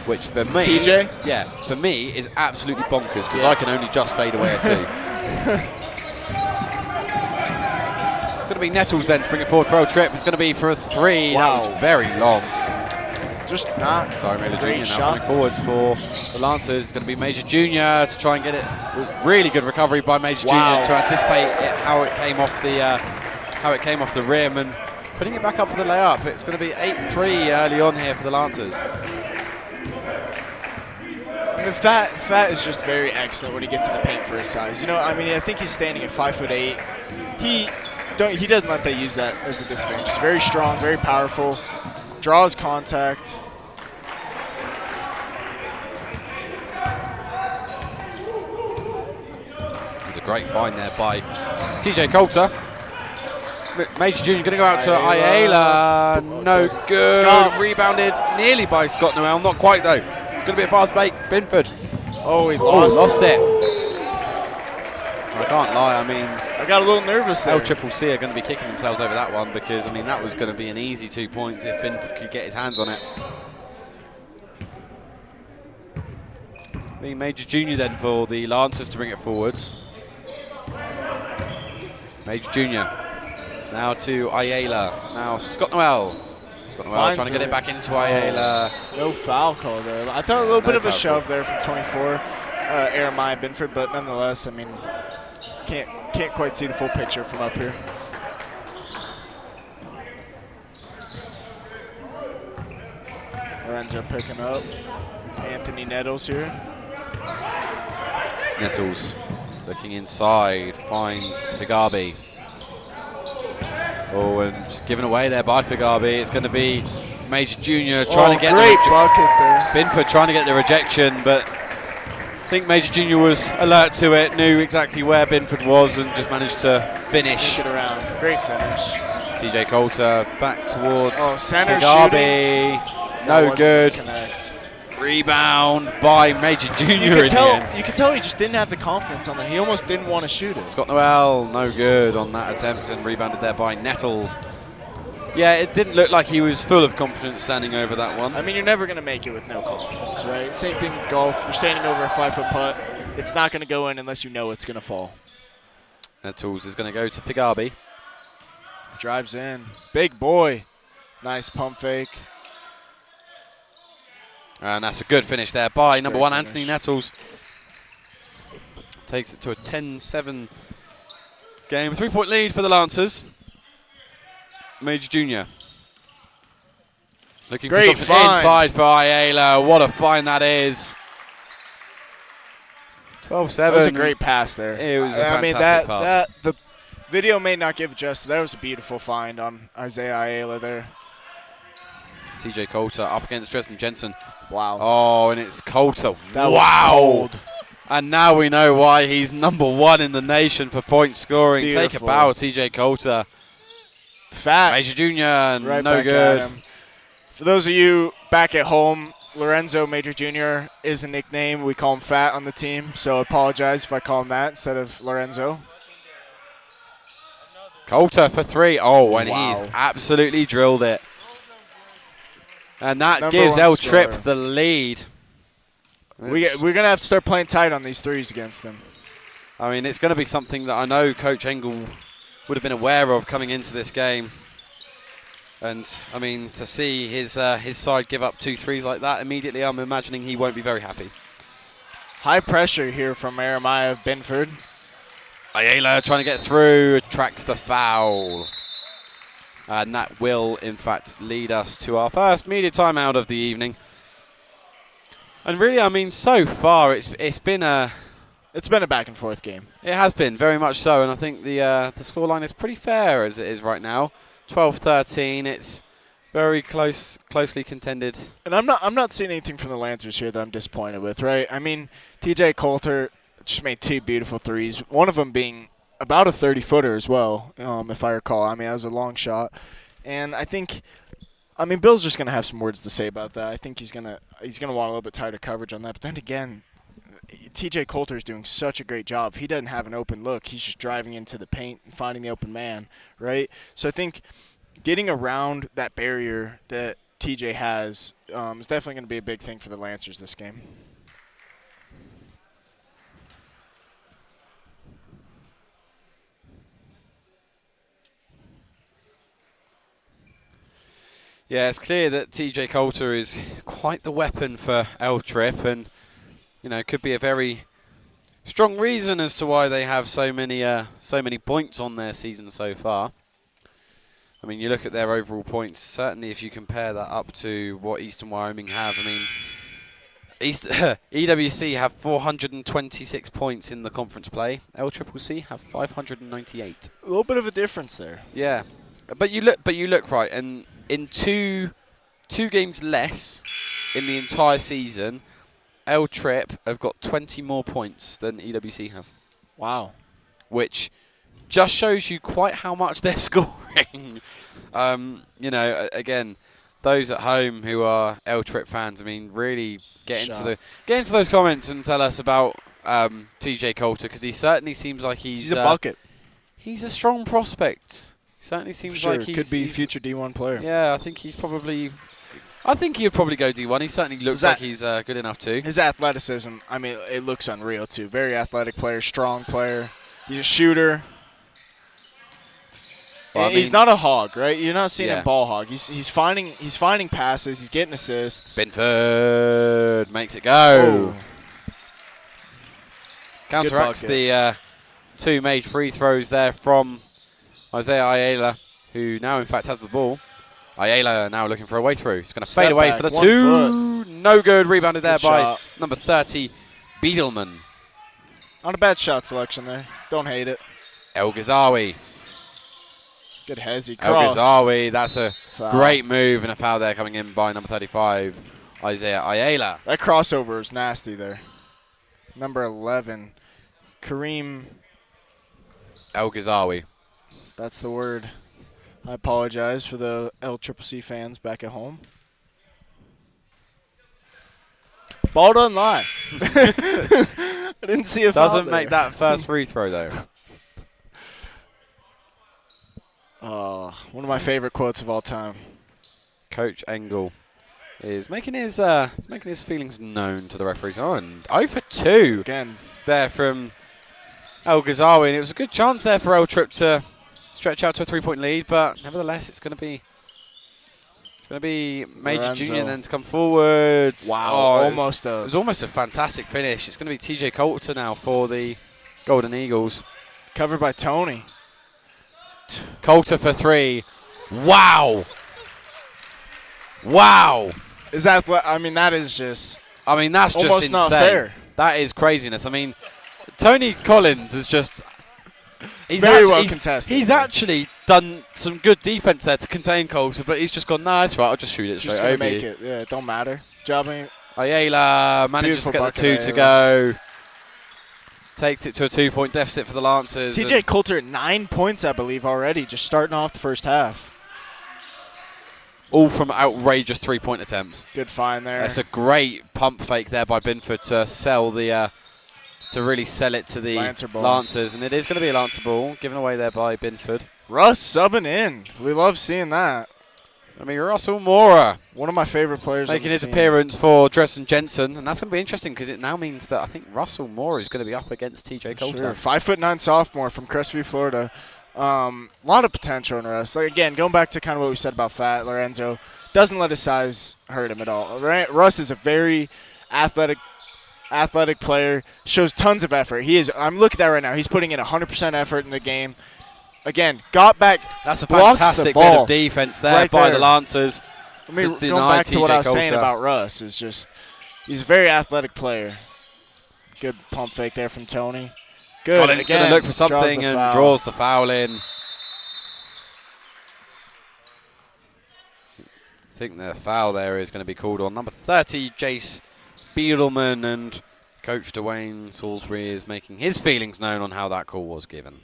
A: Which for me,
B: TJ?
A: Yeah, for me is absolutely bonkers because I can only just fade away a 2. It's going to be Nettles then to bring it forward for a trip. It's going to be for a 3.
B: Wow.
A: That was very long.
B: Just not
A: Sorry, Major
B: great
A: Jr. now
B: shot.
A: coming forwards for the Lancers. It's going to be Major Jr. to try and get it. Really good recovery by Major Jr. to anticipate how it came off the rim and putting it back up for the layup. It's going to be 8-3 early on here for the Lancers.
B: I mean, Fat is just very excellent when he gets in the paint for his size. You know, I mean, I think he's standing at 5'8". He doesn't let that use that as a disadvantage. He's very strong, very powerful, draws contact.
A: It's a great find there by TJ Coulter. Major Jr. going to go out to Ayala. No good.
B: Scott.
A: Rebounded nearly by Scott Noel. Not quite though. It's going to be a fast break. Binford.
B: Oh, he lost
A: it. I can't lie. I mean,
B: I got a little nervous there.
A: LCCC are going to be kicking themselves over that one because I mean that was going to be an easy 2 points if Binford could get his hands on it. It's going to be Major Jr. then for the Lancers to bring it forwards. Major Jr. Now to Ayala. Now Scott Noel. Scott Noel trying to get it back into Ayala.
B: No foul call there. I thought a little bit of a shove there from 24, Jeremiah Binford, but nonetheless, I mean, can't quite see the full picture from up here. Lorenzo picking up. Anthony Nettles here.
A: Nettles looking inside, finds Figabi. Oh, and given away there by Figabi. It's going to be Major Jr. trying to get
B: great bucket there.
A: Binford trying to get the rejection, but I think Major Jr. was alert to it, knew exactly where Binford was, and just managed to finish.
B: Sneak it around. Great finish.
A: TJ Coulter back towards
B: center
A: Figabi. No good.
B: Connect.
A: Rebound by Major Jr.
B: You could tell he just didn't have the confidence on that. He almost didn't want to shoot it.
A: Scott Noel, no good on that attempt, and rebounded there by Nettles. Yeah, it didn't look like he was full of confidence standing over that one.
B: I mean, you're never going to make it with no confidence, right? Same thing with golf. You're standing over a 5-foot putt. It's not going to go in unless you know it's going to fall.
A: Nettles is going to go to Figabi.
B: Drives in. Big boy. Nice pump fake.
A: And that's a good finish there by number 1,
B: finish.
A: Anthony Nettles. Takes it to a 10-7 game. 3-point lead for the Lancers. Major Jr. Looking for something inside for Ayala. What a find that is. 12-7.
B: That was a great pass there.
A: It was a fantastic pass.
B: The video may not give justice. That was a beautiful find on Isaiah Ayala there.
A: TJ Coulter up against Dresden Jensen.
B: Wow.
A: Oh, and it's Coulter.
B: That was
A: wow.
B: cold.
A: And now we know why he's number 1 in the nation for point scoring.
B: Beautiful.
A: Take a bow, TJ Coulter.
B: Fat.
A: Major Jr.
B: Right
A: no
B: back
A: good.
B: at him. For those of you back at home, Lorenzo Major Jr. is a nickname. We call him Fat on the team, so I apologize if I call him that instead of Lorenzo.
A: Coulter for 3. Oh, and
B: Wow.
A: he's absolutely drilled it. And that
B: Number
A: gives
B: 1
A: El Trip
B: scorer.
A: the lead.
B: We're going to have to start playing tight on these threes against them.
A: I mean, it's going to be something that I know Coach Engel would have been aware of coming into this game. And, I mean, to see his side give up 2 threes like that immediately, I'm imagining he won't be very happy.
B: High pressure here from Jeremiah Binford.
A: Ayala trying to get through, attracts the foul. And that will, in fact, lead us to our first media timeout of the evening. And really, I mean, so far it's been a
B: back and forth game.
A: It has been very much so, and I think the scoreline is pretty fair as it is right now. 12-13. It's very closely contended.
B: And I'm not seeing anything from the Lancers here that I'm disappointed with, right? I mean, TJ Coulter just made 2 beautiful threes. One of them being about a 30-footer as well, if I recall. I mean, that was a long shot. And I think, Bill's just going to have some words to say about that. I think he's gonna want a little bit tighter coverage on that. But then again, TJ Coulter is doing such a great job. If he doesn't have an open look, he's just driving into the paint and finding the open man, right? So I think getting around that barrier that TJ has is definitely going to be a big thing for the Lancers this game.
A: Yeah, it's clear that TJ Coulter is quite the weapon for L Trip, and could be a very strong reason as to why they have so many points on their season so far. I mean, you look at their overall points. Certainly, if you compare that up to what Eastern Wyoming have, I mean, EWC have 426 points in the conference play. LCCC have 598.
B: A little bit of a difference there.
A: Yeah, but you look right, and in two games less in the entire season, L Trip have got 20 more points than EWC have.
B: Wow.
A: Which just shows you quite how much they're scoring. Again, those at home who are L Trip fans, I mean, really get into those comments and tell us about TJ Coulter, because he certainly seems like he's
B: a bucket.
A: He's a strong prospect. Certainly seems like he
B: could be a future D1 player.
A: Yeah, I think he'd probably go D1. He certainly looks like he's good enough too.
B: His athleticism, I mean, it looks unreal too. Very athletic player, strong player. He's a shooter. Well, he's not a hog, right? You're not seeing him ball hog. He's finding passes. He's getting assists.
A: Binford makes it go.
B: Oh.
A: Counteracts the 2 made free throws there from Isaiah Ayala, who now in fact has the ball. Ayala now looking for a way through. He's going to fade away for the 2. No good. Rebounded there by number 30, Beedelman.
B: Not a bad shot selection there. Don't hate it.
A: El Ghazawi.
B: Good hezzy
A: El
B: cross.
A: Ghazawi. That's a great move, and a foul there coming in by number 35, Isaiah Ayala.
B: That crossover is nasty there. Number 11, Kareem.
A: El Ghazawi.
B: That's the word. I apologize for the LCCC fans back at home. Ball doesn't lie. I didn't see a foul
A: Doesn't make that first free throw, though.
B: One of my favorite quotes of all time.
A: Coach Engel is making his feelings known to the referees. Oh, and 0 for 2
B: again
A: there from El Ghazawi, and it was a good chance there for L Trip to stretch out to a 3-point lead, but nevertheless, it's going to be Major
B: Lorenzo.
A: Junior then to come forward.
B: Wow,
A: it was almost a fantastic finish. It's going to be TJ Coulter now for the Golden Eagles.
B: Covered by Tony.
A: Coulter for 3. Wow.
B: Is that? I mean, that is just.
A: I mean, that's just
B: almost
A: insane.
B: Not fair.
A: That is craziness. I mean, Tony Collins is just. He's
B: very well contested.
A: He's actually done some good defense there to contain Coulter, but he's just gone, nah, it's right, I'll just shoot it straight over
B: make it. Yeah, it don't matter. Jobbing.
A: Ayala manages to get the 2 to go. Takes it to a 2-point deficit for the Lancers.
B: TJ Coulter at 9 points, I believe, already, just starting off the first half.
A: All from outrageous 3-point attempts.
B: Good find there.
A: That's a great pump fake there by Binford to sell the to really sell it to the Lancers, and it is going to be a Lancer ball given away there by Binford.
B: Russ subbing in. We love seeing that.
A: I mean, Russell Mora,
B: one of my favorite players,
A: making his appearance for Dresden Jensen, and that's going to be interesting because it now means that I think Russell Mora is going to be up against TJ Coulter.
B: Sure. 5'9" sophomore from Crestview, Florida. A lot of potential in Russ. Like, again, going back to kind of what we said about Fat Lorenzo, doesn't let his size hurt him at all. Russ is a very athletic player, shows tons of effort. I'm looking at that right now. He's putting in 100% effort in the game. Again, got back.
A: That's a fantastic bit of defense there by the Lancers.
B: Going back to what I was saying about Russ is just he's a very athletic player. Good pump fake there from Tony. Good.
A: Collins going to look for something and draws the foul in. I think the foul there is going to be called on number 30, Jace Bielman, and Coach Dwayne Salisbury is making his feelings known on how that call was given.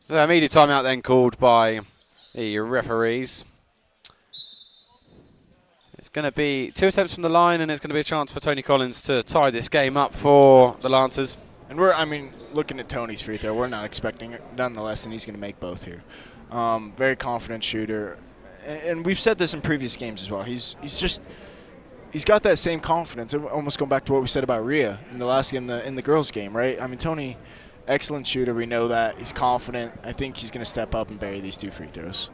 A: The immediate timeout then called by the referees. It's going to be 2 attempts from the line, and it's going to be a chance for Tony Collins to tie this game up for the Lancers.
B: And looking at Tony's free throw, we're not expecting it nonetheless, and he's going to make both here. Very confident shooter. And we've said this in previous games as well. He's got that same confidence. Almost going back to what we said about Rhea in the last game, in the girls' game, right? I mean, Tony, excellent shooter. We know that. He's confident. I think he's going to step up and bury these 2 free throws.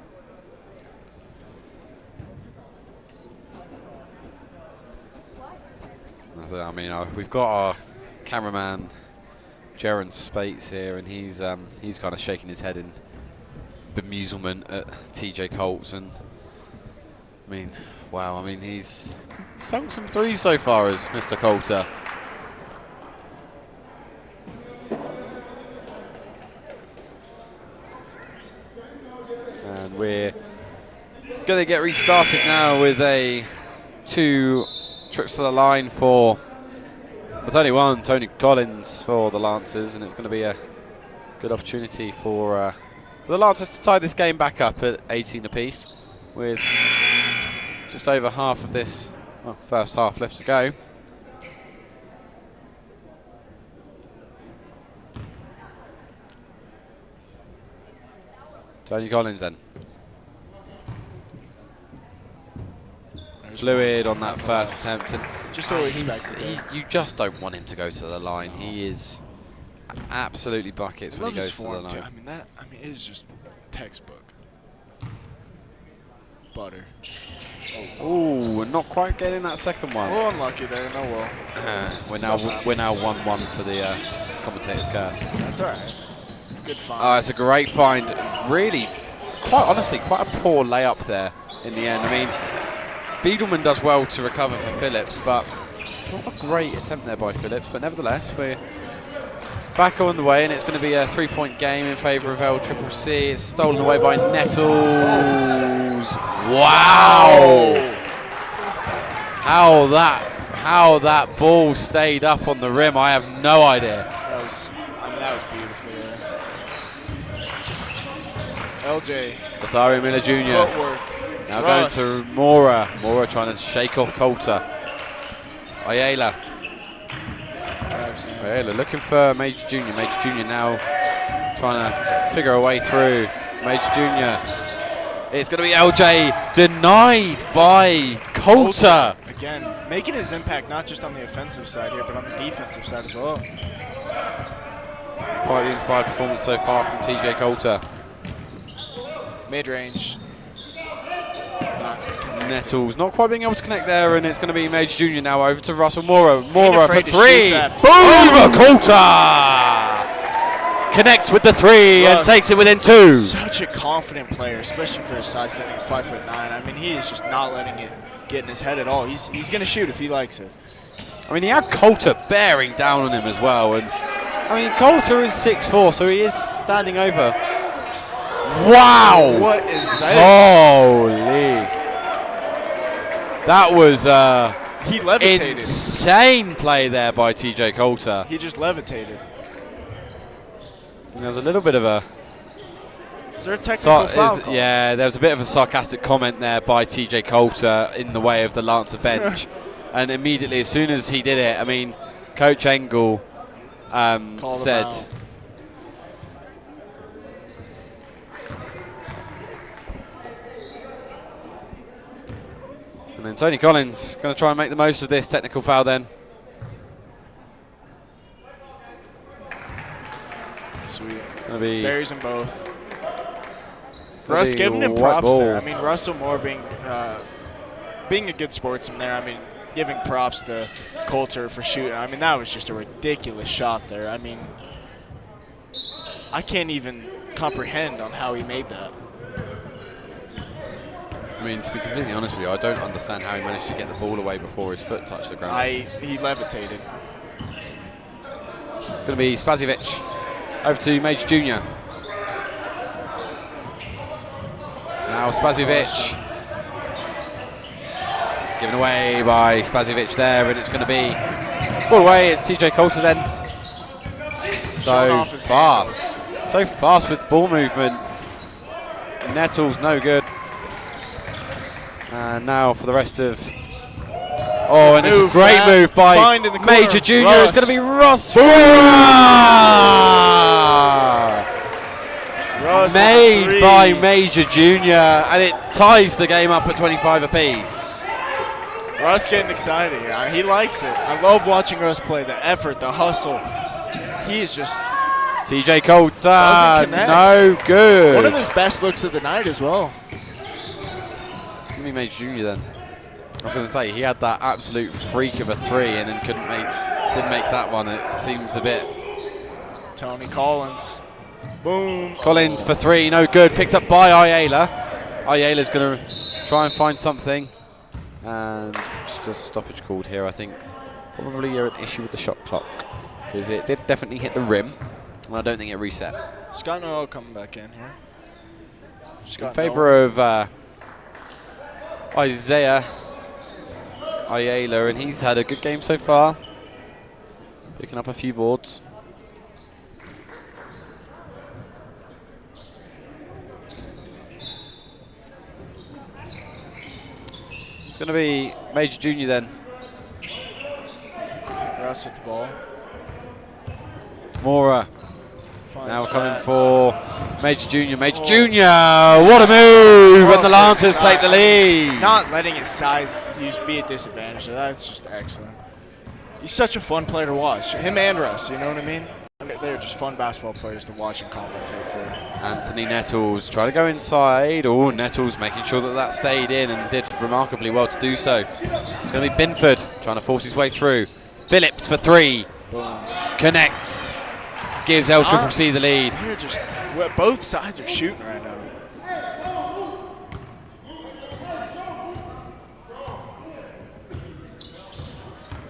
A: I mean, we've got our cameraman, Jaron Spates, here, and he's kind of shaking his head in bemusement at TJ Colts. And I mean, wow, I mean, he's sunk some threes so far as Mr. Coulter. And we're going to get restarted now with 2 trips to the line with only 1, Tony Collins for the Lancers, and it's going to be a good opportunity for the Lancers to tie this game back up at 18 apiece with just over half of this first half left to go. Tony Collins then. Fluid on that first attempt, and
B: just all expected.
A: You just don't want him to go to the line. He is absolutely buckets when he goes to the line.
B: Too. I mean, it is just textbook. Butter.
A: Oh, we're not quite getting that second one.
B: A little unlucky there. No well.
A: We're now 1-1 for the commentator's curse.
B: That's all right. Good find.
A: It's a great find. Really, quite honestly, quite a poor layup there in the end. I mean, Biedelman does well to recover for Phillips, but not a great attempt there by Phillips. But nevertheless, we're back on the way, and it's going to be a 3-point game in favour of LCCC. It's stolen away by Nettles. Wow! How that ball stayed up on the rim, I have no idea.
B: That was beautiful there. LJ.
A: Lothario Miller Jr.
B: Footwork.
A: Now going to Mora. Mora trying to shake off Coulter. Ayala looking for Major Jr. Major Jr. now trying to figure a way through. Major Jr. It's going to be LJ, denied by Coulter.
B: Again, making his impact not just on the offensive side here, but on the defensive side as well.
A: Quite the inspired performance so far from TJ Coulter.
B: Mid-range.
A: Nettles not quite being able to connect there, and it's going to be Major Jr. now over to Russell Mora. Mora for 3. Boom! Coulter connects with the 3 and takes it within 2.
B: Such a confident player, especially for his size, standing at 5'9". I mean, he is just not letting it get in his head at all. He's going to shoot if he likes it.
A: I mean, he had Coulter bearing down on him as well, and I mean, Coulter is 6'4", so he is standing over. Wow!
B: What is that?
A: Holy! That was
B: he levitated.
A: Insane play there by TJ Coulter.
B: He just levitated.
A: And there was a little bit of a...
B: Is there a technical foul call?
A: Yeah, there was a bit of a sarcastic comment there by TJ Coulter in the way of the Lancer bench. And immediately, as soon as he did it, I mean, Coach Engel said... And then Tony Collins going to try and make the most of this technical foul then.
B: Sweet.
A: Buries
B: them both. Russ giving him props there. I mean, Russell Moore being a good sportsman there. I mean, giving props to Coulter for shooting. I mean, that was just a ridiculous shot there. I mean, I can't even comprehend on how he made that.
A: I mean, to be completely honest with you, I don't understand how he managed to get the ball away before his foot touched the ground.
B: He levitated.
A: It's going to be Spasovic over to Major Jr. Now Spasovic. Given away by Spasovic there, and it's going to be ball away. It's TJ Coulter then. So fast. So fast with ball movement. Nettles no good. And now for the rest of... Oh, and it's a great move by Major Jr. It's going to be Ross. Made by Major Jr. And it ties the game up at 25 apiece.
B: Russ getting excited. He likes it. I love watching Russ play. The effort, the hustle. He is just...
A: TJ Coulter, no good.
B: One of his best looks of the night as well.
A: Give me Major Jr. then. I was going to say, he had that absolute freak of a 3 and then didn't make that one. It seems a bit...
B: Tony Collins. Boom.
A: Collins for 3, no good. Picked up by Ayala. Ayala's going to try and find something. And just a stoppage called here, I think. Probably an issue with the shot clock. Because it did definitely hit the rim. And I don't think it reset.
B: Scott Noel coming back in here.
A: In favour of Isaiah Ayala, and he's had a good game so far. Picking up a few boards. It's going to be Major Jr. then.
B: Russ with the ball.
A: Mora. Now coming for Major Jr. Major Jr. What a move! And the Lancers take the lead.
B: Not letting his size be a disadvantage. That's just excellent. He's such a fun player to watch. Him and Russ, you know what I mean? They're just fun basketball players to watch and commentate for.
A: Anthony Nettles trying to go inside. Oh, Nettles making sure that stayed in and did remarkably well to do so. It's going to be Binford trying to force his way through. Phillips for 3.
B: Boom.
A: Connects. Gives LCCC the lead.
B: Both sides are shooting right now.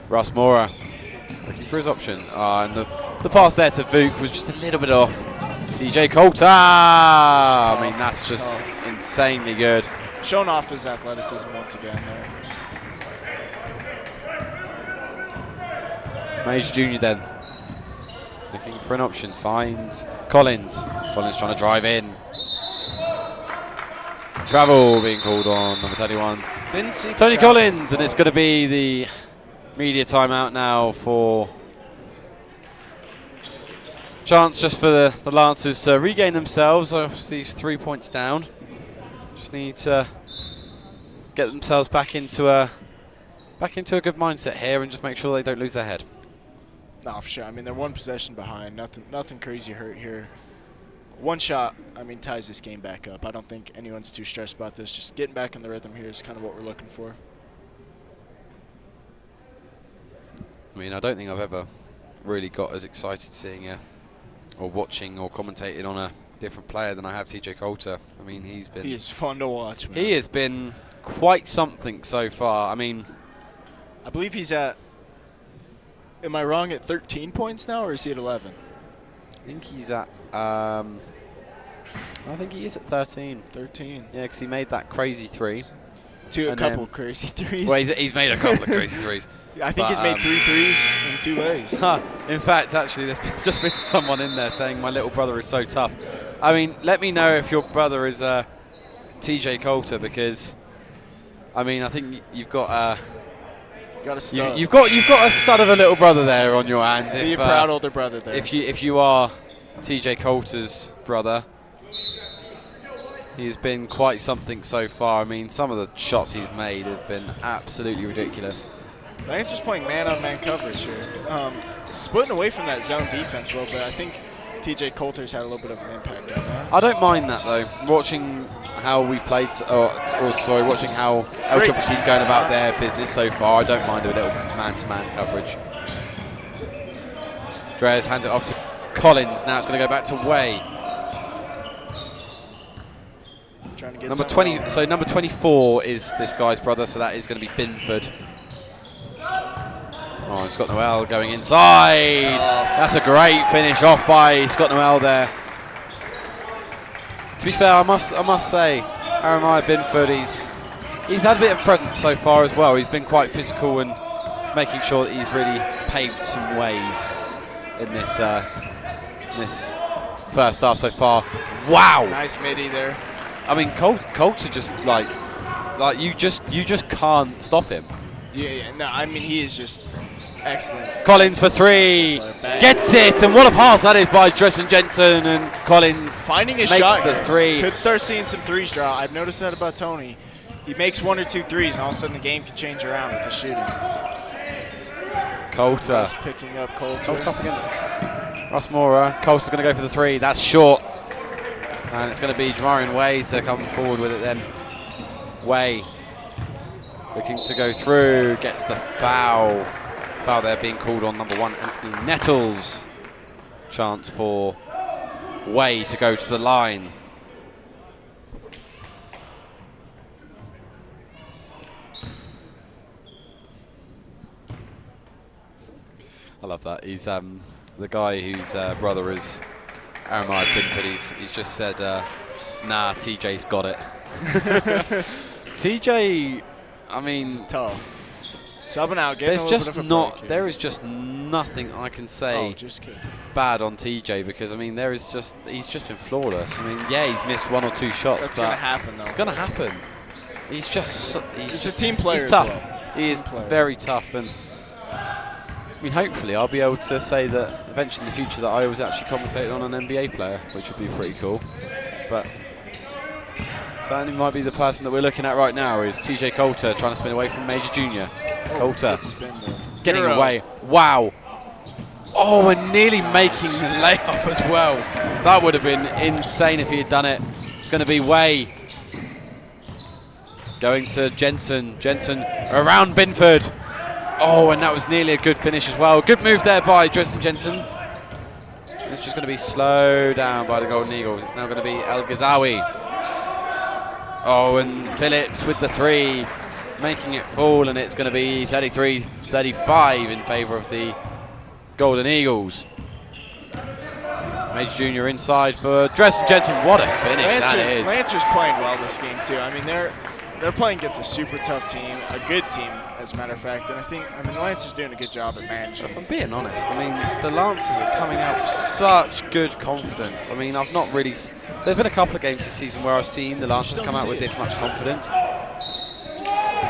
A: Russ Mora looking for his option. And the pass there to Vuk was just a little bit off. TJ Coulter. I mean, that's just insanely good.
B: Showing off his athleticism once again there.
A: Major Jr. then. Looking for an option, finds Collins. Collins trying to drive in. Travel being called on number 31.
B: Didn't see
A: Tony Collins, and it's going to be the media timeout now for chance just for the Lancers to regain themselves. Obviously 3 points down. Just need to get themselves back into a good mindset here and just make sure they don't lose their head.
B: No, for sure. I mean, they're one possession behind. Nothing crazy hurt here. One shot, I mean, ties this game back up. I don't think anyone's too stressed about this. Just getting back in the rhythm here is kind of what we're looking for.
A: I mean, I don't think I've ever really got as excited seeing or watching or commentating on a different player than I have TJ Coulter. I mean, he is
B: fun to watch, man.
A: He has been quite something so far. I mean,
B: I believe he's at, am I wrong, at 13 points now, or is he at 11?
A: I think he's at, I think he is at 13.
B: 13.
A: Yeah, because he made that crazy 3.
B: A couple crazy 3s.
A: Well, he's made a couple of crazy 3s.
B: I think he's made 3 3s in 2 legs.
A: In fact, actually, there's just been someone in there saying my little brother is so tough. I mean, let me know if your brother is TJ Coulter, because, I mean, I think you've got
B: a stud.
A: You've got a stud of a little brother there on your hands.
B: Be a proud older brother there.
A: If you are TJ Coulter's brother, he's been quite something so far. I mean, some of the shots he's made have been absolutely ridiculous.
B: Lancers playing man-on-man coverage here. Splitting away from that zone defense a little bit. I think TJ Coulter's had a little bit of an impact on that.
A: I don't mind that, though. Watching how we've played, watching how LCCC's going about their business so far, I don't mind a little man-to-man coverage. Dreas hands it off to Collins. Now it's going to go back to Way.
B: Trying to get
A: Number
B: something
A: 20.
B: on.
A: So number 24 is this guy's brother. So that is going to be Binford. Oh, and Scott Noel going inside. That's a great finish off by Scott Noel there. To be fair, I must say, Jeremiah Binford, he's had a bit of presence so far as well. He's been quite physical and making sure that he's really paved some ways in this first half so far. Wow!
B: Nice midi there.
A: I mean, Colts are just like you just can't stop him.
B: Yeah. No, I mean he is just excellent.
A: Collins for three, gets it, and what a pass that is by Dressen Jensen, and Collins
B: Finding his
A: makes
B: shot
A: the
B: here.
A: three.
B: Could start seeing some threes draw. I've noticed that about Tony. He makes 1 or 2 threes, and all of a sudden the game can change around with the shooting.
A: Coulter.
B: Just picking up Coulter.
A: Coulter up against Ross Mora. Coulter's going to go for the three. That's short. And it's going to be Jamarian Way to come forward with it then. Way looking to go through. Gets the foul. Foul there being called on number 1, Anthony Nettles. Chance for Way to go to the line. I love that. He's the guy whose brother is Jeremiah Binford. He's just said, nah, TJ's got it. TJ, I mean,
B: Tough. Subbing out, getting
A: there's
B: a little
A: just
B: bit of a
A: not.
B: break here.
A: There is just nothing I can say
B: Just kidding.
A: bad on TJ, because I mean he's just been flawless. I mean, yeah, he's missed 1 or 2 shots,
B: That's
A: but
B: gonna happen though.
A: it's gonna happen. He's just
B: He's a team player.
A: He's
B: as
A: tough.
B: well.
A: He is
B: Team player.
A: very tough, and I mean, hopefully I'll be able to say that eventually in the future that I was actually commentating on an NBA player, which would be pretty cool. But certainly might be the person that we're looking at right now is TJ Coulter trying to spin away from Major Junior. Coulter
B: Good spin there from
A: getting
B: Hero.
A: away. Wow. Oh, and nearly making the layup as well. That would have been insane if he had done it. It's going to be Way. Going to Jensen. Jensen around Binford. Oh, and that was nearly a good finish as well. Good move there by Dressen Jensen. It's just going to be slowed down by the Golden Eagles. It's now going to be El Ghazawi. Oh, and Phillips with the three, making it fall, and it's going to be 33-35 in favour of the Golden Eagles. Major Junior inside for Dressen Jensen. What a finish that is.
B: Lancer's playing well this game too. I mean, they're playing against a super tough team, a good team, as a matter of fact. And I mean, Lancer's doing a good job at managing.
A: If I'm being honest, I mean, the Lancers are coming out with such good confidence. I mean, I've not really. There's been a couple of games this season where I've seen the Lancers come out with this much confidence,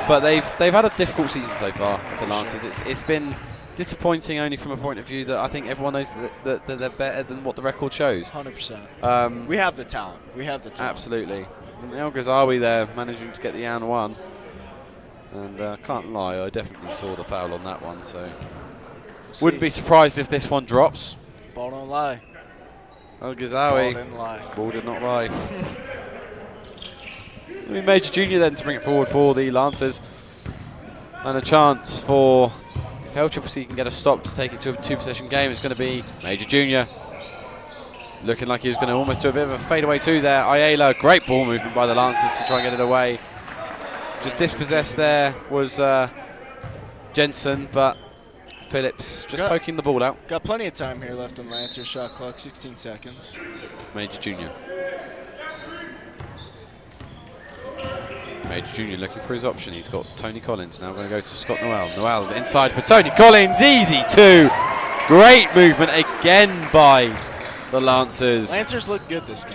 A: but they've had a difficult season so far. The Lancers, it's been disappointing only from a point of view that I think everyone knows that they're better than what the record shows.
B: 100%. We have the talent. We have the talent.
A: Absolutely. And El Ghazawi there managing to get the and one. And can't lie, I definitely saw the foul on that one, so wouldn't be surprised if this one drops.
B: Ball don't lie.
A: El Ghazawi.
B: Ball didn't lie.
A: Ball did not lie. I mean, Major Junior then to bring it forward for the Lancers. And a chance for, if LCCC can get a stop to take it to a 2-possession game, it's going to be Major Junior. Looking like he was going to almost do a bit of a fadeaway too there. Ayala, great ball movement by the Lancers to try and get it away. Just dispossessed there was Jensen, but Phillips just poking the ball out.
B: Got plenty of time here left on Lancer's shot clock, 16 seconds.
A: Major Junior. Major Junior looking for his option. He's got Tony Collins. Now going to go to Scott Noel. Noel inside for Tony Collins. Easy two. Great movement again by the Lancers.
B: Lancers look good this game.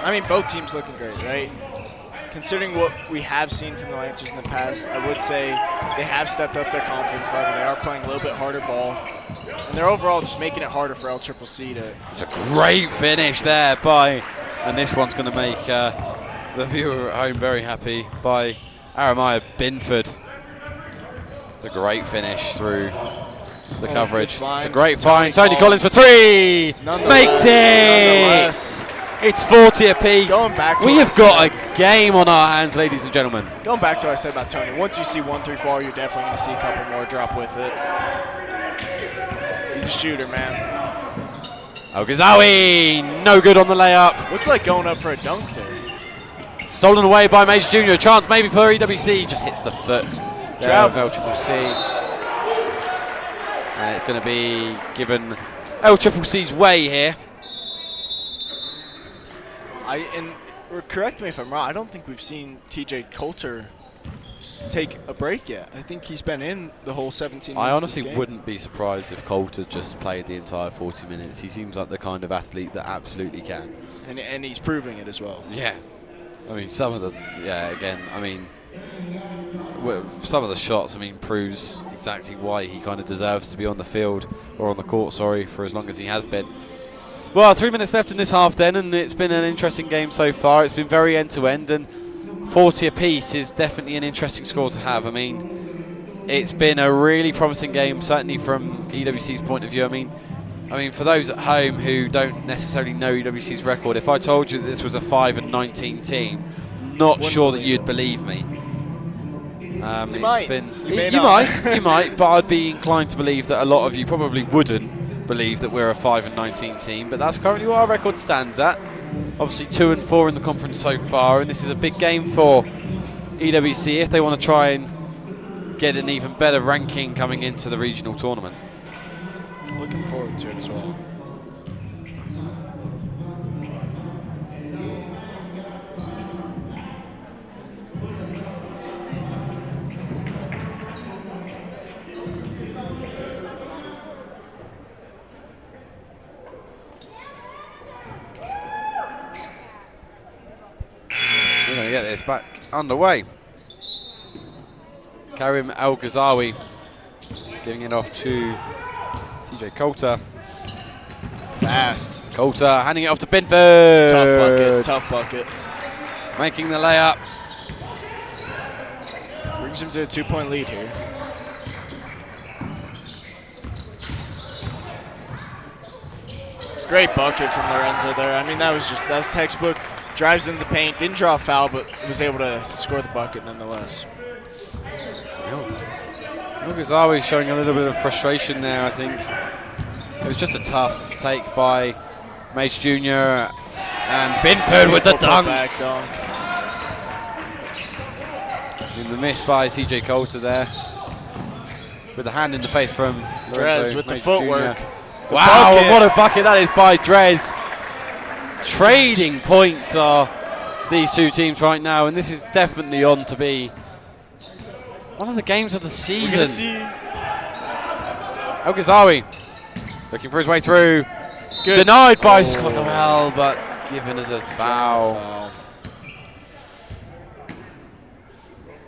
B: I mean, both teams looking great, right? Considering what we have seen from the Lancers in the past, I would say they have stepped up their confidence level. They are playing a little bit harder ball. And they're overall just making it harder for LCCC to...
A: It's a great finish there by, and this one's going to make the viewer at home very happy, by Jeremiah Binford. It's a great finish through the coverage. It's a great find. Tony Collins for three. Makes it. It's 40 apiece.
B: Going back to
A: we
B: what
A: have got a game on our hands, ladies and gentlemen.
B: Going back to what I said about Tony, once you see 1-3 fall, you're definitely going to see a couple more drop with it. He's a shooter, man.
A: El Ghazawi, no good on the layup.
B: Looked like going up for a dunk there.
A: Stolen away by Major Junior. A chance maybe for EWC. Just hits the foot there of LCCC. And it's going to be given LCCC's way here.
B: Correct me if I'm wrong, I don't think we've seen TJ Coulter take a break yet. I think he's been in the whole 17 minutes.
A: I honestly wouldn't be surprised if Coulter just played the entire 40 minutes. He seems like the kind of athlete that absolutely can.
B: And he's proving it as well.
A: Yeah. I mean, some of the, again, I mean, some of the shots, I mean, proves exactly why he kind of deserves to be on the field, or on the court, sorry, for as long as he has been. Well, 3 minutes left in this half then, and it's been an interesting game so far. It's been very end-to-end, and 40 apiece is definitely an interesting score to have. I mean, it's been a really promising game, certainly from EWC's point of view. I mean, for those at home who don't necessarily know EWC's record, if I told you that this was a 5-19 team, not sure that you'd believe me.
B: You might,
A: but I'd be inclined to believe that a lot of you probably wouldn't believe that we're a 5-19 team, but that's currently what our record stands at. Obviously 2-4 in the conference so far, and this is a big game for EWC if they want to try and get an even better ranking coming into the regional tournament.
B: Looking forward to it as well.
A: We're going to get this back underway. Karim El Ghazawi giving it off to TJ Coulter.
B: Fast.
A: Coulter handing it off to Binford.
B: Tough bucket.
A: Making the layup.
B: Brings him to a 2-point lead here. Great bucket from Lorenzo there. I mean, that was textbook. Drives into the paint, didn't draw a foul, but was able to score the bucket nonetheless.
A: El Ghazawi showing a little bit of frustration there, I think. It was just a tough take by Major Junior, and Binford with the dunk. In the miss by TJ Coulter there. With a hand in the face from Lorenzo
B: Drez with the
A: Major
B: footwork.
A: Jr. Wow, and what a bucket that is by Drez. Trading points are these two teams right now, and this is definitely on to be one of the games of the season. El Ghazawi looking for his way through. Good. Denied by Scott Noel, but given as a foul.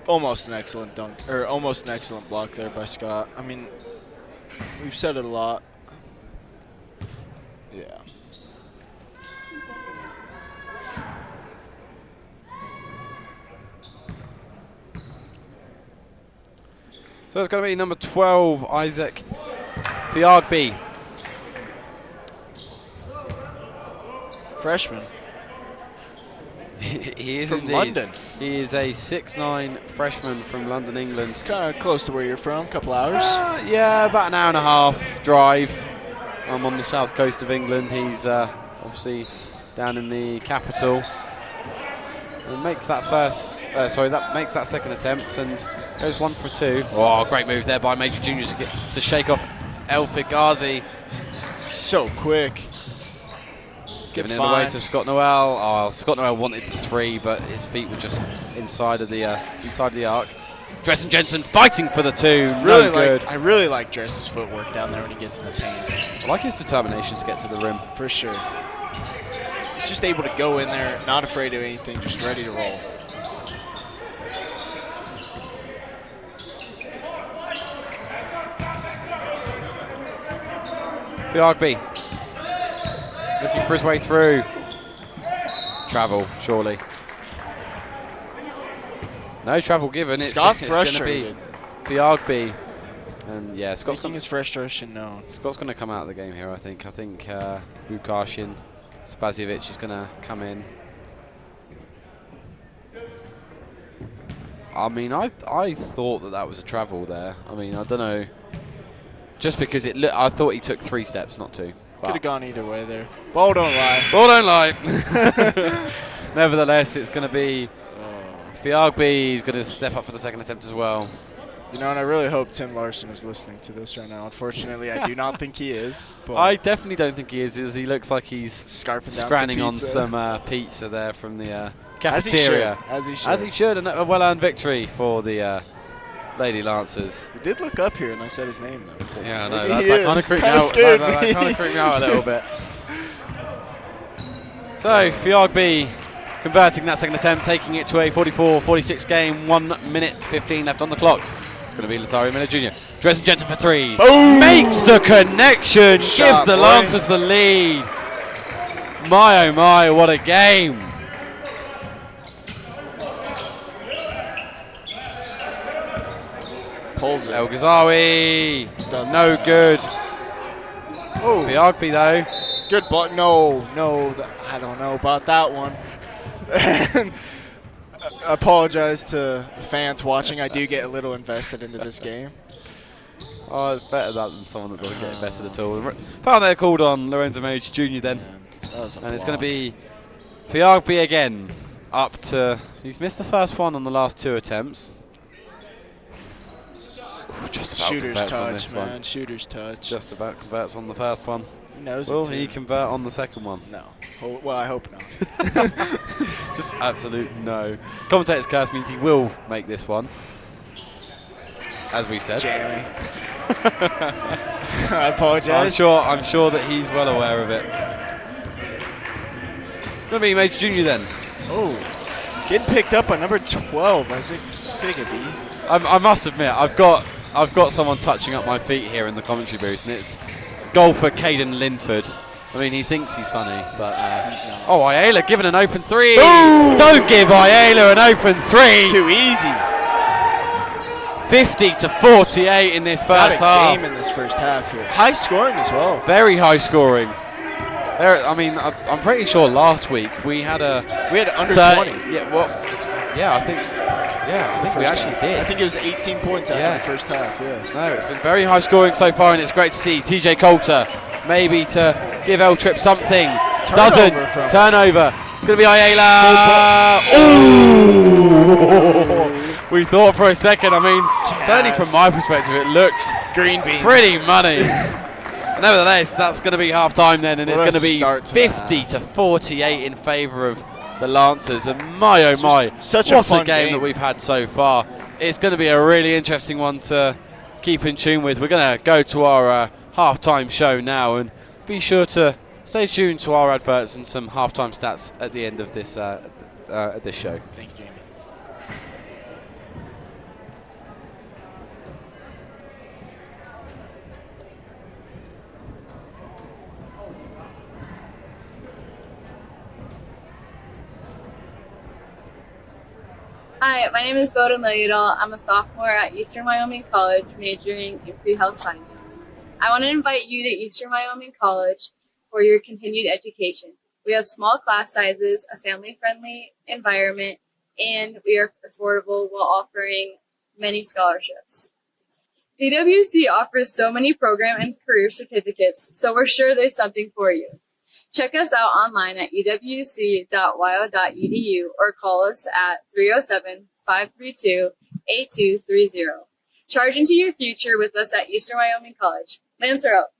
B: Almost an excellent dunk, or almost an excellent block there by Scott. I mean, we've said it a lot. Yeah.
A: So it's going to be number 12, Isaac Fiagby.
B: Freshman.
A: He is
B: from
A: indeed.
B: London.
A: He is a 6'9" freshman from London, England.
B: Kind of close to where you're from, a couple hours.
A: Yeah, about an hour and a half drive. I'm on the south coast of England. He's obviously down in the capital. And makes that makes that second attempt and goes 1 for 2. Oh, great move there by Major Junior to shake off El Figazi.
B: So quick.
A: Giving it away to Scott Noel. Oh, Scott Noel wanted the 3, but his feet were just inside of the arc. Dressen Jensen fighting for the 2. No good.
B: I really like Dress's footwork down there when he gets in the paint.
A: I like his determination to get to the rim.
B: For sure. He's just able to go in there, not afraid of anything, just ready to roll.
A: Fiagby looking for his way through. Travel, surely. No travel given. It's going to be Fiagby. And yeah, Scott's
B: making his frustration known.
A: Scott's going to come out of the game here, I think. I think Vukashin, Spaziovic is going to come in. I mean, I thought that was a travel there. I mean, I don't know. Just because I thought he took 3 steps, not 2.
B: Could have gone either way there. Ball don't lie.
A: Ball don't lie. Nevertheless, it's going to be Fiagby is going to step up for the second attempt as well.
B: You know, and I really hope Tim Larson is listening to this right now. Unfortunately, I do not think he is. But
A: I definitely don't think he is. He looks like he's scranning on some pizza there from the cafeteria.
B: As he should.
A: As he should. And a well-earned victory for the Lady Lancers.
B: He did look up here, and I said his name, though.
A: Yeah, I know. That kind of creeped me out. That kind of creeped me out a little bit. So, Fiagby converting that second attempt, taking it to a 44-46 game. 1 minute 15 left on the clock. It's going to be Lothario Miller Jr. Dresden Jensen for three.
B: Boom!
A: Makes the connection. Gives the Lancers the lead. My, oh my, what a game.
B: Pulls it.
A: El Ghazawi. No good.
B: Oh.
A: Fiagby, though.
B: Good, but no. I don't know about that one. I apologize to fans watching. I do get a little invested into this game.
A: Oh, it's better that than someone that doesn't get invested at all. Found they're called on Lorenzo Medici Jr. then. And it's going to be Fiagby again. Up to... He's missed the first one on the last 2 attempts. Just about
B: Shooter's
A: converts
B: touch,
A: on this
B: man.
A: one.
B: Shooter's touch.
A: Just about converts on the first one.
B: He knows
A: Will
B: it
A: he
B: too.
A: convert on the second one?
B: No. Well, I hope not.
A: Just absolute no. Commentator's curse means he will make this one. As we said.
B: Jamie. I apologize.
A: I'm sure that he's well aware of it. It's going to be Major Jr. then.
B: Oh. Getting picked up by number 12, Isaac Fiagby.
A: I must admit, I've got someone touching up my feet here in the commentary booth, and it's golfer Caden Linford. I mean, he thinks he's funny, but
B: he's not.
A: Oh, Ayala given an open three.
B: Boom!
A: Don't give Ayala an open three.
B: Too easy.
A: 50-48 in this first half.
B: Game in this first half here. High scoring as well.
A: Very high scoring. I mean, I'm pretty sure last week we had
B: under
A: 30.
B: 20.
A: Yeah, I think we actually did.
B: I think it was 18 points after the first half. Yes.
A: No, it's been very high scoring so far, and it's great to see TJ Coulter maybe to give L Trip something. Doesn't. Turnover. It's going to be Ayala. Ooh! We thought for a second. I mean, certainly from my perspective, it looks
B: green beans.
A: Pretty money. Nevertheless, that's going to be half time then, and it's going to be 50-48 in favour of the Lancers. And my oh my, what a game that we've had so far. It's going to be a really interesting one to keep in tune with. We're going to go to our half-time show now, and be sure to stay tuned to our adverts and some half-time stats at the end of this this show.
B: Thank you, Jamie.
D: Hi, my name is Bowden Lidl. I'm a sophomore at Eastern Wyoming College, majoring in pre-health sciences. I want to invite you to Eastern Wyoming College for your continued education. We have small class sizes, a family-friendly environment, and we are affordable while offering many scholarships. EWC offers so many program and career certificates, so we're sure there's something for you. Check us out online at ewc.wyo.edu or call us at 307-532-8230. Charge into your future with us at Eastern Wyoming College. Lancer out.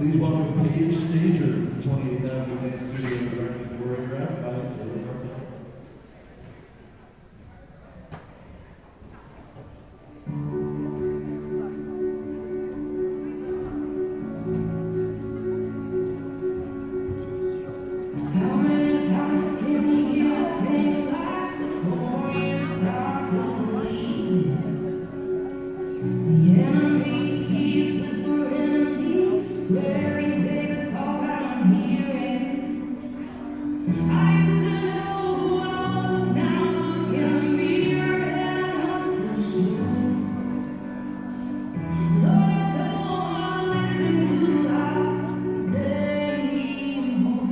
C: Please welcome Paige Stager, 28th Avenue Dance Studio, directed choreographed by Taylor Martell.
H: How many times can you hear the same lie before you start to believe it? The enemy keeps whispering to me, swear these days it's all that I'm hearing. I used to know who I was, now look in the mirror and I'm not so sure. Lord, I don't wanna listen to lies anymore.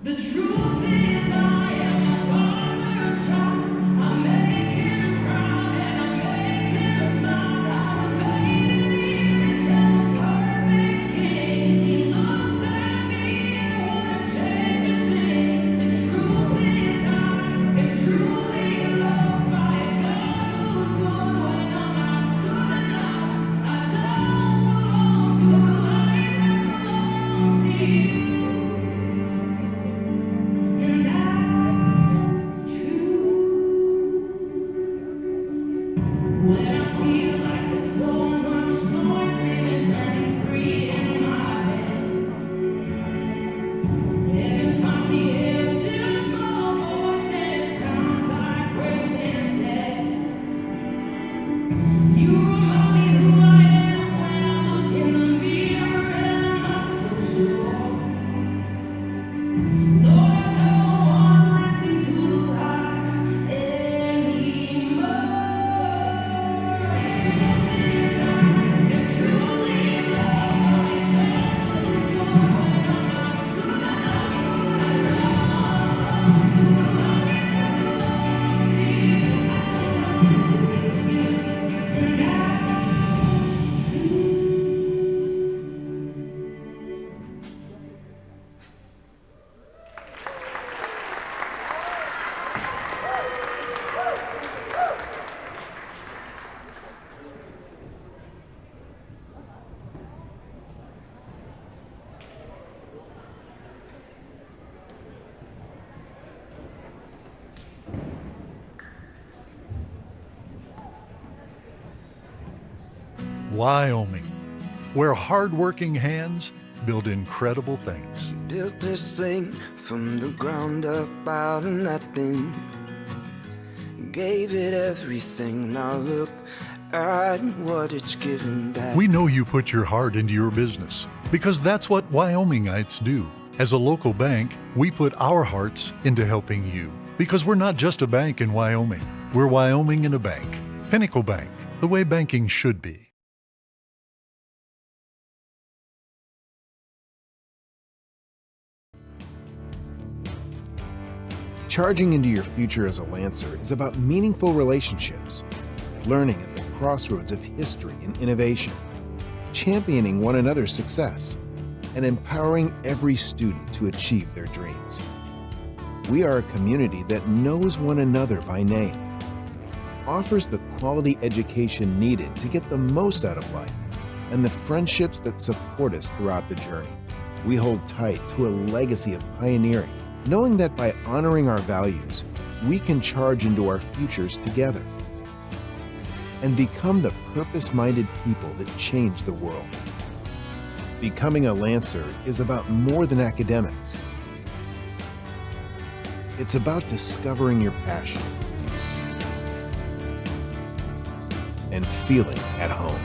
H: The truth is I am my father's child. I make him proud and I make him smile. I was made in the image of a perfect king. He looks at me and won't change a thing. The truth is I am truly loved by a God who's good when I'm not good enough. I don't belong to the lies that belong to you. And that's the truth. When I feel like there's so much noise living rent free in my head, heaven finds me in a still small voice and it sounds like grace instead. You remind me who I am when I look in the mirror and I'm not so sure. Lord, I don't wanna listen to the lies anymore. The truth is I am truly loved by a God who's good when I'm not good enough. I don't belong to the lies that belong to you. I belong to you, and that's the truth.
E: Wyoming, where hard-working hands build incredible things.
F: Built this thing from the ground up out of nothing. Gave it everything. Now look at what it's given back.
E: We know you put your heart into your business because that's what Wyomingites do. As a local bank, we put our hearts into helping you because we're not just a bank in Wyoming. We're Wyoming in a bank. Pinnacle Bank, the way banking should be.
G: Charging into your future as a Lancer is about meaningful relationships, learning at the crossroads of history and innovation, championing one another's success, and empowering every student to achieve their dreams. We are a community that knows one another by name, offers the quality education needed to get the most out of life, and the friendships that support us throughout the journey. We hold tight to a legacy of pioneering, knowing that by honoring our values, we can charge into our futures together and become the purpose-minded people that change the world. Becoming a Lancer is about more than academics. It's about discovering your passion and feeling at home.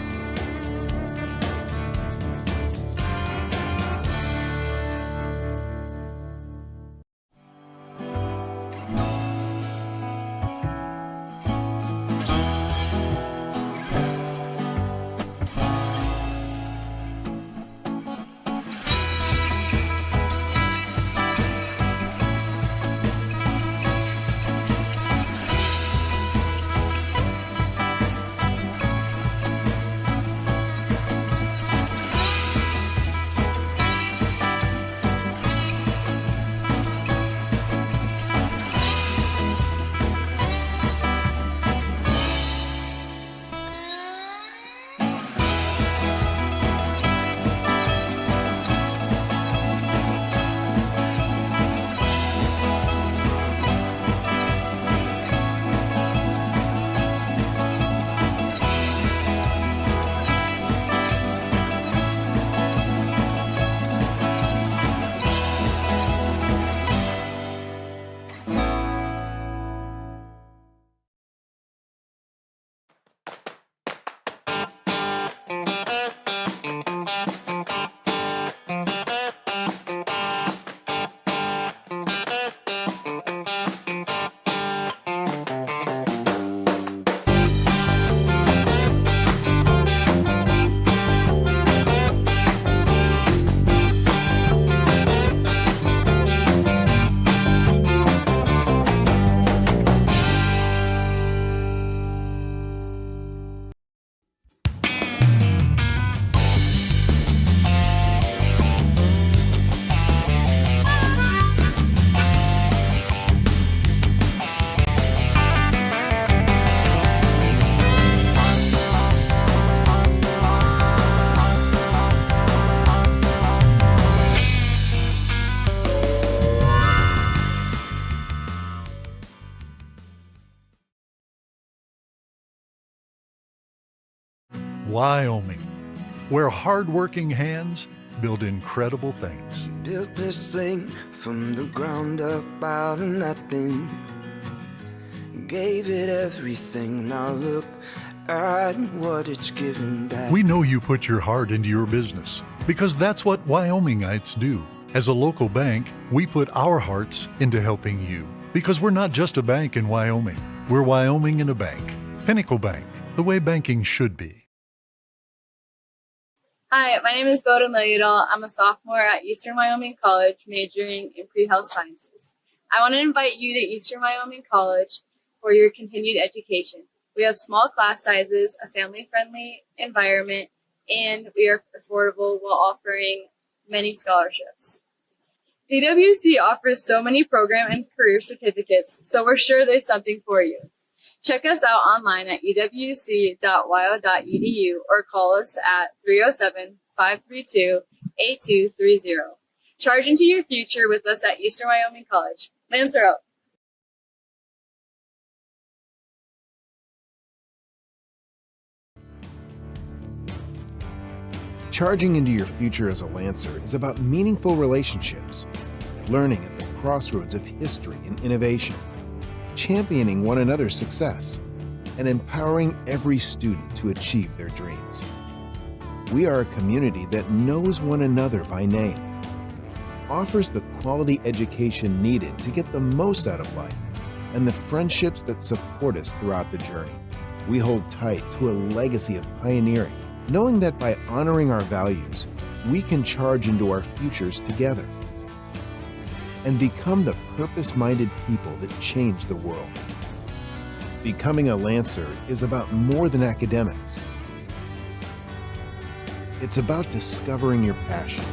E: Wyoming, where hard-working hands build incredible things.
F: Built this thing from the ground up out of nothing. Gave it everything. Now look at what it's given back.
E: We know you put your heart into your business because that's what Wyomingites do. As a local bank, we put our hearts into helping you because we're not just a bank in Wyoming. We're Wyoming in a bank. Pinnacle Bank, the way banking should be.
D: Hi, my name is Boda Milliadal. I'm a sophomore at Eastern Wyoming College, majoring in pre-health sciences. I want to invite you to Eastern Wyoming College for your continued education. We have small class sizes, a family-friendly environment, and we are affordable while offering many scholarships. EWC offers so many program and career certificates, so we're sure there's something for you. Check us out online at ewc.wyo.edu or call us at 307-532-8230. Charge into your future with us at Eastern Wyoming College. Lancer out.
G: Charging into your future as a Lancer is about meaningful relationships, learning at the crossroads of history and innovation, championing one another's success, and empowering every student to achieve their dreams. We are a community that knows one another by name, offers the quality education needed to get the most out of life, and the friendships that support us throughout the journey. We hold tight to a legacy of pioneering, knowing that by honoring our values, we can charge into our futures together and become the purpose-minded people that change the world. Becoming a Lancer is about more than academics. It's about discovering your passion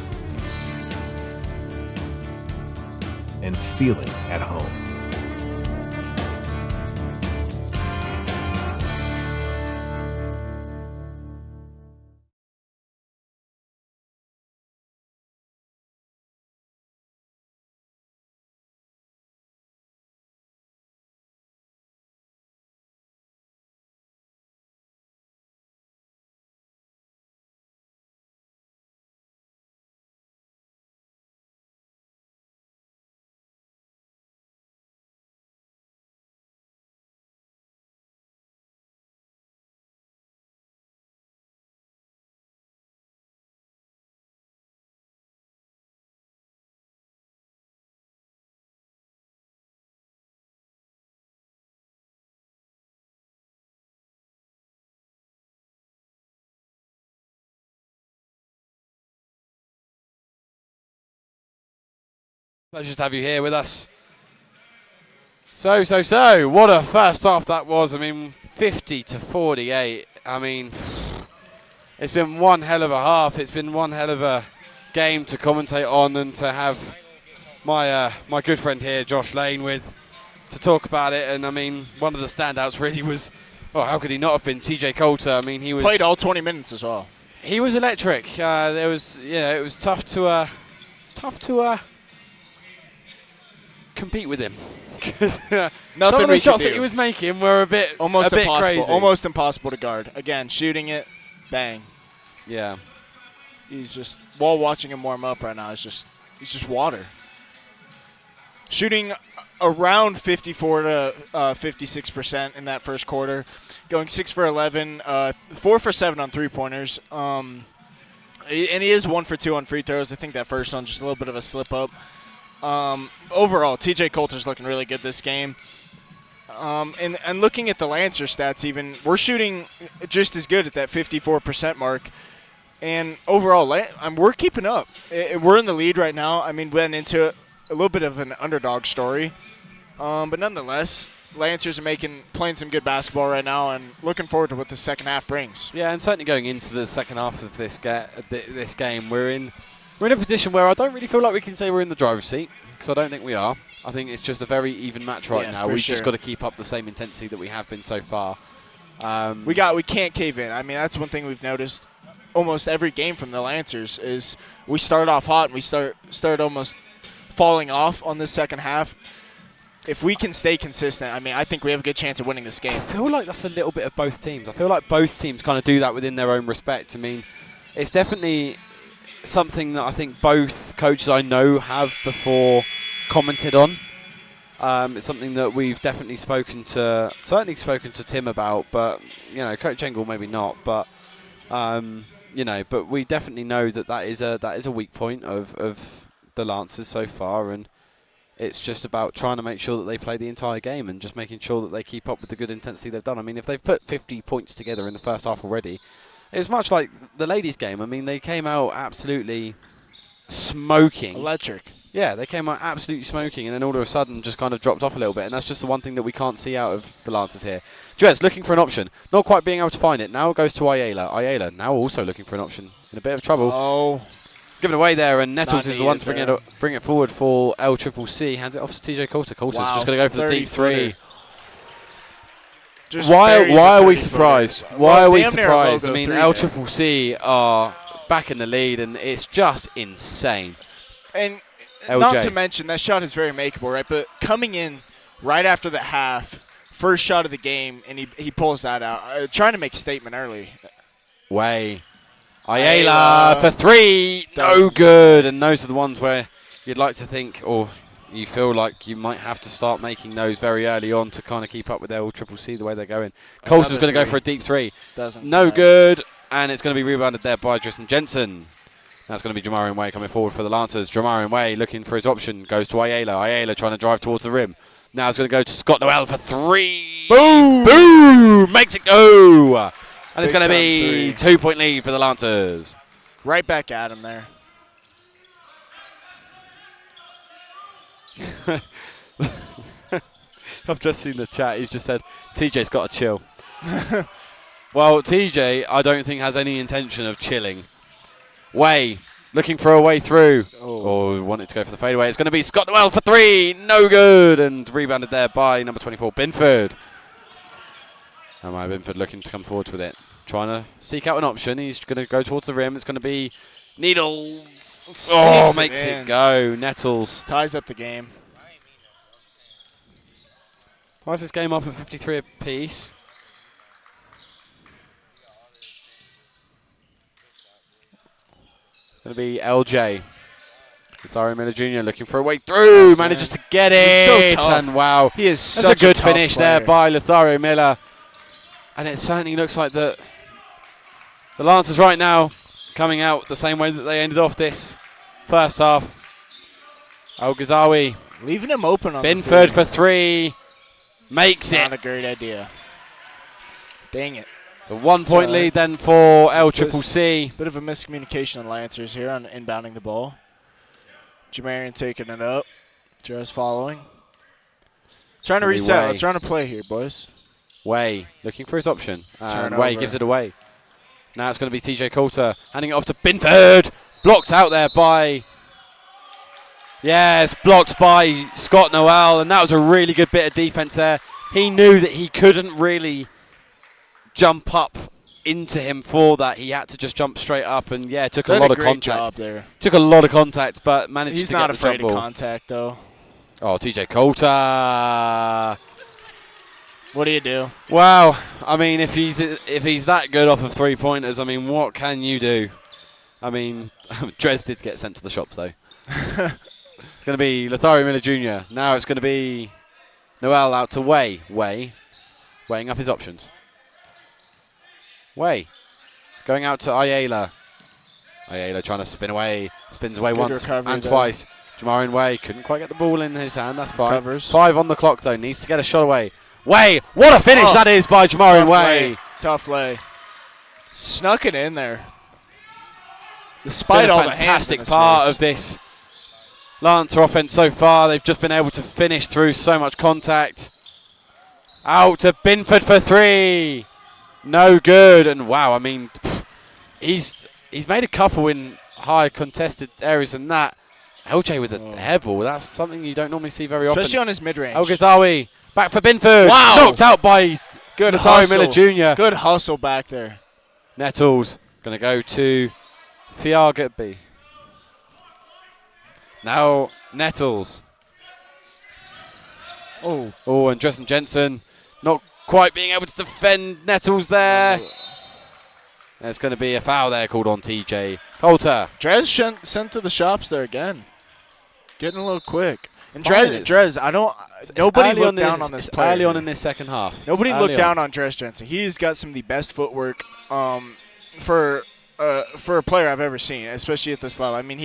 G: and feeling at home.
A: Pleasure to have you here with us. So, what a first half that was. I mean, 50-48. I mean, it's been one hell of a half. It's been one hell of a game to commentate on, and to have my my good friend here, Josh Lane, with to talk about it. And I mean, one of the standouts really was, oh, how could he not have been TJ Coulter? I mean, he was
B: Played all 20 minutes as well.
A: He was electric. It was tough to compete with him. Some of the shots that he was making were a bit
B: impossible.
A: crazy.
B: Almost impossible to guard. Again, shooting it, bang.
A: Yeah.
B: He's just, while watching him warm up right now, he's just water. Shooting around 54 to 56% in that first quarter, going 6 for 11, 4 for 7 on three-pointers. And he is 1 for 2 on free throws. I think that first one just a little bit of a slip up. Overall, TJ Coulter's looking really good this game. And looking at the Lancer stats even, we're shooting just as good at that 54% mark. And overall, we're keeping up. We're in the lead right now. I mean, went into a little bit of an underdog story. But nonetheless, Lancers are playing some good basketball right now, and looking forward to what the second half brings.
A: Yeah, and certainly going into the second half of this game, we're in a position where I don't really feel like we can say we're in the driver's seat, because I don't think we are. I think it's just a very even match right now. We've just got to keep up the same intensity that we have been so far.
B: We can't cave in. I mean, that's one thing we've noticed almost every game from the Lancers is we start off hot and we start almost falling off on the second half. if we can stay consistent, I mean, I think we have a good chance of winning this game.
A: I feel like that's a little bit of both teams. I feel like both teams kind of do that within their own respect. I mean, it's definitely something that I think both coaches I know have before commented on. It's something that we've definitely spoken to Tim about, but Coach Engel maybe not, but but we definitely know that is a weak point of the Lancers so far, and it's just about trying to make sure that they play the entire game and just making sure that they keep up with the good intensity they've done. I mean, if they've put 50 points together in the first half already, it was much like the ladies' game. I mean, they came out absolutely smoking.
B: Electric.
A: Yeah, they came out absolutely smoking, and then all of a sudden just kind of dropped off a little bit, and that's just the one thing that we can't see out of the Lancers here. Jez looking for an option, not quite being able to find it. Now it goes to Ayala. Ayala now also looking for an option, in a bit of trouble.
B: Oh.
A: Given away there, and Nettles
B: Not
A: is the one to
B: needed
A: bring it forward for LCCC. Hands it off to TJ Coulter. Coulter's just going to go for the deep three. Why are we surprised? Why are we surprised? I mean, LCCC are back in the lead, and it's just insane.
B: And
A: LJ.
B: Not to mention, that shot is very makeable, right? But coming in right after the half, first shot of the game, and he pulls that out. Trying to make a statement early.
A: Way. Ayala for three. No good. And those are the ones where you'd like to think, or you feel like you might have to start making those very early on to kind of keep up with their LCCC the way they're going. Coulter's going to go for a deep three. No good. And it's going to be rebounded there by Tristan Jensen. That's going to be Jamarian Way coming forward for the Lancers. Jamarian Way looking for his option. Goes to Ayala. Ayala trying to drive towards the rim. Now it's going to go to Scott Noel for three. Boom! Boom! Makes it go! And it's going to be 2-point lead for the Lancers.
B: Right back at him there.
A: I've just seen the chat. He's just said, TJ's got to chill. Well, TJ, I don't think has any intention of chilling. Way, looking for a way through. Oh, wanted to go for the fadeaway. It's going to be Scott Noel for three. No good. And rebounded there by number 24, Binford. And my Binford looking to come forward with it. Trying to seek out an option. He's going to go towards the rim. It's going to be Needles. Oh, makes it go. Nettles.
B: Ties up the game.
A: Ties this game up at 53 apiece. Going to be LJ. Lothario Miller Jr. looking for a way through. Manages to get it.
B: So tough.
A: And wow.
B: He is
A: That's
B: such
A: a good
B: tough
A: finish
B: player.
A: there by Lothario Miller. And it certainly looks like the Lancers right now coming out the same way that they ended off this first half. Al-Ghazawi.
B: Leaving him open on
A: Binford for three. Makes it.
B: Not a great idea. Dang it.
A: So 1 point lead then for LCCC.
B: Bit of a miscommunication on Lancers here on inbounding the ball. Jamarian taking it up. Just following. Trying to reset. Let's run a play here, boys.
A: Way looking for his option. And
B: Turnover.
A: Way gives it away. Now it's going to be TJ Coulter handing it off to Binford. Blocked out there by... Yes, blocked by Scott Noel. And that was a really good bit of defense there. He knew that he couldn't really jump up into him for that. He had to just jump straight up, and yeah, took a lot of contact.
B: Job there.
A: Took a lot of contact, but managed to get the jump ball.
B: He's not afraid of contact, though.
A: Oh, TJ Coulter.
B: What do you do?
A: Wow. I mean, if he's that good off of 3-pointers, I mean, what can you do? I mean, Dres did get sent to the shops, though. It's going to be Lothario Miller Jr. Now it's going to be Noel out to Way. Way weighing up his options. Way going out to Ayala. Ayala trying to spin away. Spins away once and twice. Jamarian Way couldn't quite get the ball in his hand. That's fine.
B: Covers.
A: 5 on the clock, though. Needs to get a shot away. Way. What a finish that is by Jamarian Way.
B: Tough lay. Snuck it in there. Despite all the hands.
A: Fantastic part of this Lancer offense so far. They've just been able to finish through so much contact. Out to Binford for 3. No good. And wow, I mean, he's made a couple in high contested areas, and that LJ with a hairball, that's something you don't normally see very often.
B: Especially on his mid-range.
A: El-Ghazawi back for Binford.
B: Wow.
A: Knocked out by
B: Good
A: Lothario Miller Jr.
B: Good hustle back there.
A: Nettles going to go to Fiargutby. Now Nettles. Oh, and Dresden Jensen not quite being able to defend Nettles there. There's going to be a foul there called on TJ Coulter.
B: Dres sent to the shops there again. Getting a little quick. And
A: fine,
B: Dres, nobody looked down on this player.
A: Early on in this second half.
B: Nobody looked down on Dres Jensen. He's got some of the best footwork for a player I've ever seen, especially at this level. I mean,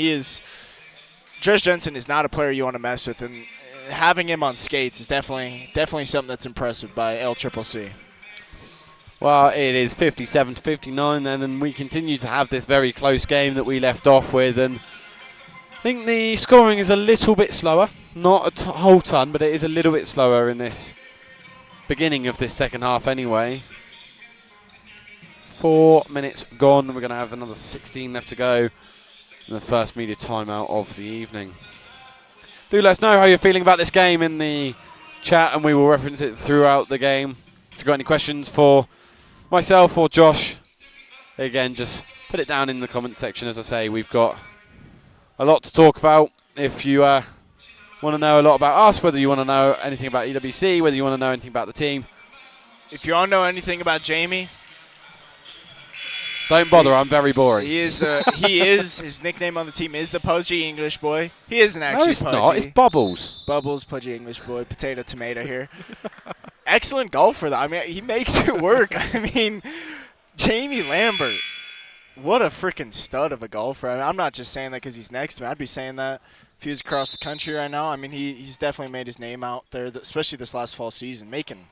B: Dres Jensen is not a player you want to mess with, and having him on skates is definitely something that's impressive by LCCC.
A: Well, it is 57-59 then, and we continue to have this very close game that we left off with, and I think the scoring is a little bit slower. Not a whole ton, but it is a little bit slower in this beginning of this second half anyway. 4 minutes gone. We're going to have another 16 left to go in the first media timeout of the evening. Do let us know how you're feeling about this game in the chat, and we will reference it throughout the game. If you've got any questions for myself or Josh, again, just put it down in the comment section. As I say, we've got a lot to talk about. If you want to know a lot about us, whether you want to know anything about EWC, whether you want to know anything about the team.
B: If you want to know anything about Jamie,
A: don't bother, I'm very boring.
B: He is. His nickname on the team is the Pudgy English Boy. He isn't actually.
A: No, it's
B: pudgy.
A: not. It's Bubbles.
B: Bubbles, Pudgy English Boy, potato, tomato here. Excellent golfer, though. I mean, he makes it work. I mean, Jamie Lambert, what a freaking stud of a golfer. I mean, I'm not just saying that because he's next to me. I'd be saying that if he was across the country right now. I mean, he's definitely made his name out there, especially this last fall season, making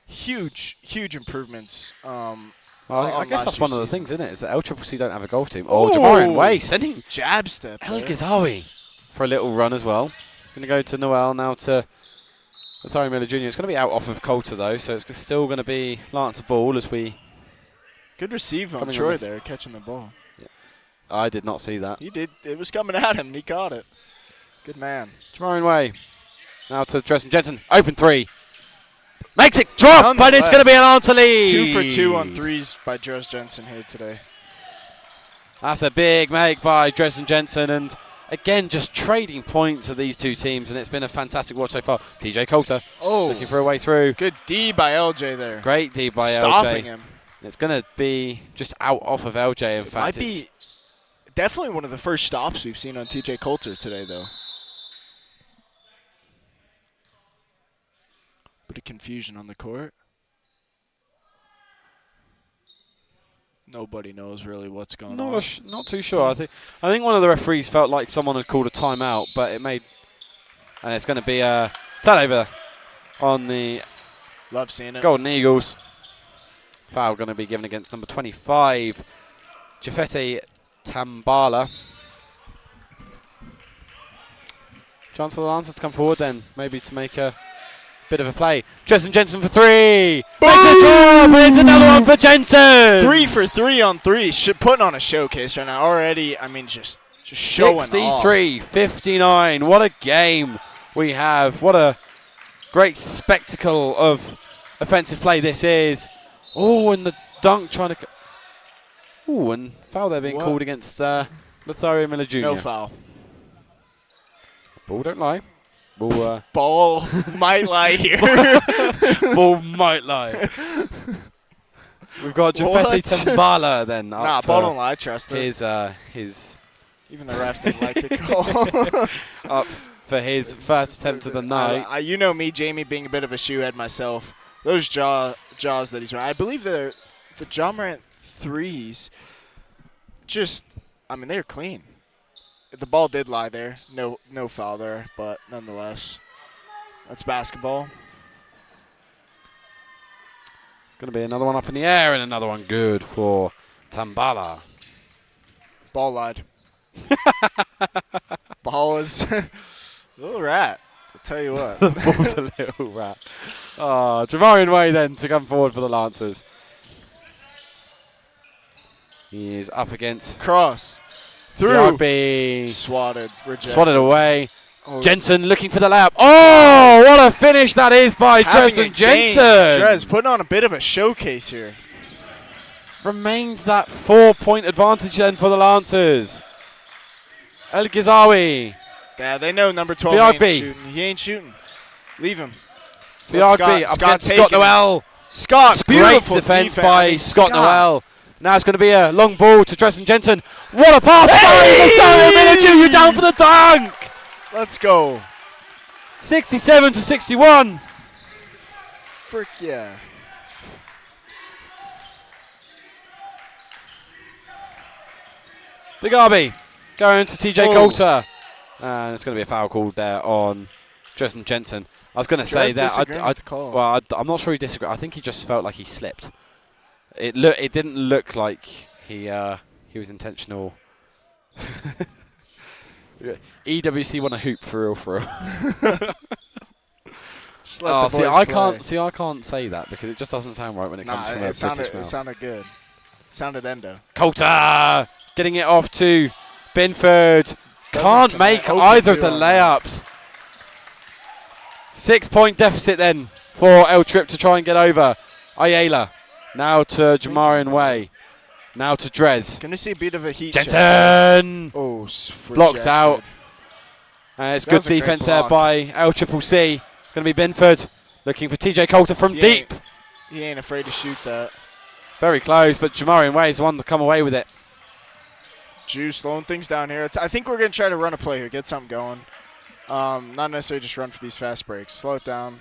B: huge improvements.
A: Well, I guess that's one of the things, isn't it? Is that LCCC don't have a golf team. Oh, Jamarin Way sending
B: jab step.
A: El Ghazawi for a little run as well. Going to go to Noel, now to Lothari Miller Jr. It's going to be out off of Coulter, though, so it's still going to be Lance ball as we...
B: Good receive on Troy there, catching the ball.
A: Yeah. I did not see that.
B: He did. It was coming at him, and he caught it. Good man.
A: Jamarin Way. Now to Dresden Jensen. Open three. Makes it drop, but it's going to be an answer lead.
B: 2 for 2 on threes by Dres Jensen here today.
A: That's a big make by Dresden Jensen, and again, just trading points of these two teams, and it's been a fantastic watch so far. TJ Coulter looking for a way through.
B: Good D by LJ there.
A: Great D by LJ.
B: Stopping him.
A: It's going to be just out off of LJ, in fact.
B: Might be definitely one of the first stops we've seen on TJ Coulter today, though. Bit of confusion on the court. Nobody knows really what's going on.
A: Not too sure. I think one of the referees felt like someone had called a timeout, but it made, and it's going to be a turnover on the
B: Love seeing it.
A: Golden Eagles. Foul going to be given against number 25, Jafete Tambala. Chance for the Lancers to come forward then, maybe to make a bit of a play. Dresden Jensen for three.
B: Boom!
A: Makes it drop, and it's another one for Jensen.
B: 3 for 3 on threes. Putting on a showcase right now. Already, I mean, just showing
A: 63-59. What a game we have. What a great spectacle of offensive play this is. Oh, and the dunk trying to... Oh, and foul there being called against Lothario Miller Jr.
B: No foul.
A: Ball don't lie.
B: Ball might lie here.
A: Ball might lie. We've got Jafete Tambala then.
B: Nah, ball don't lie, trust it.
A: His
B: Even the ref didn't like the call.
A: Up for his first attempt of the night.
B: You know me, Jamie, being a bit of a shoehead myself. Those jaws that he's running, I believe the Ja Morant threes, they're clean. The ball did lie there. No foul there, but nonetheless, that's basketball.
A: It's going to be another one up in the air and another one good for Tambala.
B: Ball lied. Ball was a little rat. I'll tell you what.
A: The ball's a little rat. Oh, Jamarian Way then to come forward for the Lancers. He is up against
B: cross. Through.
A: Rugby.
B: Swatted. Rejected.
A: Swatted away. Oh. Jensen looking for the layup. Oh, what a finish that is by Dresden Jensen.
B: Dres putting on a bit of a showcase here.
A: Remains that 4-point advantage then for the Lancers. El Ghazawi.
B: Yeah, they know number 12 ain't shooting. He ain't shooting. Leave him.
A: VRB up against Scott
B: taking it.
A: Noel.
B: Scott,
A: Great
B: beautiful
A: defense
B: defense.
A: by
B: I mean,
A: Scott Noel. Now it's going to be a long ball to Dresden Jensen. What a pass!
B: Hey!
A: Junior down for the dunk.
B: Let's go.
A: 67 to 61.
B: Frick yeah.
A: VRB going to TJ
B: Oh.
A: Coulter. And it's going to be a foul called there on Dresden Jensen. I was going to say that.
B: disagreeing with the call.
A: Well, I'm not sure he disagreed. I think he just felt like he slipped. It didn't look like he was intentional. EWC won a hoop for real, for real.
B: Just let the boys
A: I can't say that because it just doesn't sound right when it comes from a British
B: it
A: mouth.
B: sounded good. Sounded endo.
A: Coulter getting it off to Binford. Can't
B: connect.
A: make
B: 0 for
A: either of
B: 2
A: the
B: on that.
A: layups. 6-point deficit then for El Trip to try and get over. Ayala now to Jamarian Way. Now to Drez.
B: Gonna see a bit of a heat check.
A: Jensen
B: Oh,
A: blocked
B: rejected.
A: out. It's
B: That
A: good
B: was a great
A: defense there
B: block.
A: by LCCC. It's going to be Binford looking for TJ Coulter from
B: He
A: deep.
B: He ain't afraid to shoot that.
A: Very close, but Jamarian Way is the one to come away with it.
B: Juice slowing things down here. I think we're going to try to run a play here, get something going. Not necessarily just run for these fast breaks. Slow it down.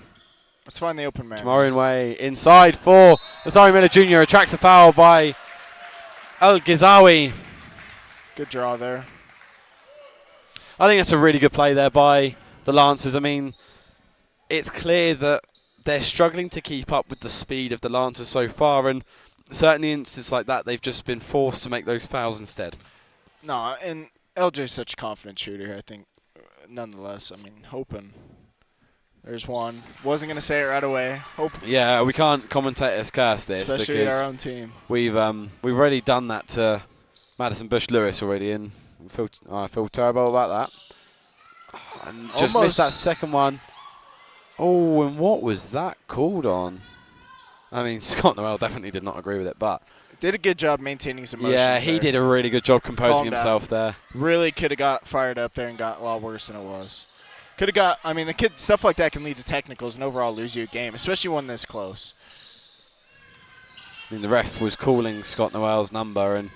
B: Let's find the open man.
A: Jamarian Way inside for Nathaniel Miller Jr. Attracts a foul by El Ghizawi.
B: Good draw there.
A: I think that's a really good play there by the Lancers. I mean, it's clear that they're struggling to keep up with the speed of the Lancers so far, and certainly in instances like that, they've just been forced to make those fouls instead.
B: No, and LJ's such a confident shooter, I think, nonetheless. I mean, hoping. There's one. Wasn't going to say it right away. Hope.
A: Yeah, we can't commentators curse this
B: Especially
A: because
B: our own team.
A: we've already done that to Madison Bush Lewis already, and I feel terrible about that. And just
B: Almost.
A: missed that second one. Oh, and what was that called on? I mean, Scott Noel definitely did not agree with it, but
B: Did a good job maintaining his emotions.
A: yeah, he
B: there.
A: did a really good job composing
B: Calm down.
A: himself there.
B: Really could have got fired up there and got a lot worse than it was. Could have got. I mean, stuff like that can lead to technicals and overall lose you a game, especially one this close.
A: I mean, the ref was calling Scott Noel's number, and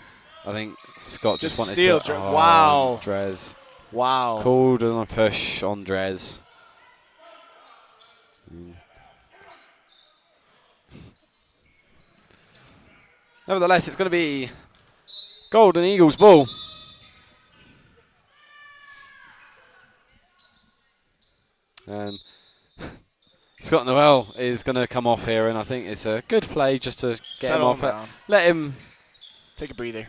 A: I think Scott just wanted
B: steal,
A: to.
B: wow.
A: Drez.
B: Wow.
A: Called on a push on Drez. Nevertheless, it's going to be Golden Eagles ball. And Scott Noel is going to come off here, and I think it's a good play just to get
B: Settle
A: him off.
B: down.
A: Let him
B: Take a breather.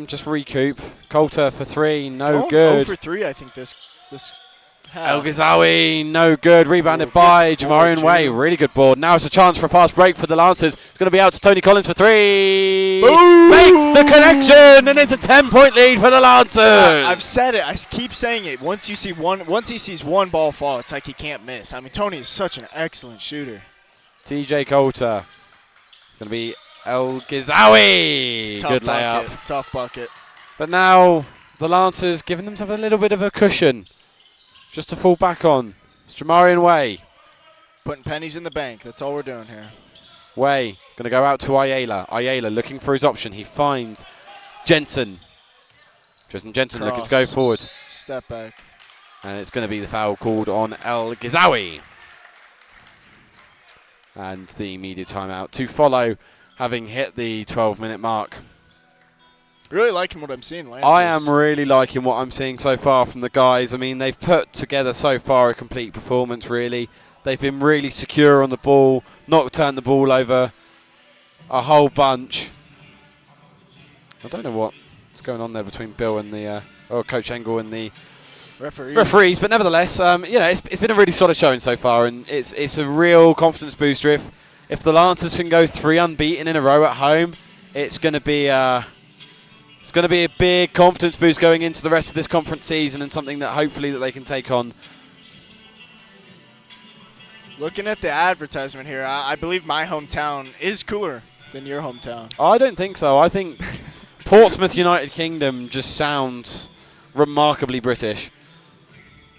A: just recoup. Coulter for three, no
B: Oh,
A: good.
B: 0 for 3, I think this
A: El
B: half.
A: Ghizawi, no good. Rebounded
B: Oh,
A: by
B: good
A: Jamarian
B: board,
A: Way.
B: Junior.
A: Really good board. Now it's a chance for a fast break for the Lancers. It's going to be out to Tony Collins for three.
B: Boom!
A: Makes the connection, and it's a 10-point lead for the Lancers.
B: I've said it. I keep saying it. Once he sees one ball fall, it's like he can't miss. I mean, Tony is such an excellent shooter.
A: TJ Coulter. It's going to be El Ghizawi.
B: Tough
A: Good
B: bucket.
A: layup.
B: Tough bucket.
A: But now the Lancers giving themselves a little bit of a cushion just to fall back on. It's Jamarian Way.
B: Putting pennies in the bank. That's all we're doing here.
A: Way going to go out to Ayala. Ayala looking for his option. He finds Jensen. Tristan Jensen looking to go
B: Cross.
A: forward.
B: Step back.
A: And it's going to be the foul called on El Ghizawi. And the immediate timeout to follow, having hit the 12-minute mark.
B: Really liking what I'm seeing, Lance.
A: I am really liking what I'm seeing so far from the guys. I mean, they've put together so far a complete performance, really. They've been really secure on the ball, not turned the ball over a whole bunch. I don't know what's going on there between Bill and the Coach Engel and the referees, but nevertheless, it's been a really solid showing so far, and it's a real confidence booster. If the Lancers can go 3 unbeaten in a row at home, it's going to be a big confidence boost going into the rest of this conference season, and something that hopefully that they can take on.
B: Looking at the advertisement here, I believe my hometown is cooler than your hometown.
A: I don't think so. I think Portsmouth, United Kingdom just sounds remarkably British.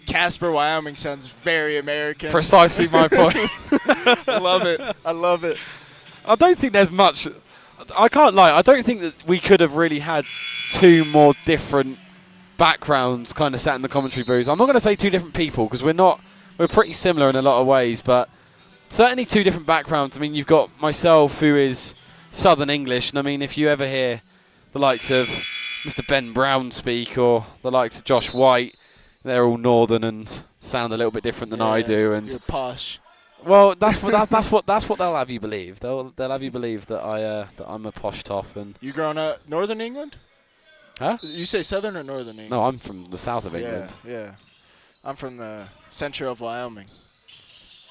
B: Casper, Wyoming sounds very American.
A: Precisely my point.
B: I love it. I love it.
A: I don't think there's much. I can't lie. I don't think that we could have really had two more different backgrounds kind of sat in the commentary booth. I'm not going to say two different people because we're not. We're pretty similar in a lot of ways, but certainly two different backgrounds. I mean, you've got myself who is Southern English, and I mean, if you ever hear the likes of Mr. Ben Brown speak or the likes of Josh White, they're all Northern and sound a little bit different than I do. And
B: you're posh.
A: Well, that's what they'll have you believe. They'll have you believe that I'm a posh toff. And
B: you grown up Northern England?
A: Huh?
B: You say Southern or Northern England?
A: No, I'm from the south of England.
B: Yeah. I'm from the center of Wyoming.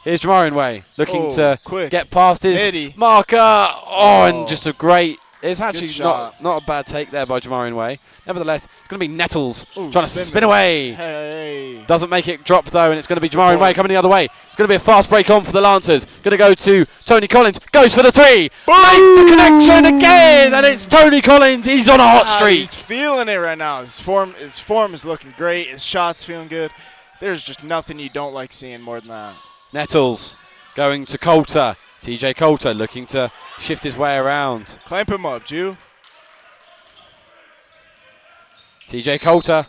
A: Here's Jamarian Way looking to
B: quick.
A: get past his
B: Nitty.
A: marker. And just a great. It's actually
B: shot.
A: not a bad take there by Jamarian Way. Nevertheless, it's going to be Nettles
B: Ooh,
A: trying to spin away.
B: Hey.
A: Doesn't make it drop though, and it's going to be Jamarian Way coming the other way. It's going to be a fast break on for the Lancers. Going to go to Tony Collins. Goes for the three. Makes the connection again, and it's Tony Collins. He's on a hot streak.
B: He's feeling it right now. His form is looking great. His shot's feeling good. There's just nothing you don't like seeing more than that.
A: Nettles going to Coulter. TJ Coulter looking to shift his way around.
B: Clamp him up, Jew.
A: TJ Coulter.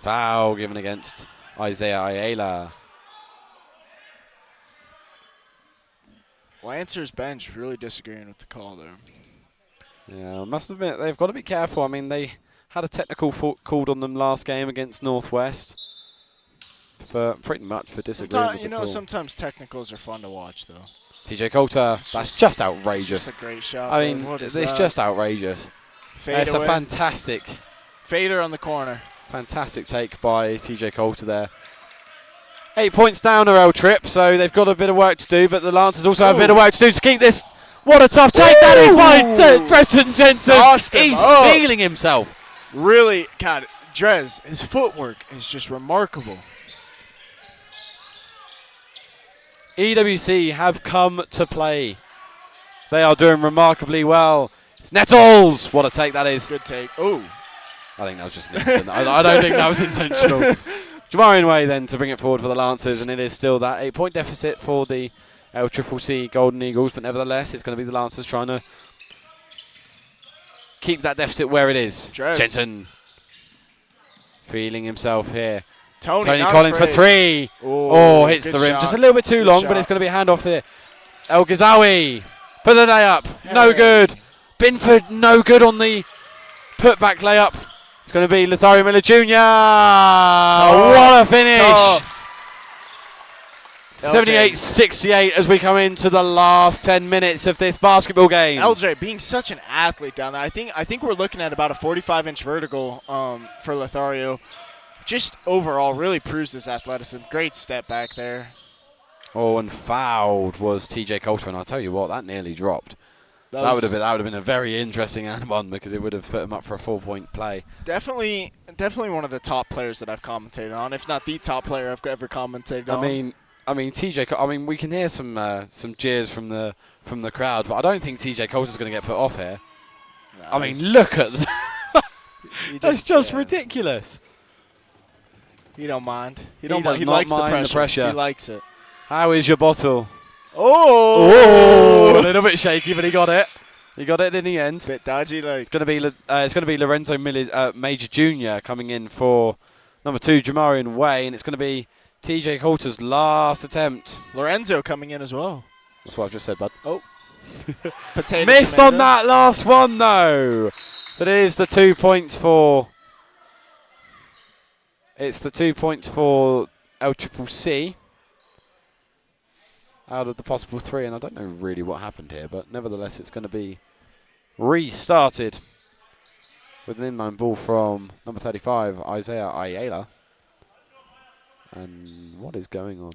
A: Foul given against Isaiah Ayala.
B: Lancers bench really disagreeing with the call there.
A: Yeah, I must admit, they've got to be careful. I mean, they had a technical called on them last game against Northwest. For pretty much for disagreeing with the call.
B: Sometimes technicals are fun to watch, though.
A: TJ Coulter, that's just outrageous.
B: It's a great shot.
A: I mean, it's just outrageous. It's a fantastic
B: fader on the corner.
A: Fantastic take by TJ Coulter there. 8 points down L Trip, so they've got a bit of work to do, but the Lancers also have a bit of work to do to keep this. What a tough take that is by Dresden Jensen. He's feeling himself.
B: Really, God, Drez, his footwork is just remarkable.
A: EWC have come to play. They are doing remarkably well. It's Nettles. What a take that is.
B: Good take. Oh.
A: I think that was just an instant. I don't think that was intentional. Jamarian Way then to bring it forward for the Lancers, and it is still that 8-point deficit for the LCCC Golden Eagles, but nevertheless it's going to be the Lancers trying to keep that deficit where it is.
B: Drez.
A: Jensen feeling himself here.
B: Tony
A: Collins for three. Hits the rim.
B: Shot.
A: Just a little bit too long, but it's going to be a handoff there. El Ghazawi for the layup. No good. Binford, no good on the putback layup. It's going to be Lothario Miller Jr. What a finish. 78-68 as we come into the last 10 minutes of this basketball game.
B: LJ being such an athlete down there. I think we're looking at about a 45-inch vertical for Lothario. Just overall really proves his athleticism. Great step back there.
A: And fouled was TJ Coulter, and I'll tell you what, that nearly dropped. That would have been a very interesting and one because it would have put him up for a 4-point play.
B: Definitely one of the top players that I've commentated on, if not the top player I've ever commentated on.
A: I mean TJ. I mean, we can hear some jeers from the crowd, but I don't think TJ Coulter's going to get put off here.
B: No,
A: I mean, look at that. That's just ridiculous.
B: He don't mind. He
A: likes
B: the pressure. He likes it.
A: How is your bottle?
B: Oh!
A: A little bit shaky, but he got it. He got it in the end.
B: Bit dodgy, like.
A: It's going to be Lorenzo Major Jr. coming in for number 2, Jamarian Way, and it's going to be TJ Coulter's last attempt.
B: Lorenzo coming in as well.
A: That's what I've just said, bud.
B: Oh.
A: Missed on that last one, though. So it is the 2 points for. It's the 2 points for LCCC out of the possible 3, and I don't know really what happened here, but nevertheless it's going to be restarted with an inline ball from number 35, Isaiah Ayala. And what is going on?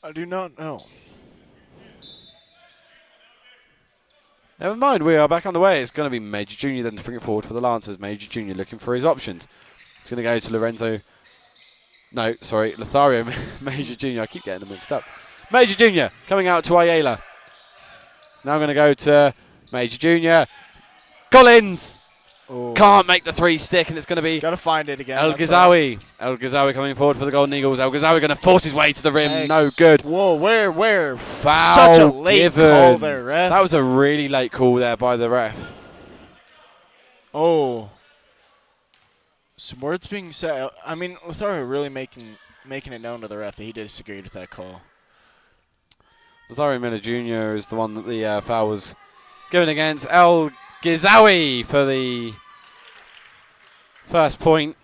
B: I do not know.
A: Never mind, we are back on the way. It's going to be Major Jr. then to bring it forward for the Lancers. Major Jr. looking for his options. It's going to go to Lorenzo. No, sorry, Lothario Major Jr. I keep getting them mixed up. Major Jr. coming out to Ayala. It's now going to go to Major Jr. Collins.
B: Oh.
A: Can't make the 3 stick, and it's going to be
B: Got to find it again.
A: El
B: that's all.
A: Ghazaoui. El Ghazaoui coming forward for the Golden Eagles. El Ghazaoui going to force his way to the rim.
B: Hey.
A: No good.
B: Whoa, where?
A: Foul
B: Such a late
A: given.
B: call there, ref.
A: That was a really late call there by the ref.
B: Oh. Some words being said. I mean, Lothario really making it known to the ref that he disagreed with that call.
A: Lothario Miller Jr. is the one that the foul was given against. El Ghazaoui for the first point.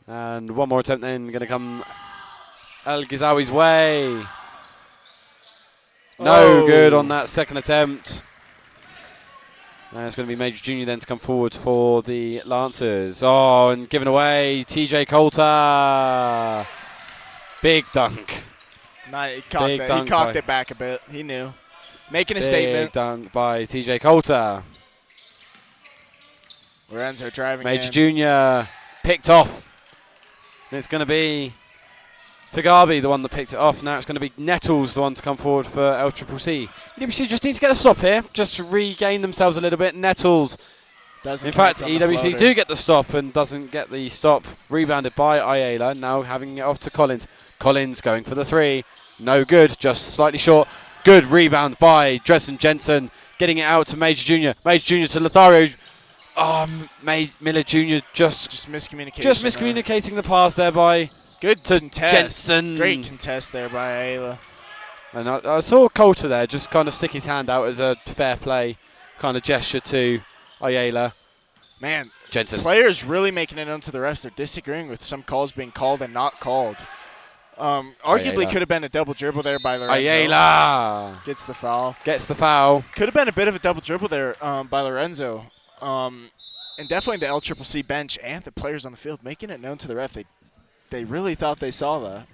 A: And one more attempt then going to come El Ghazaoui's way. No good on that second attempt. And it's going to be Major Jr. then to come forward for the Lancers. Oh, and given away, TJ Coulter. Big dunk.
B: Nah, he cocked it back a bit. He knew. Making a
A: Big
B: statement.
A: dunk by TJ Coulter.
B: Lorenzo driving
A: Major
B: in.
A: Jr. picked off. And it's going to be Fagabi, the one that picked it off. Now it's going to be Nettles, the one to come forward for LCCC. EWC just needs to get a stop here, just to regain themselves a little bit. Nettles. In fact, EWC do get the stop and doesn't get the stop. Rebounded by Ayala, now having it off to Collins. Collins going for the 3. No good, just slightly short. Good rebound by Dresden Jensen, getting it out to Major Jr. Major Jr. to Lothario. Oh, Miller Jr. just
B: miscommunication.
A: Just miscommunicating the pass there by
B: good
A: to
B: contest.
A: Jensen.
B: Great contest there by Ayala.
A: And I saw Coulter there just kind of stick his hand out as a fair play kind of gesture to Ayala.
B: Man,
A: Jensen.
B: Players really making it known to the refs. They're disagreeing with some calls being called and not called. Arguably could have been a double dribble there by Lorenzo.
A: Ayala
B: gets the foul.
A: Gets the foul.
B: Could have been a bit of a double dribble there by Lorenzo. And definitely the LCCC bench and the players on the field making it known to the ref. They really thought they saw that.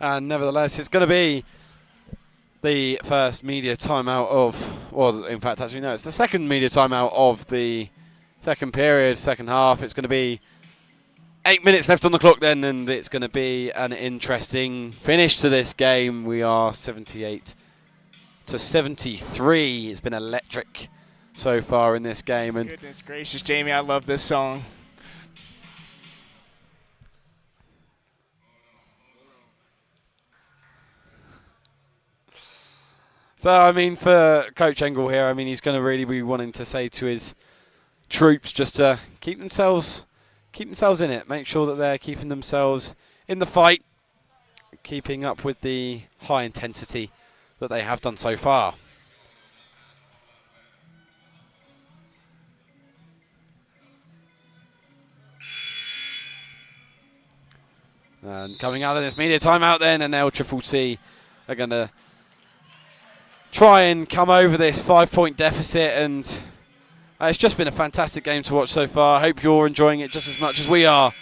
A: And nevertheless, it's going to be the first media timeout of, well, in fact, actually, no, it's the second media timeout of the second period, second half. It's going to be 8 minutes left on the clock then, and it's going to be an interesting finish to this game. We are 78 to 73. It's been electric so far in this game. And
B: goodness gracious, Jamie, I love this song.
A: So, I mean, for Coach Engel here, I mean, he's going to really be wanting to say to his troops just to keep themselves in it, make sure that they're keeping themselves in the fight, keeping up with the high intensity that they have done so far. And coming out of this media timeout then, and LCCC are going to try and come over this 5-point deficit, and it's just been a fantastic game to watch so far. I hope you're enjoying it just as much as we are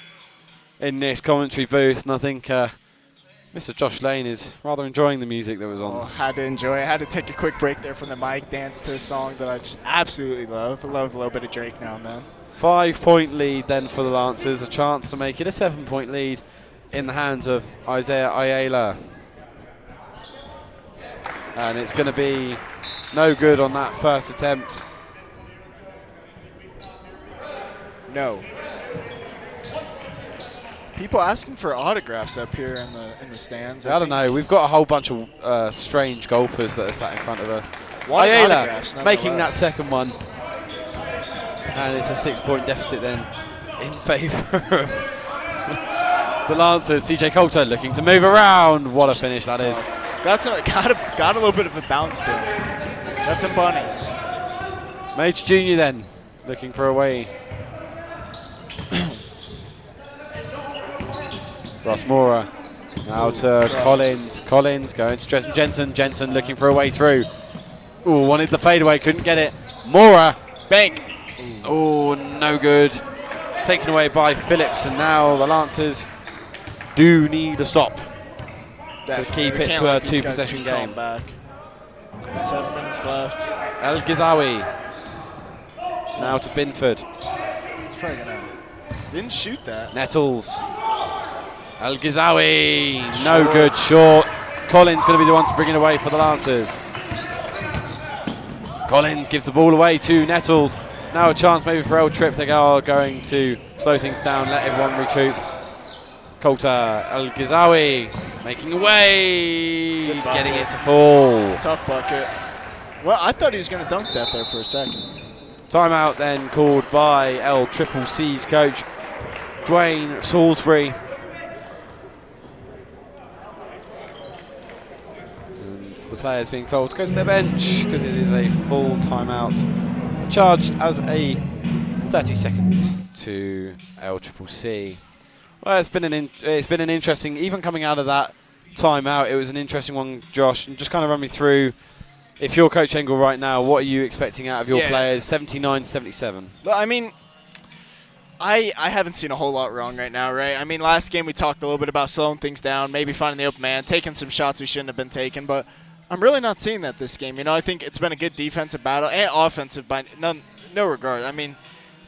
A: in this commentary booth, and I think Mr. Josh Lane is rather enjoying the music that was on.
B: Oh, had to enjoy it. Had to take a quick break there from the mic, dance to a song that I just absolutely love. I love a little bit of Drake now and then.
A: 5-point lead then for the Lancers, a chance to make it a 7-point lead in the hands of Isaiah Ayala. And it's going to be no good on that first attempt.
B: No. People asking for autographs up here in the stands.
A: I don't know. We've got a whole bunch of strange golfers that are sat in front of us.
B: Ayala
A: making that second one. And it's a 6-point deficit then in favour of the Lancers. TJ Coulter looking to move around. What a finish that is.
B: Got a little bit of a bounce to him. Got some bunnies.
A: Major Jr. then looking for a way. Ross Mora now to Collins. Collins going to Dresden Jensen. Jensen looking for a way through. Ooh, wanted the fadeaway, couldn't get it. Mora, bank. Oh, no good. Taken away by Phillips, and now the Lancers do need a stop to keep it to a 2-possession game.
B: Back. 7 minutes left.
A: El Ghazaoui now to Binford.
B: He's probably gonna. Didn't shoot that.
A: Nettles. Al Ghizawi, no good, short. Collins going to be the one to bring it away for the Lancers. Collins gives the ball away to Nettles. Now a chance maybe for El Trip. They are going to slow things down, let everyone recoup. Coulter, Al Ghizawi making away, getting it to fall.
B: Tough bucket. Well, I thought he was going to dunk that there for a second.
A: Timeout then called by LCCC's coach, Dwayne Salisbury. And the players being told to go to their bench because it is a full timeout. Charged as a 30-second to LCCC. Well, it's been an interesting, even coming out of that timeout, it was an interesting one, Josh. And just kind of run me through, if you're Coach Engel right now, what are you expecting out of your players? 79-77.
B: I mean, I haven't seen a whole lot wrong right now, right? I mean, last game we talked a little bit about slowing things down, maybe finding the open man, taking some shots we shouldn't have been taking, but I'm really not seeing that this game. You know, I think it's been a good defensive battle and offensive by no regard. I mean,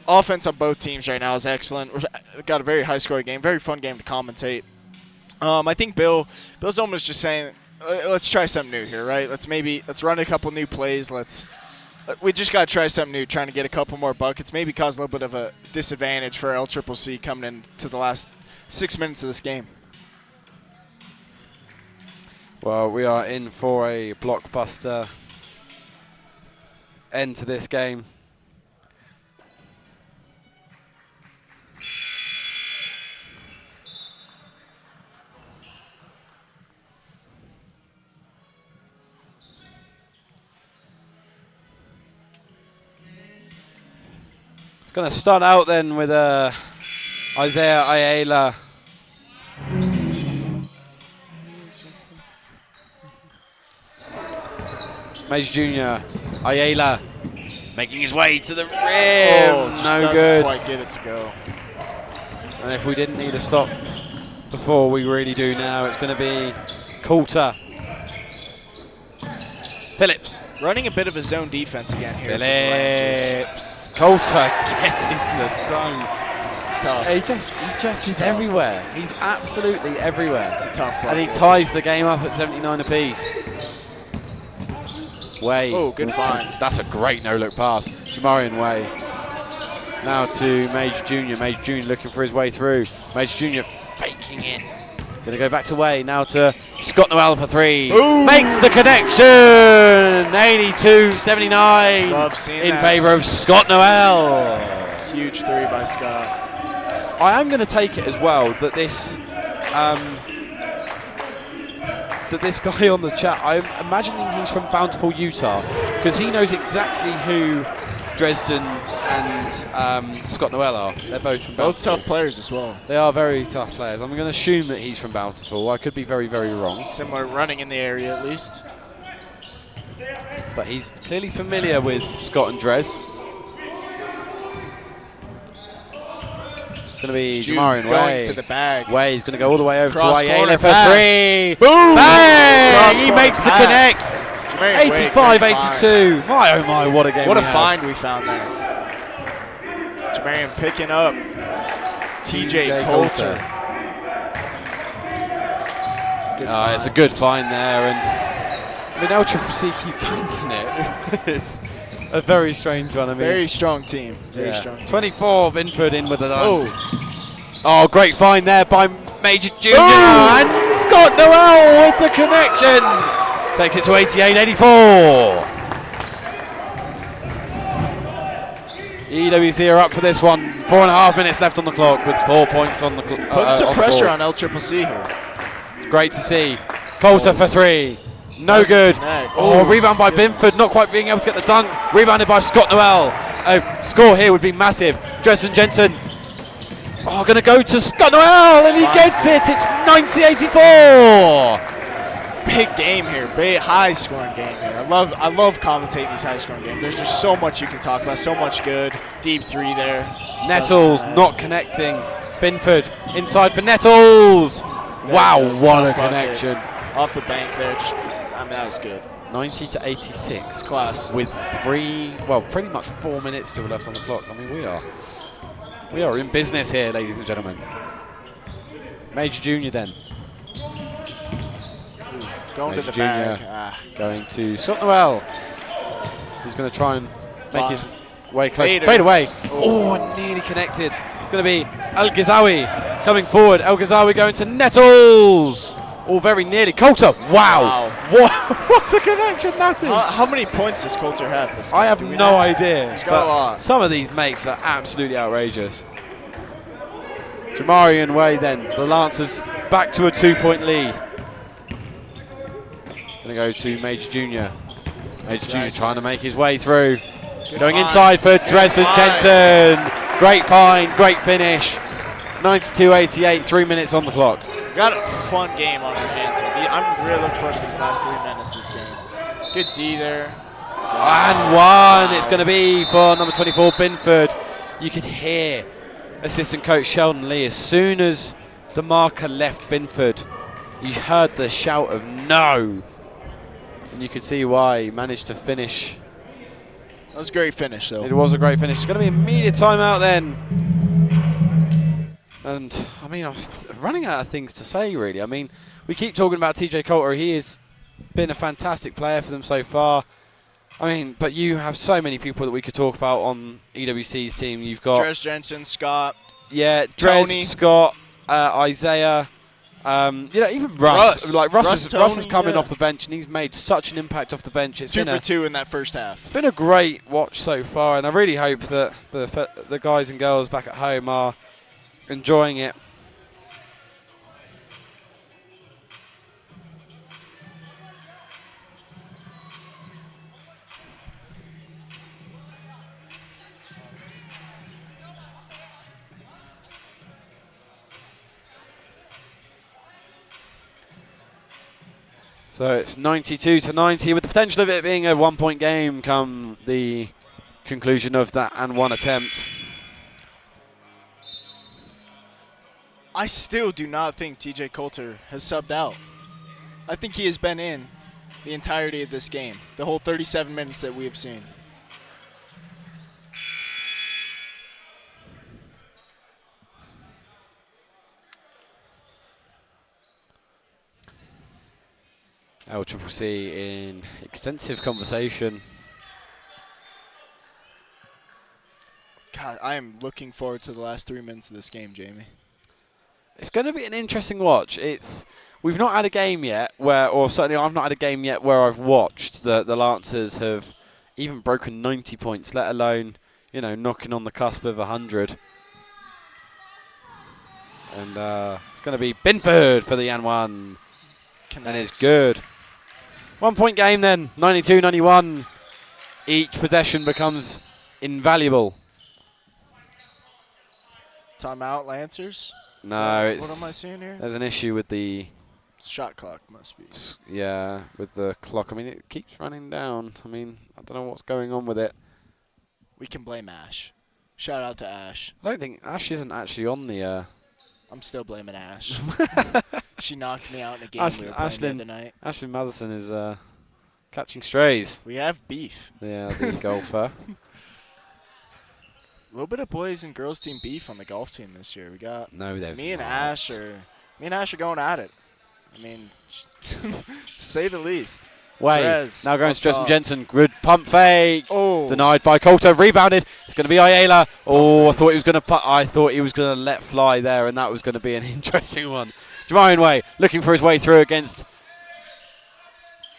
B: offense on both teams right now is excellent. We've got a very high-scoring game, very fun game to commentate. I think Bill's almost just saying, let's try something new here, right? Let's run a couple new plays. We just got to try something new, trying to get a couple more buckets, maybe cause a little bit of a disadvantage for LCCC coming into the last 6 minutes of this game.
A: Well, we are in for a blockbuster end to this game. Going to start out then with Isaiah Ayala. Mays Jr. Ayala making his way to the rim.
B: Just
A: no good.
B: Quite get it to go.
A: And if we didn't need a stop before, we really do now. It's going to be Coulter. Phillips.
B: Running a bit of a zone defense again here.
A: Phillips. Coulter getting the dunk.
B: It's tough.
A: He just is everywhere. He's absolutely everywhere.
B: It's a tough bucket.
A: And he ties the game up at 79 apiece. Way.
B: Oh, good find.
A: That's a great no-look pass. Jamarian Way. Now to Mage Jr. Mage Jr. looking for his way through. Mage Jr. faking it. Going to go back to Way. Now to Scott Noel for three.
B: Ooh.
A: Makes the connection. 82-79 in favour of Scott Noel.
B: Huge three by Scott.
A: I am going to take it as well that this guy on the chat, I'm imagining he's from Bountiful, Utah, because he knows exactly who Dresden and Scott Noel are. They're both from Bountiful.
B: Both tough players as well.
A: They are very tough players. I'm going to assume that he's from Bountiful. I could be very, very wrong.
B: Similar running in the area at least.
A: But he's clearly familiar with Scott and Dres. It's going to be Jamarian Way.
B: To the bag.
A: Way is going to go all the way over
B: Cross
A: to Ayala for
B: pass.
A: three.
B: Boom!
A: Bang! He makes the
B: pass.
A: connect. 85-82. My oh my, what a game.
B: What a find we found there. Jamarian picking up TJ Coulter.
A: It's a good find there, and I mean LCCC keep dunking it. It's a very strange one. I mean,
B: very strong team. Very strong team.
A: 24 Binford in with the dunk.
B: Oh,
A: great find there by Major Jr. And Scott Noel with the connection. Takes it to 88-84. EWC are up for this one. 4.5 minutes left on the clock with 4 points on the clock.
B: Putting some pressure on LCCC here.
A: It's great to see. Coulter for three. No good. Rebound by Binford, not quite being able to get the dunk. Rebounded by Scott Noel. A score here would be massive. Dresden Jensen. Going to go to Scott Noel, and he gets it. It's 90-84.
B: Big game here, big high-scoring game here. I love commentating these high-scoring games. There's just so much you can talk about, so much good. Deep three there.
A: Nettles not connecting. Binford inside for Nettles. Wow, what a connection.
B: Off the bank there, that was good.
A: 90-86.
B: Class.
A: With pretty much 4 minutes still left on the clock. I mean, we are in business here, ladies and gentlemen. Major Junior then.
B: Going
A: Major
B: to the bag.
A: Junior going to Scott Noel. He's going to try and make his way close.
B: Fader.
A: Fade away. Oh, nearly connected. It's going to be El Ghazawi coming forward. El Ghazawi going to Nettles. Oh, very nearly. Coulter. Wow. What a connection that is.
B: How many points does Coulter have this game?
A: I have no idea.
B: He's got a lot.
A: Some of these makes are absolutely outrageous. Jamarian Way then. The Lancers back to a 2-point lead. Going to go to Major Junior. Major Junior trying to make his way through. Going inside for Dresden Jensen. Great find, great finish. 92-88, 3 minutes on the clock.
B: We got a fun game on our hands here. I'm really looking forward to these last 3 minutes of this game. Good D there.
A: And one. It's going to be for number 24, Binford. You could hear assistant coach Sheldon Lee as soon as the marker left Binford. You heard the shout of no. And you could see why he managed to finish.
B: That was a great finish, though.
A: It was a great finish. It's going to be immediate timeout then. And, I mean, I'm running out of things to say, really. I mean, we keep talking about TJ Coulter. He has been a fantastic player for them so far. I mean, but you have so many people that we could talk about on EWC's team. You've got
B: Dres Jensen, Scott.
A: Yeah,
B: Tony.
A: Dres, Scott, Isaiah. Even Russ. Like Russ is coming off the bench, and he's made such an impact off the bench. It's
B: 2 for 2 in that first half.
A: It's been a great watch so far, and I really hope that the guys and girls back at home are enjoying it. So it's 92-90 with the potential of it being a 1-point game come the conclusion of that and one attempt.
B: I still do not think TJ Coulter has subbed out. I think he has been in the entirety of this game, the whole 37 minutes that we have seen.
A: LCCC in extensive conversation.
B: God, I am looking forward to the last 3 minutes of this game, Jamie.
A: It's going to be an interesting watch. We've not had a game yet where, or certainly I've not had a game yet where I've watched the Lancers have even broken 90 points, let alone, knocking on the cusp of 100. And it's going to be Binford for the N1. And it's good. 1-point game then, 92-91. Each possession becomes invaluable.
B: Timeout, Lancers?
A: No,
B: What am I seeing here?
A: There's an issue with the
B: shot clock, must be.
A: Yeah, with the clock. I mean, it keeps running down. I mean, I don't know what's going on with it.
B: We can blame Ash. Shout out to Ash.
A: I don't think Ash isn't actually on the.
B: I'm still blaming Ash. She knocked me out in a game we were playing the other night.
A: Ashlyn Matheson is catching strays.
B: We have beef.
A: Yeah, the golfer.
B: A little bit of boys and girls team beef on the golf team this year. We got
A: me
B: and Ash are going at it. I mean, to say the least.
A: Way now going to Dresden Jensen. Good pump fake. Oh. Denied by Coulter. Rebounded. It's going to be Ayala. Oh, I thought he was going to I thought he was going to let fly there, and that was going to be an interesting one. Jamarian Way looking for his way through against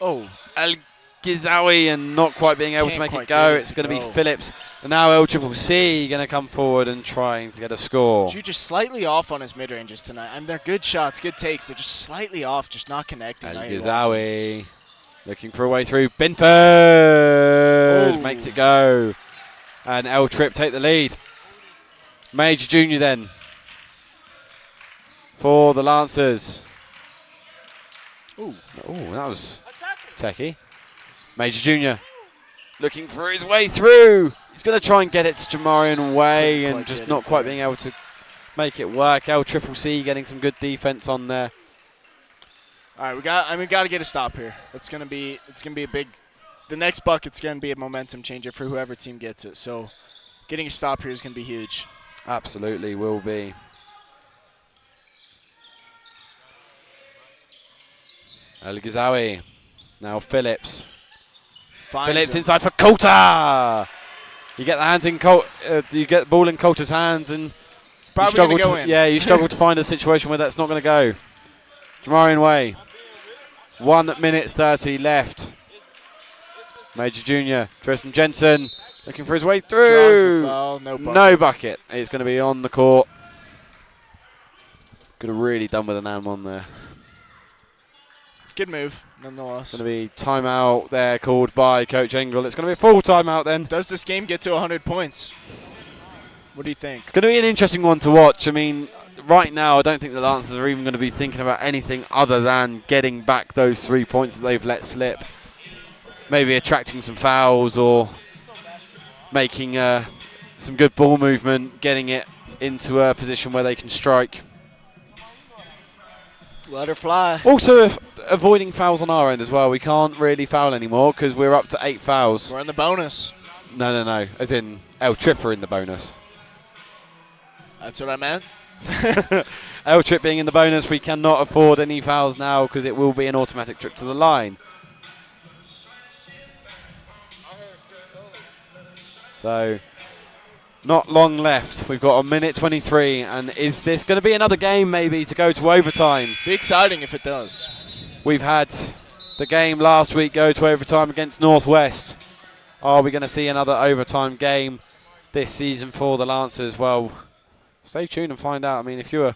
A: El Ghazawi and not quite being able to make it go. It's going to be Phillips. And now LCCC going to come forward and trying to get a score.
B: Jude just slightly off on his mid-ranges tonight. I mean, they're good shots, good takes. They're just slightly off, just not connecting.
A: El Ghazawi looking for a way through. Binford makes it go. And El Trip take the lead. Major Junior then for the Lancers. Oh, that was techie. Major Junior looking for his way through. He's going to try and get it to Jamarian Way and just not quite being able to make it work. LCCC getting some good defense on there.
B: All right, we got to get a stop here. It's going to be a big. The next bucket's going to be a momentum changer for whoever team gets it. So, getting a stop here is going to be huge.
A: Absolutely will be. El Ghazawi. Now Phillips.
B: Finds
A: Phillips
B: him.
A: inside for Coulter. You get the hands in you get the ball in Coulter's hands, and
B: Probably
A: you struggle
B: gonna go
A: to
B: in.
A: you struggle to find a situation where that's not going to go. Jamarian Way. 1 minute 30 left. Major Junior, Tristan Jensen looking for his way
B: Draws
A: through.
B: the foul, no bucket.
A: No bucket. It's going to be on the court. Could have really done with an am on there.
B: Good move, nonetheless.
A: Going to be timeout there called by Coach Engel. It's going to be a full timeout then.
B: Does this game get to 100 points? What do you think?
A: It's going to be an interesting one to watch. I mean, right now I don't think the Lancers are even going to be thinking about anything other than getting back those 3 points that they've let slip. Maybe attracting some fouls or making some good ball movement, getting it into a position where they can strike.
B: Let her fly.
A: Also, avoiding fouls on our end as well. We can't really foul anymore because we're up to 8 fouls.
B: We're in the bonus.
A: No. As in, El Tripper in the bonus.
B: That's what I meant.
A: El Trip being in the bonus, we cannot afford any fouls now because it will be an automatic trip to the line. So, not long left. We've got 1:23, and is this going to be another game maybe to go to overtime?
B: Be exciting if it does.
A: We've had the game last week go to overtime against Northwest. Are we going to see another overtime game this season for the Lancers? Well, stay tuned and find out. I mean, if you're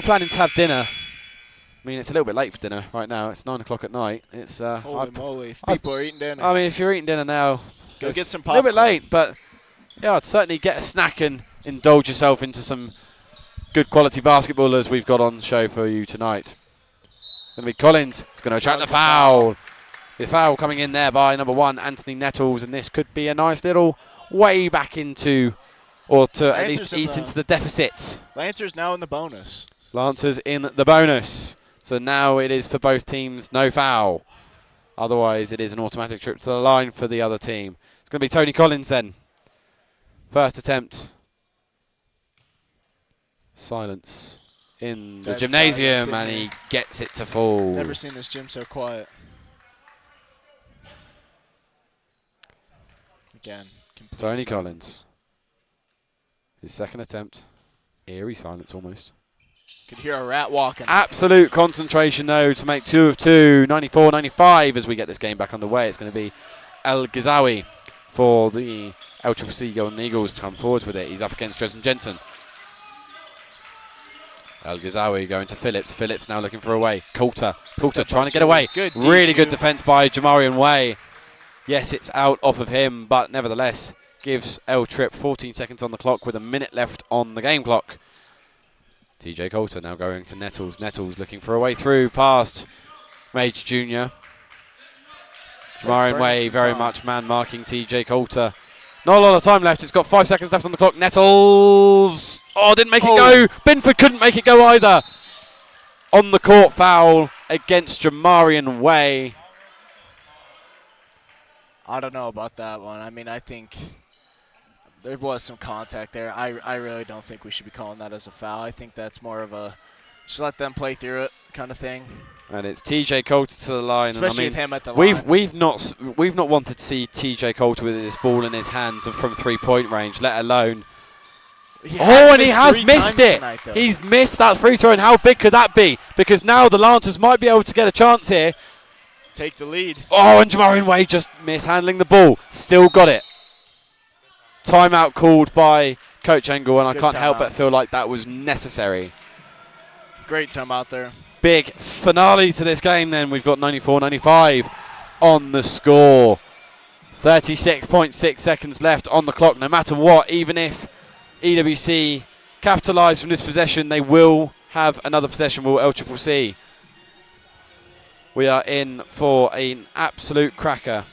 A: planning to have dinner, I mean, it's a little bit late for dinner right now. It's 9 o'clock at night. It's
B: Holy moly! If people are eating dinner.
A: I mean, if you're eating dinner now,
B: Go
A: it's
B: get some
A: a little bit
B: popcorn.
A: late, but yeah, I'd certainly get a snack and indulge yourself into some good quality basketball as we've got on show for you tonight. Going to be Collins. It's going to attract the foul. The foul coming in there by number 1, Anthony Nettles, and this could be a nice little way back into, or to at least eat into the deficit.
B: Lancers now in the bonus.
A: Lancers in the bonus. So now it is for both teams no foul. Otherwise, it is an automatic trip to the line for the other team. It's going to be Tony Collins then. First attempt. Silence in the
B: Dead
A: gymnasium,
B: silence
A: and
B: in
A: he gets it to fall.
B: Never seen this gym so quiet. Again, complete
A: Tony
B: silence.
A: Collins. His second attempt. Eerie silence almost.
B: Could hear a rat walking.
A: Absolute concentration, though, to make 2 of 2, 94-95 as we get this game back underway. It's going to be El Ghazawi for the LCCC Golden Eagles to come forwards with it. He's up against Tristan Jensen. El Ghazawi going to Phillips. Phillips now looking for a way. Coulter trying to get away.
B: Good
A: really
B: DQ.
A: good defence by Jamarian Way. Yes, it's out off of him, but nevertheless gives El Trip 14 seconds on the clock with a minute left on the game clock. TJ Coulter now going to Nettles. Nettles looking for a way through past Major Junior. Jamarian Way very much man marking TJ Coulter. Not a lot of time left. It's got 5 seconds left on the clock. Nettles. Oh, didn't make it go. Binford couldn't make it go either. On the court foul against Jamarian Way.
B: I don't know about that one. I mean, I think there was some contact there. I really don't think we should be calling that as a foul. I think that's more of a just let them play through it kind of thing.
A: And it's TJ Coulter to the line.
B: Especially
A: and
B: with him at the line.
A: We've not wanted to see TJ Coulter with this ball in his hands from 3-point range, let alone. He has missed it.
B: Tonight,
A: He's missed that free throw, and how big could that be? Because now the Lancers might be able to get a chance here.
B: Take the lead.
A: Oh, and Jamarian Way just mishandling the ball. Still got it. Timeout called by Coach Engel, and
B: Good
A: I can't help
B: timeout.
A: but feel like that was necessary.
B: Great time out there.
A: Big finale to this game then. We've got 94-95 on the score. 36.6 seconds left on the clock. No matter what, even if EWC capitalise from this possession, they will have another possession with LCCC. We are in for an absolute cracker.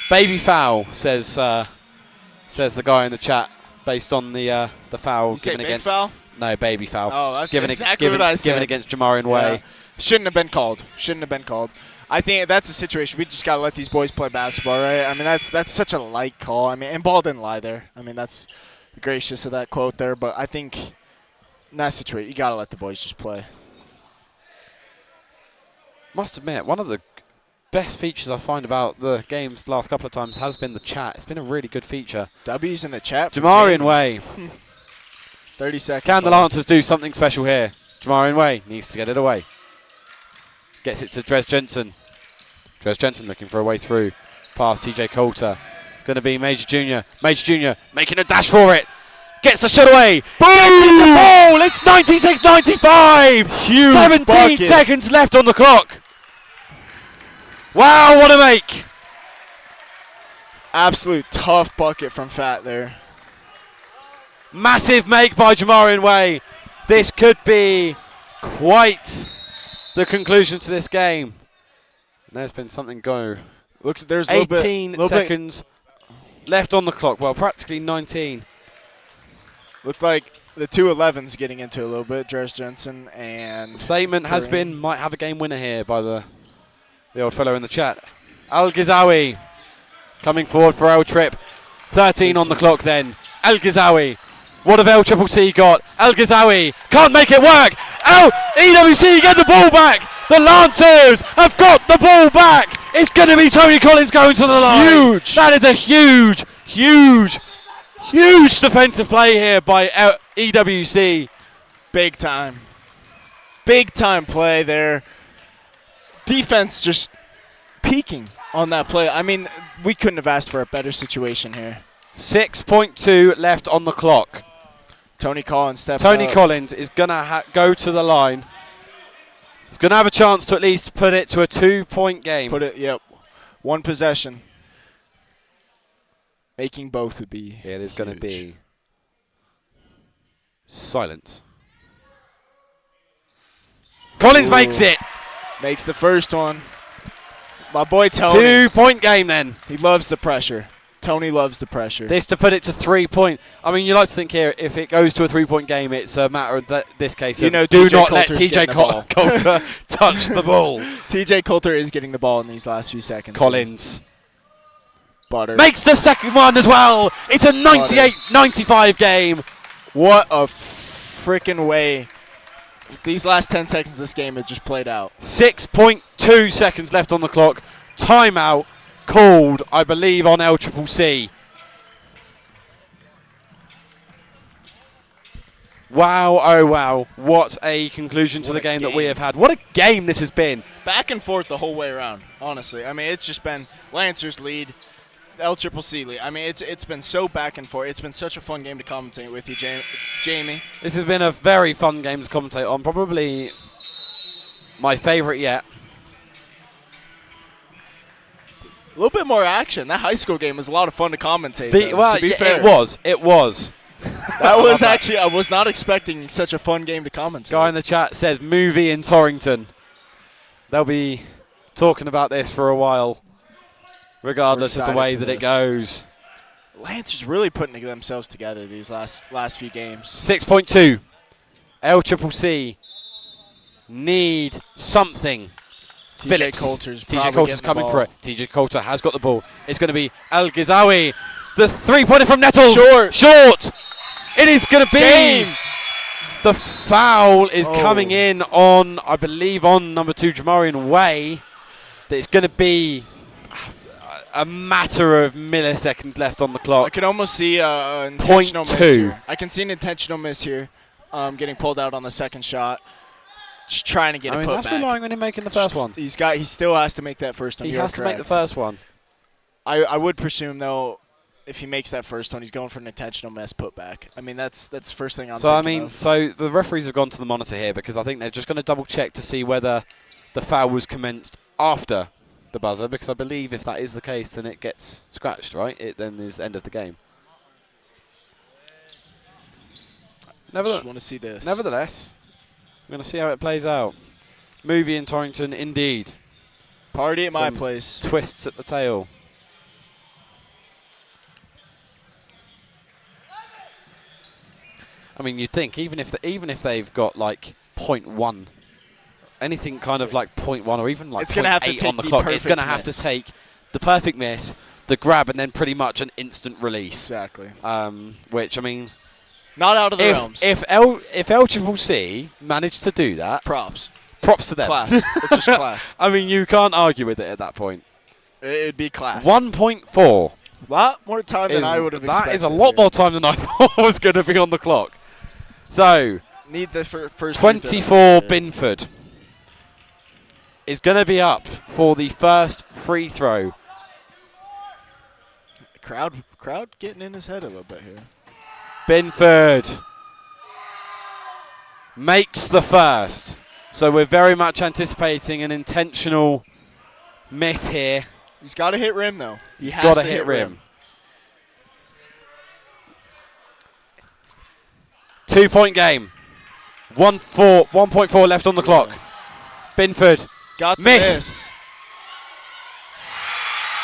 A: Baby foul, says the guy in the chat, based on the foul
B: You say
A: given
B: big
A: against.
B: foul?
A: No, baby foul.
B: Oh, that's
A: given
B: exactly what I said.
A: Given against Jamarian Way.
B: Yeah. Shouldn't have been called. Shouldn't have been called. I think that's a situation. We just got to let these boys play basketball, right? I mean, that's such a light call. I mean, and ball didn't lie there. I mean, that's gracious of that quote there. But I think in that situation, you got to let the boys just play.
A: Must admit, one of the best features I find about the games the last couple of times has been the chat. It's been a really good feature.
B: W's in the chat. for
A: Jamarian
B: Jamie.
A: Way.
B: 30 seconds.
A: Can the
B: left.
A: Lancers do something special here? Jamarian Way needs to get it away. Gets it to Dres Jensen. Dres Jensen looking for a way through. Past TJ Coulter. Going to be Major Jr. Major Jr. making a dash for it. Gets the shot away. Boom! It's a ball! It's 96-95!
B: Huge
A: 17
B: bucket.
A: seconds left on the clock. Wow, what a make!
B: Absolute tough bucket from Fat there.
A: Massive make by Jamarian Way. This could be quite the conclusion to this game. And there's been something go.
B: Looks there's a
A: 18 seconds left on the clock. Well, practically 19.
B: Looked like the 2-11's getting into a little bit. Dres Jensen and
A: Statement has
B: Kareem.
A: been, might have a game winner here by the old fellow in the chat. Al Ghizawi coming forward for El Trip. 13 on the clock then. El Ghizawi. What have LCCC got? El Ghizawi can't make it work. EWC get the ball back. The Lancers have got the ball back. It's going to be Tony Collins going to the line.
B: Huge.
A: That is a huge defensive play here by EWC.
B: Big time. Big time play there. Defense just peaking on that play. I mean, we couldn't have asked for a better situation here.
A: 6.2 left on the clock.
B: Tony Collins stepping
A: Tony
B: up.
A: Collins is going to go to the line. He's going to have a chance to at least put it to a 2-point game.
B: Yep. One possession. Making both would be
A: It is going to be silence. Collins makes it.
B: Makes the first one. My boy Tony.
A: 2-point game then.
B: He loves the pressure. Tony loves the pressure.
A: This to put it to 3-point. I mean, you like to think here, if it goes to a 3-point game, it's a matter of this case.
B: You
A: Of
B: know,
A: do
B: TJ
A: not let
B: Coulter's
A: TJ
B: getting the ball.
A: Coulter touch the ball.
B: TJ Coulter is getting the ball in these last few seconds.
A: Collins
B: Butter.
A: makes the second one as well. It's a 98-95 game.
B: What a freaking way. These last 10 seconds of this game have just played out.
A: 6.2 seconds left on the clock. Timeout called, I believe, on LCCC. Wow, oh wow. What a conclusion to
B: What
A: the
B: a
A: game that we
B: game.
A: have had. What a game this has been.
B: Back and forth the whole way around, honestly. I mean, it's just been Lancers lead, LCCC lead. I mean, it's been so back and forth. It's been such a fun game to commentate with you, Jamie.
A: This has been a very fun game to commentate on. Probably my favourite yet.
B: A little bit more action. That high school game was a lot of fun to commentate.
A: Well,
B: to be
A: yeah,
B: fair.
A: it was.
B: That was actually, I was not expecting such a fun game to commentate.
A: Guy in the chat says movie in Torrington. They'll be talking about this for a while, regardless of the
B: excited
A: way
B: for
A: that it
B: this.
A: goes.
B: Lancers really putting themselves together these last few games.
A: 6.2. LCCC need something.
B: TJ
A: Phillips.
B: Coulter's
A: TJ
B: probably
A: Coulter's
B: getting the
A: coming
B: ball.
A: for it. TJ Coulter has got the ball. It's going to be El Ghizawi. The three-pointer from Nettles. Short. It is going to be.
B: Game.
A: The foul is coming in on, I believe, on number 2, Jamarian Way. It's going to be a matter of milliseconds left on the
B: I
A: clock.
B: can almost see an intentional miss
A: 0.2.
B: here. I can see an intentional miss here, getting pulled out on the second shot. Just trying to get
A: I
B: it
A: mean,
B: put
A: that's
B: back.
A: relying on him making the first one.
B: He still has to make that first one.
A: He
B: You're
A: has to make the
B: correct.
A: first one.
B: I would presume though, if he makes that first one, he's going for an intentional miss putback. I mean, that's the first thing I'm
A: So I
B: thinking
A: mean,
B: of.
A: so the referees have gone to the monitor here because I think they're just going to double check to see whether the foul was commenced after the buzzer. Because I believe if that is the case, then it gets scratched, right? It then is end of the game.
B: Just want to see this.
A: Nevertheless, we're going to see how it plays out. Movie in Torrington, indeed.
B: Party at my
A: Some
B: place.
A: Twists at the tail. I mean, you'd think even if they've got like 0.1, anything kind of like 0.1 or even like
B: It's gonna have to
A: 0.8
B: take
A: on the
B: the
A: clock, it's
B: perfect
A: going to have to
B: miss.
A: take the perfect miss, the grab, and then pretty much an instant release.
B: Exactly.
A: Which I mean,
B: Not out of the realms.
A: if LCCC managed to do that,
B: props
A: props to them.
B: Class. It's just class.
A: I mean, you can't argue with it at that point.
B: It'd be class.
A: 1.4.
B: A lot more time than I would have expected.
A: That is a lot more time than I thought was going to be on the clock. So,
B: Need the first
A: 24 Binford is going to be up for the first free throw.
B: Crowd getting in his head a little bit here.
A: Binford makes the first. So we're very much anticipating an intentional miss here.
B: He's got to hit rim, though. He has
A: Got
B: to
A: to hit rim. 2-point game. 1.4 left on the clock. Binford.
B: Got the
A: Miss.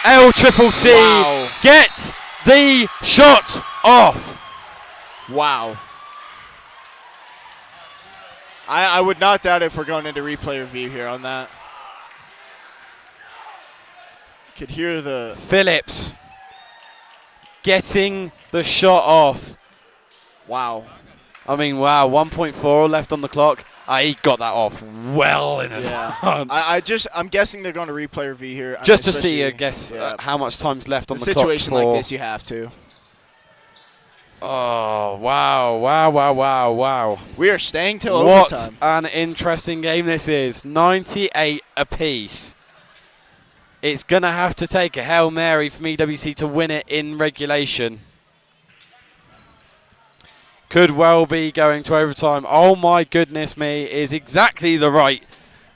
A: LCCC
B: Wow.
A: get the shot off.
B: Wow. I would not doubt if we're going into replay review here on that. Could hear the
A: Phillips getting the shot off.
B: wow.
A: I mean, wow, 1.4 left on the clock. He got that off well in advance.
B: I'm guessing they're going to replay review here.
A: Just to see, how much time's left on the clock.
B: Situation like this, you have to.
A: Oh, wow.
B: We are staying till overtime.
A: What an interesting game this is. 98 apiece. It's going to have to take a Hail Mary from EWC to win it in regulation. Could well be going to overtime. Oh my goodness me, is exactly the right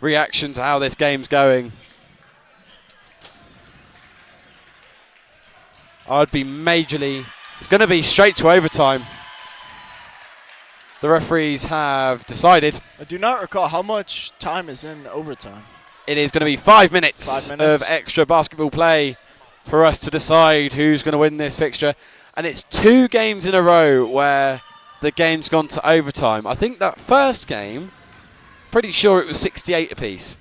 A: reaction to how this game's going. I'd be majorly... It's going to be straight to overtime. The referees have decided.
B: I do not recall how much time is in overtime.
A: It is going to be 5 minutes of extra basketball play for us to decide who's going to win this fixture. And it's 2 games in a row where the game's gone to overtime. I think that first game, pretty sure it was 68 apiece.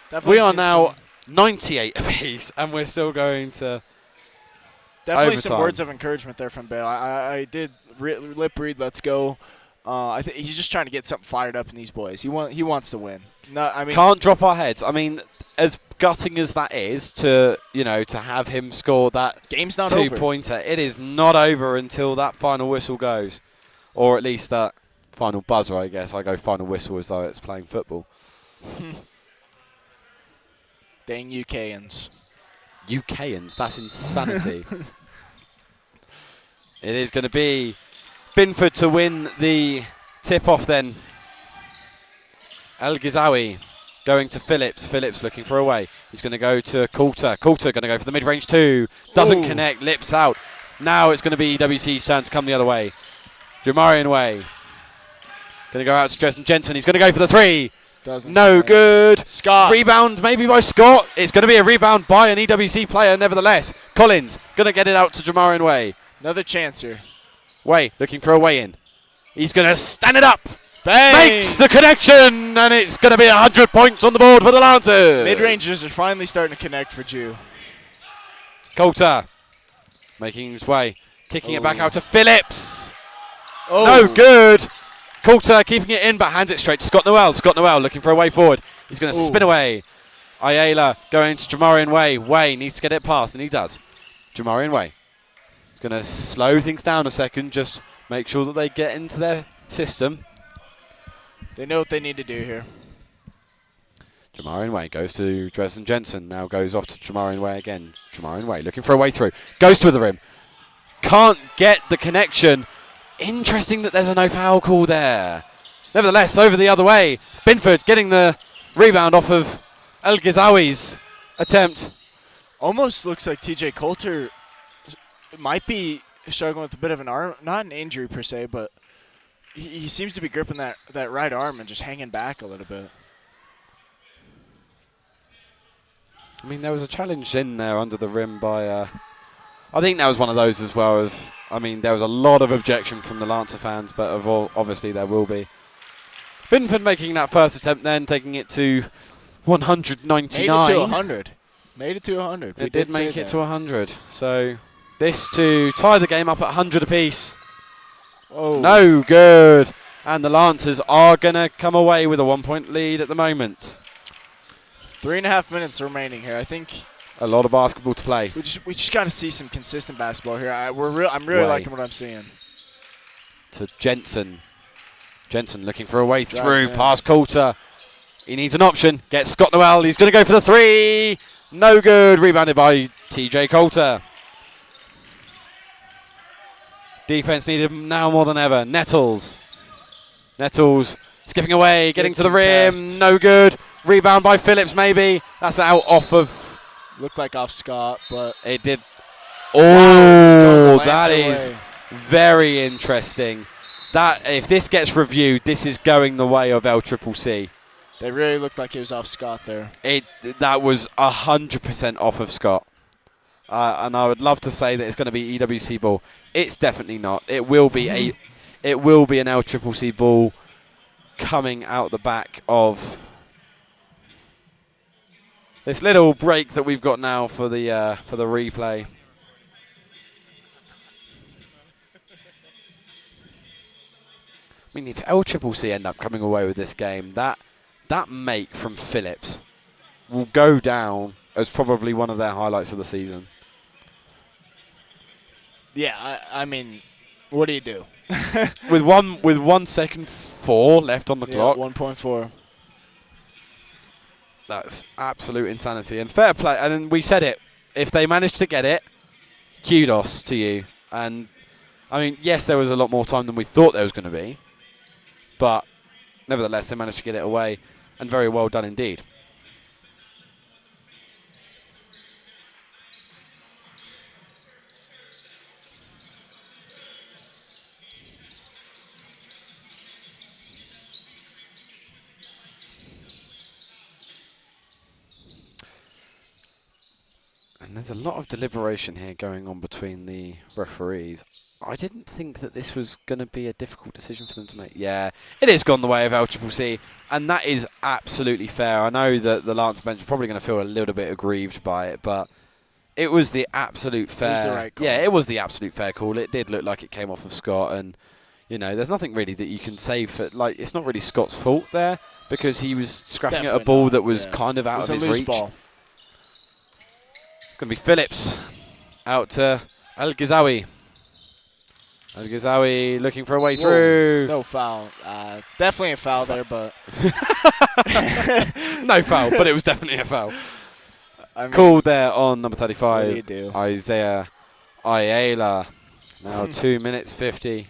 B: Definitely
A: We are now 98 apiece, and we're still going to
B: definitely
A: overtime.
B: some words of encouragement there from Bale. I did lip read, let's go. I think he's just trying to get something fired up in these boys. He wants to win. No, I mean,
A: can't drop our heads. I mean, as gutting as that is to have him score that
B: game's not over.
A: 2-pointer, it is not over until that final whistle goes. Or at least that final buzzer, I guess. I go final whistle as though it's playing football.
B: Dang UKans.
A: UKans, that's insanity. It is going to be Binford to win the tip-off then. El Ghizawi going to Phillips. Phillips looking for a way. He's going to go to Coulter. Coulter going to go for the mid-range 2. Doesn't connect, lips out. Now it's going to be WC's turn to come the other way. Jamarian Way. Going to go out to Dresden Jensen. He's going to go for the 3.
B: Doesn't.
A: No good.
B: Scott.
A: Rebound maybe by Scott. It's going to be a rebound by an EWC player nevertheless. Collins going to get it out to Jamarian Way.
B: Another chance here.
A: Way looking for a way in. He's going to stand it up.
B: Bang!
A: Makes the connection, and it's going to be 100 points on the board for the Lancers.
B: Mid-rangers are finally starting to connect for Jew.
A: Coulter making his way. Kicking it back out to Phillips.
B: Oh.
A: No good. Coulter keeping it in, but hands it straight to Scott Noel. Scott Noel looking for a way forward. He's going to spin away. Ayala going to Jamarian Way. Way needs to get it past, and he does. Jamarian Way. He's going to slow things down a second, just make sure that they get into their system.
B: They know what they need to do here.
A: Jamarian Way goes to Dresden Jensen. Now goes off to Jamarian Way again. Jamarian Way looking for a way through. Goes to the rim. Can't get the connection. Interesting that there's a no foul call there. Nevertheless, over the other way, it's Binford getting the rebound off of El Ghizawi's attempt.
B: Almost looks like TJ Coulter might be struggling with a bit of an arm, not an injury per se, but he seems to be gripping that right arm and just hanging back a little bit.
A: I mean, there was a challenge in there under the rim by... I think that was one of those as well. I mean, there was a lot of objection from the Lancer fans, but obviously there will be. Binford making that first attempt then, taking it to 199.
B: Made it to 100. Made it to 100.
A: It did make it to 100. So this to tie the game up at 100 apiece.
B: Oh.
A: No good. And the Lancers are going to come away with a 1-point lead at the moment.
B: 3.5 minutes remaining here. I think
A: A lot of basketball to play.
B: we just got to see some consistent basketball here. I'm really liking what I'm seeing.
A: To Jensen. Jensen looking for a way
B: Drives
A: through
B: in.
A: past Coulter. He needs an option. Gets Scott Noel. He's going to go for the three. No good. Rebounded by TJ Coulter. Defense needed now more than ever. Nettles skipping away, getting to the rim. No good. Rebound by Phillips maybe. That's out off of.
B: Looked like off Scott, but
A: It did.
B: Wow,
A: Oh,
B: it's
A: that
B: going the
A: is
B: Lance
A: very interesting. That if this gets reviewed, this is going the way of LCCC.
B: they really looked like it was off Scott there.
A: That was 100% off of Scott. And I would love to say that it's going to be EWC ball. It's definitely not. It will be an LCCC ball coming out the back of this little break that we've got now for the replay. I mean, if LCCC end up coming away with this game, that make from Phillips will go down as probably one of their highlights of the season.
B: Yeah, I mean, what do you do?
A: with 1 second 4 left on the clock.
B: 1.4.
A: That's absolute insanity. And fair play. And then we said it. If they managed to get it, kudos to you. And, I mean, yes, there was a lot more time than we thought there was going to be. But, nevertheless, they managed to get it away. And very well done indeed. And there's a lot of deliberation here going on between the referees. I didn't think that this was going to be a difficult decision for them to make. Yeah, it has gone the way of LCCC, and that is absolutely fair. I know that the Lance bench are probably going to feel a little bit aggrieved by it, but it was the absolute fair.
B: It was the right call.
A: Yeah, it was the absolute fair call. It did look like it came off of Scott, and you know, there's nothing really that you can say for. Like, it's not really Scott's fault there because he was scrapping at a
B: Definitely
A: ball
B: not,
A: that was
B: yeah.
A: kind of
B: It
A: out
B: was
A: of
B: a
A: his
B: loose
A: reach.
B: ball.
A: It's going to be Phillips out to El Ghazawi. El Ghazawi looking for a way through.
B: No foul. Definitely a foul there, but
A: No foul, but it was definitely a foul.
B: I mean,
A: Called there on number
B: What
A: 35,
B: do you do?
A: Isaiah Ayala. Now 2 minutes 50.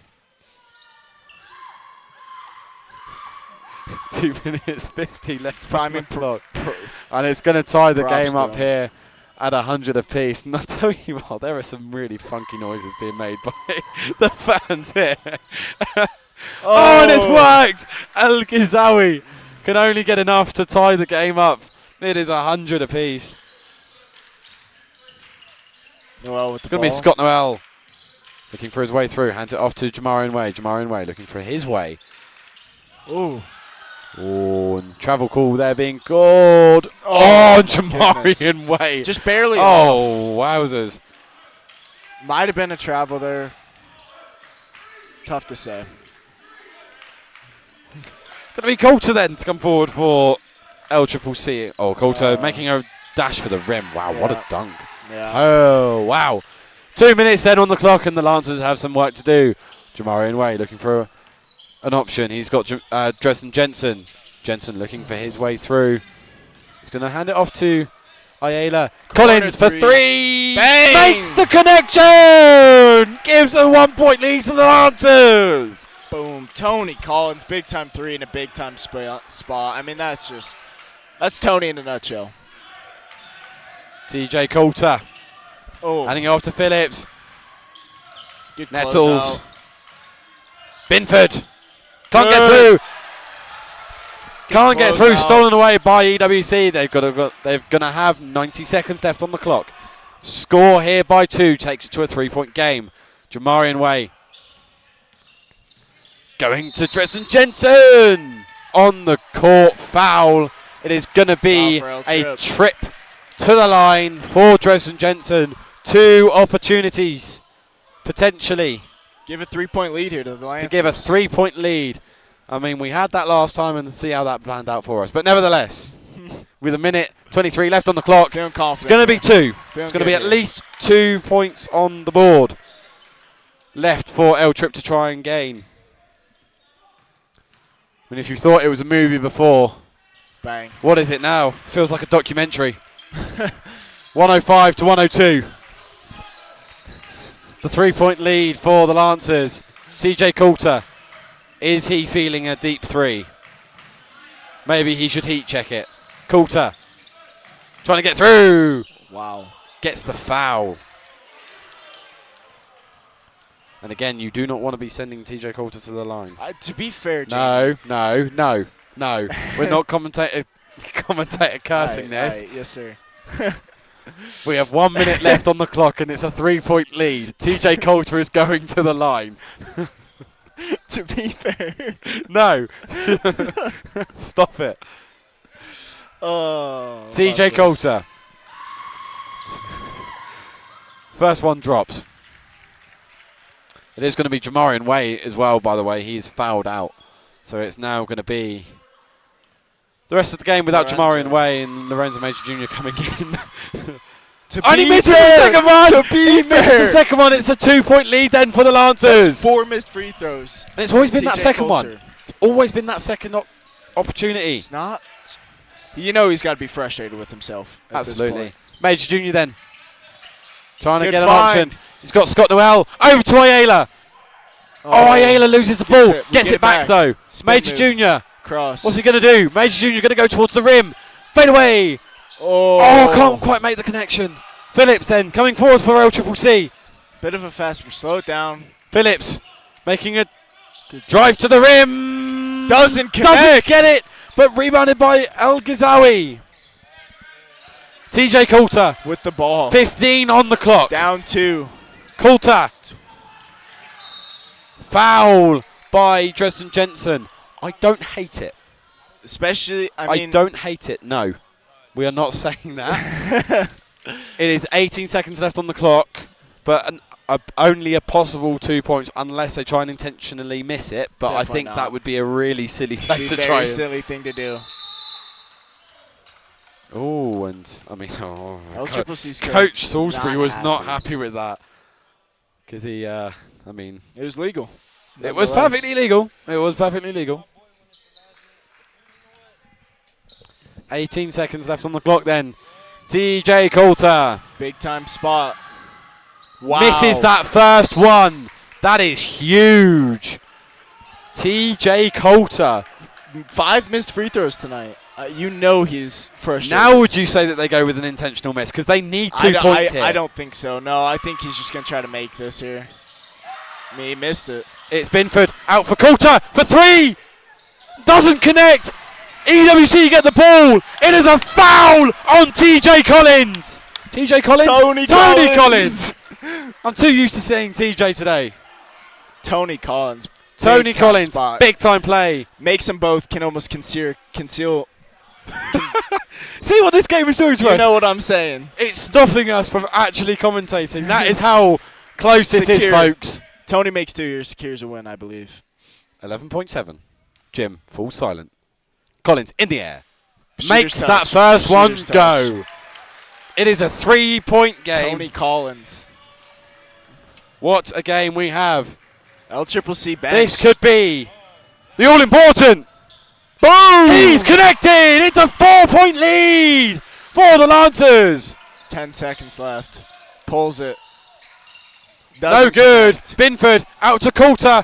A: 2 minutes 50 left
B: Timing
A: on the clock. And it's going to tie the
B: props
A: game
B: to
A: up
B: him.
A: here at 100 apiece. And I'll tell you what, there are some really funky noises being made by the fans here. Oh, and it's worked! El Ghazawi can only get enough to tie the game up. It is 100 apiece.
B: Noel with the
A: It's going to be
B: ball.
A: Scott Noel looking for his way through. Hands it off to Jamarian Way. Jamarian Way looking for his way.
B: Ooh.
A: Oh, and travel call there being called. Oh, and Jamarian Way.
B: Just barely off.
A: Oh, wowzers.
B: Might have been a travel there. Tough to say.
A: Going to be Coulter then to come forward for LCCC. Oh, Coulter making a dash for the rim. Wow, what a
B: Yeah.
A: dunk.
B: Yeah.
A: Oh, wow. 2 minutes then on the clock, and the Lancers have some work to do. Jamarian Way looking for an option. He's got Dresden Jensen. Jensen looking for his way through. He's going to hand it off to Ayala. Collins for
B: three.
A: three.
B: Bang!
A: Makes the connection. Gives a 1 point lead to the Lancers.
B: Boom. Tony Collins, big time three in a big time spot. I mean, that's Tony in a nutshell.
A: TJ Coulter
B: Oh,
A: handing it off to Phillips.
B: good
A: Nettles.
B: closeout.
A: Binford. Can't get
B: Good.
A: through. Can't get through.
B: closeout.
A: Stolen away by EWC. They're gonna have 90 seconds left on the clock. Score here by 2 takes it to a 3-point game. Jamarian Way going to Dresden Jensen on the court. Foul. It is gonna be
B: Foul for
A: a
B: El
A: trip to the line for Dresden Jensen. 2 opportunities potentially
B: Give a 3-point lead here to the Lancers.
A: to give a 3-point lead. I mean, we had that last time and see how that panned out for us. But nevertheless, with a minute 23 left on the clock,
B: Feeling confident.
A: it's going to be 2.
B: Feeling
A: It's going to be
B: good
A: at
B: here.
A: least 2 points on the board left for L Trip to try and gain. And if you thought it was a movie before,
B: Bang.
A: what is it now? Feels like a documentary. 105 to 102. The 3-point lead for the Lancers. TJ Coulter. Is he feeling a deep 3? Maybe he should heat check it. Coulter. Trying to get through.
B: Wow.
A: Gets the foul. And again, you do not want to be sending TJ Coulter to the line.
B: To be fair, Jamie.
A: No. We're not commentator cursing this.
B: Aye, yes, sir.
A: We have 1 minute left on the clock and it's a 3-point lead. TJ Coulter is going to the line.
B: To be fair.
A: No. Stop it.
B: Oh.
A: TJ Coulter. First one drops. It is going to be Jamarian Way as well, by the way. He's fouled out. So it's now going to be the rest of the game without Jamarian Way and Lorenzo Major Jr. coming in. Only misses the second one! He misses the second one. It's a 2-point lead then for the Lancers.
B: That's 4 missed free throws.
A: And it's always been that
B: TJ
A: second
B: Coulter.
A: one. It's always been that second opportunity.
B: He's not. You know he's got to be frustrated with himself. At this
A: Absolutely.
B: point.
A: Major Jr. then. Trying to
B: Good
A: get an
B: find.
A: option. He's got Scott Noel over to Ayala. Oh, Ayala loses the ball. Gets it back though.
B: Spin
A: Major
B: move.
A: Jr.
B: Cross.
A: What's he going to do? Major Jr. going to go towards the rim. Fade away. Oh, can't quite make the connection. Phillips then coming forward for LCCC.
B: Bit of a fast. Slow it down.
A: Phillips making a drive to the rim.
B: Doesn't
A: get it, but rebounded by El Ghazawi. TJ Coulter
B: with the ball.
A: 15 on the clock.
B: Down 2.
A: Coulter. Foul by Dresden Jensen. I don't hate it.
B: Especially,
A: I don't hate it, no. We are not saying that. It is 18 seconds left on the clock, but only a possible 2 points unless they try and intentionally miss it. But
B: Definitely
A: I think
B: not.
A: that would be a really silly play to
B: very
A: try.
B: silly thing to do.
A: Oh, and I mean,
B: LCCC's
A: Coach Salisbury was
B: not
A: not
B: happy.
A: happy with that because he, I mean,
B: It was legal.
A: it was perfectly legal. It was perfectly legal. 18 seconds left on the clock then. TJ Coulter
B: Big time spot. Wow.
A: misses that first one. That is huge. TJ Coulter.
B: 5 missed free throws tonight. You know he's frustrated.
A: Now would you say that they go with an intentional miss? Because they need 2 points here.
B: I don't think so. No, I think he's just going to try to make this here. I mean, he missed it.
A: It's Binford out for Coulter for 3. Doesn't connect. EWC get the ball. It is a foul on TJ Collins. TJ Collins?
B: Tony
A: Collins. I'm too used to saying TJ today.
B: Tony Collins.
A: Tony
B: Big time
A: Collins,
B: spot.
A: big time play.
B: Makes them both can almost conceal.
A: See what this game is doing to us?
B: You know what I'm saying.
A: It's stopping us from actually commentating. That is how close this is,
B: Secure.
A: folks.
B: Tony makes 2 years, secures a win, I believe.
A: 11.7. Jim, full silent. Collins in the air.
B: Shooter's
A: Makes
B: touch.
A: that first one
B: Shooter's touch.
A: go. It is a 3-point game.
B: Tony Collins.
A: What a game we have.
B: LCCC bench.
A: This could be the all-important. Boom! He's connected. It's a 4-point lead for the Lancers.
B: 10 seconds left. Pulls it.
A: No
B: Doesn't
A: good.
B: connect.
A: Binford out to Coulter.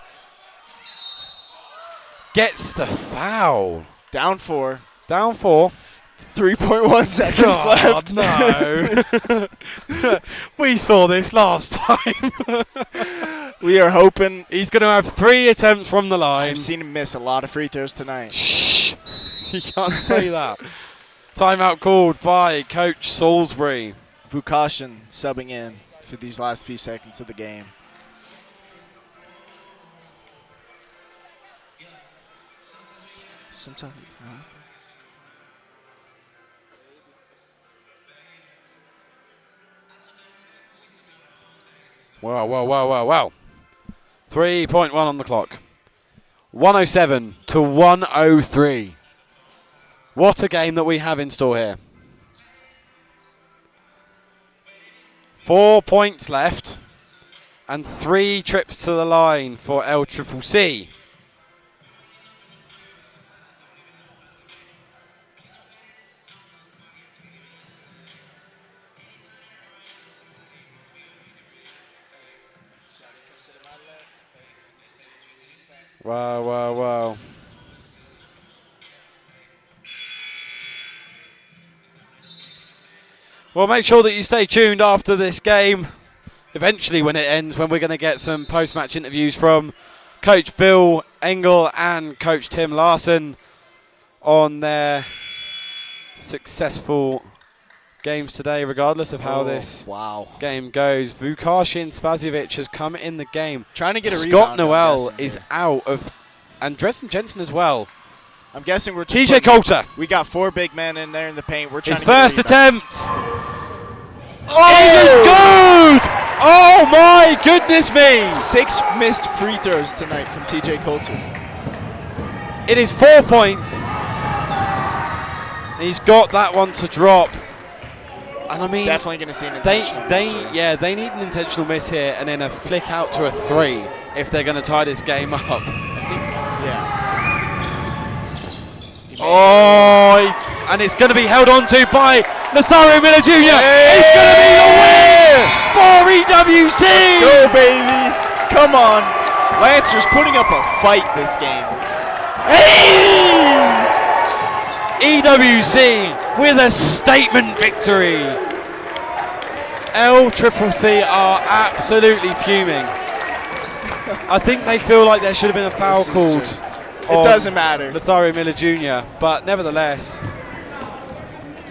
A: Gets the foul.
B: Down 4.
A: Down 4.
B: 3.1 seconds left.
A: No. We saw this last time.
B: We are hoping.
A: He's going to have 3 attempts from the line.
B: I've seen him miss a lot of free throws tonight.
A: Shh. You can't say that. Timeout called by Coach Salisbury.
B: Vukashin subbing in for these last few seconds of the game. Sometimes.
A: Wow. 3.1 on the clock. 107 to 103. What a game that we have in store here. 4 points left and 3 trips to the line for LCCC. Wow, wow, wow. Well, make sure that you stay tuned after this game. Eventually, when it ends, when we're going to get some post-match interviews from Coach Bill Engel and Coach Tim Larson on their successful games today, regardless of how this game goes. Vukashin Spaziovic has come in the game.
B: Trying to get a
A: Scott
B: rebound,
A: Noel is out of, and Dresden Jensen as well.
B: I'm guessing we're
A: TJ Coulter.
B: We got 4 big men in there in the paint. We're trying
A: His
B: to get
A: first
B: a rebound.
A: attempt. Oh, good! Oh my goodness me!
B: 6 missed free throws tonight from TJ Coulter.
A: It is 4 points. He's got that one to drop. And I mean,
B: definitely going to see an intentional miss here.
A: they need an intentional miss here and then a flick out to a 3 if they're going to tie this game up.
B: Yeah.
A: Oh, and it's going to be held on to by Lothario Miller Jr. It's going to be the win for EWC.
B: Let's go, baby. Come on. Lancer's putting up a fight this game.
A: Hey! EWC with a statement victory. LCCC are absolutely fuming. I think they feel like there should have been a foul called.
B: It doesn't matter.
A: Lothario Miller Jr. But nevertheless,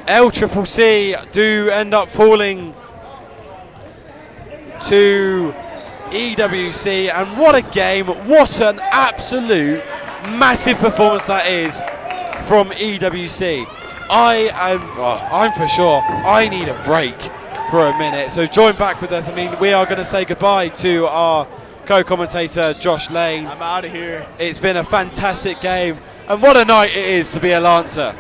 A: LCCC do end up falling to EWC, and what a game, what an absolute massive performance that is from EWC. I'm for sure, I need a break for a minute, so join back with us. I mean, we are going to say goodbye to our co-commentator Josh Lane.
B: I'm out of here.
A: It's been a fantastic game, and what a night it is to be a Lancer.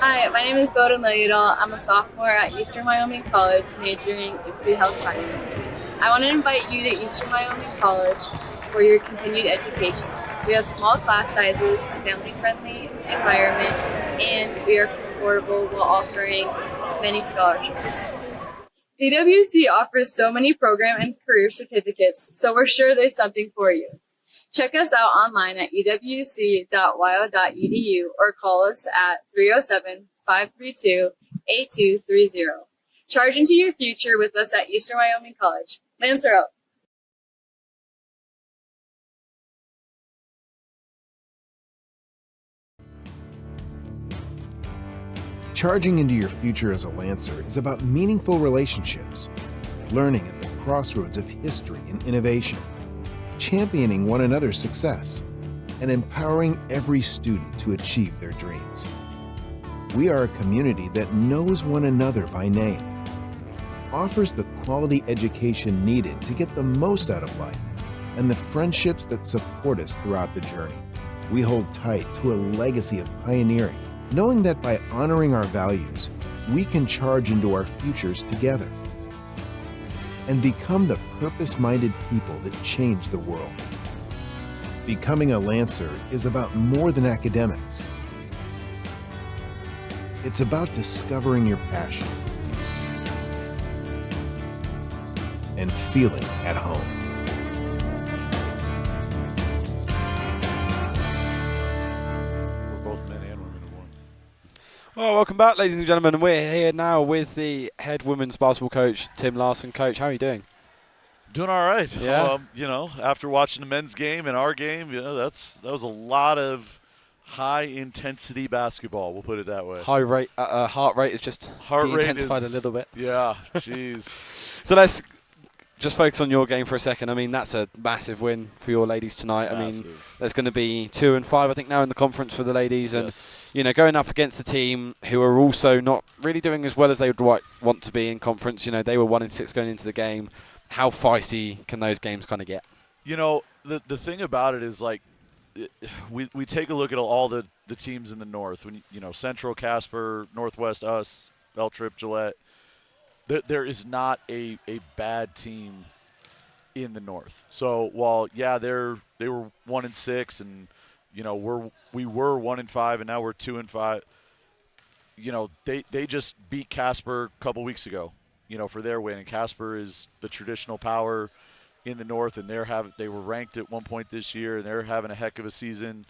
D: Hi, my name is Bowden Lilliedal. I'm a sophomore at Eastern Wyoming College, majoring in pre-health sciences. I want to invite you to Eastern Wyoming College for your continued education. We have small class sizes, a family-friendly environment, and we are affordable while offering many scholarships. EWC offers so many program and career certificates, so we're sure there's something for you. Check us out online at ewc.wyo.edu or call us at 307-532-8230. Charge into your future with us at Eastern Wyoming College. Lancer out.
G: Charging into your future as a Lancer is about meaningful relationships, learning at the crossroads of history and innovation, championing one another's success, and empowering every student to achieve their dreams. We are a community that knows one another by name, offers the quality education needed to get the most out of life, and the friendships that support us throughout the journey. We hold tight to a legacy of pioneering, knowing that by honoring our values, we can charge into our futures together and become the purpose-minded people that change the world. Becoming a Lancer is about more than academics. It's about discovering your passion and feeling at home.
A: Well, welcome back, ladies and gentlemen. We're here now with the head women's basketball coach, Tim Larson. Coach, how are you doing?
I: Doing all right.
A: Yeah.
I: After watching the men's game and our game, that was a lot of high-intensity basketball. We'll put it that way.
A: High rate, heart rate is just intensified a little bit.
I: Yeah, jeez.
A: So let's just focus on your game for a second. I mean, that's a massive win for your ladies tonight.
I: Massive.
A: I mean, there's going to be 2 and 5, I think, now in the conference for the ladies. And,
I: Yes.
A: going up against a team who are also not really doing as well as they would want to be in conference. They were 1 and 6 going into the game. How feisty can those games kind of get?
I: The thing about it is, like, we take a look at all the teams in the North. When Central, Casper, Northwest, us, L Trip, Gillette. There is not a bad team in the North. So while they were 1 and 6, and we were 1 and 5, and now we're 2 and 5. They just beat Casper a couple weeks ago, for their win. And Casper is the traditional power in the North, and they were ranked at one point this year, and they're having a heck of a season.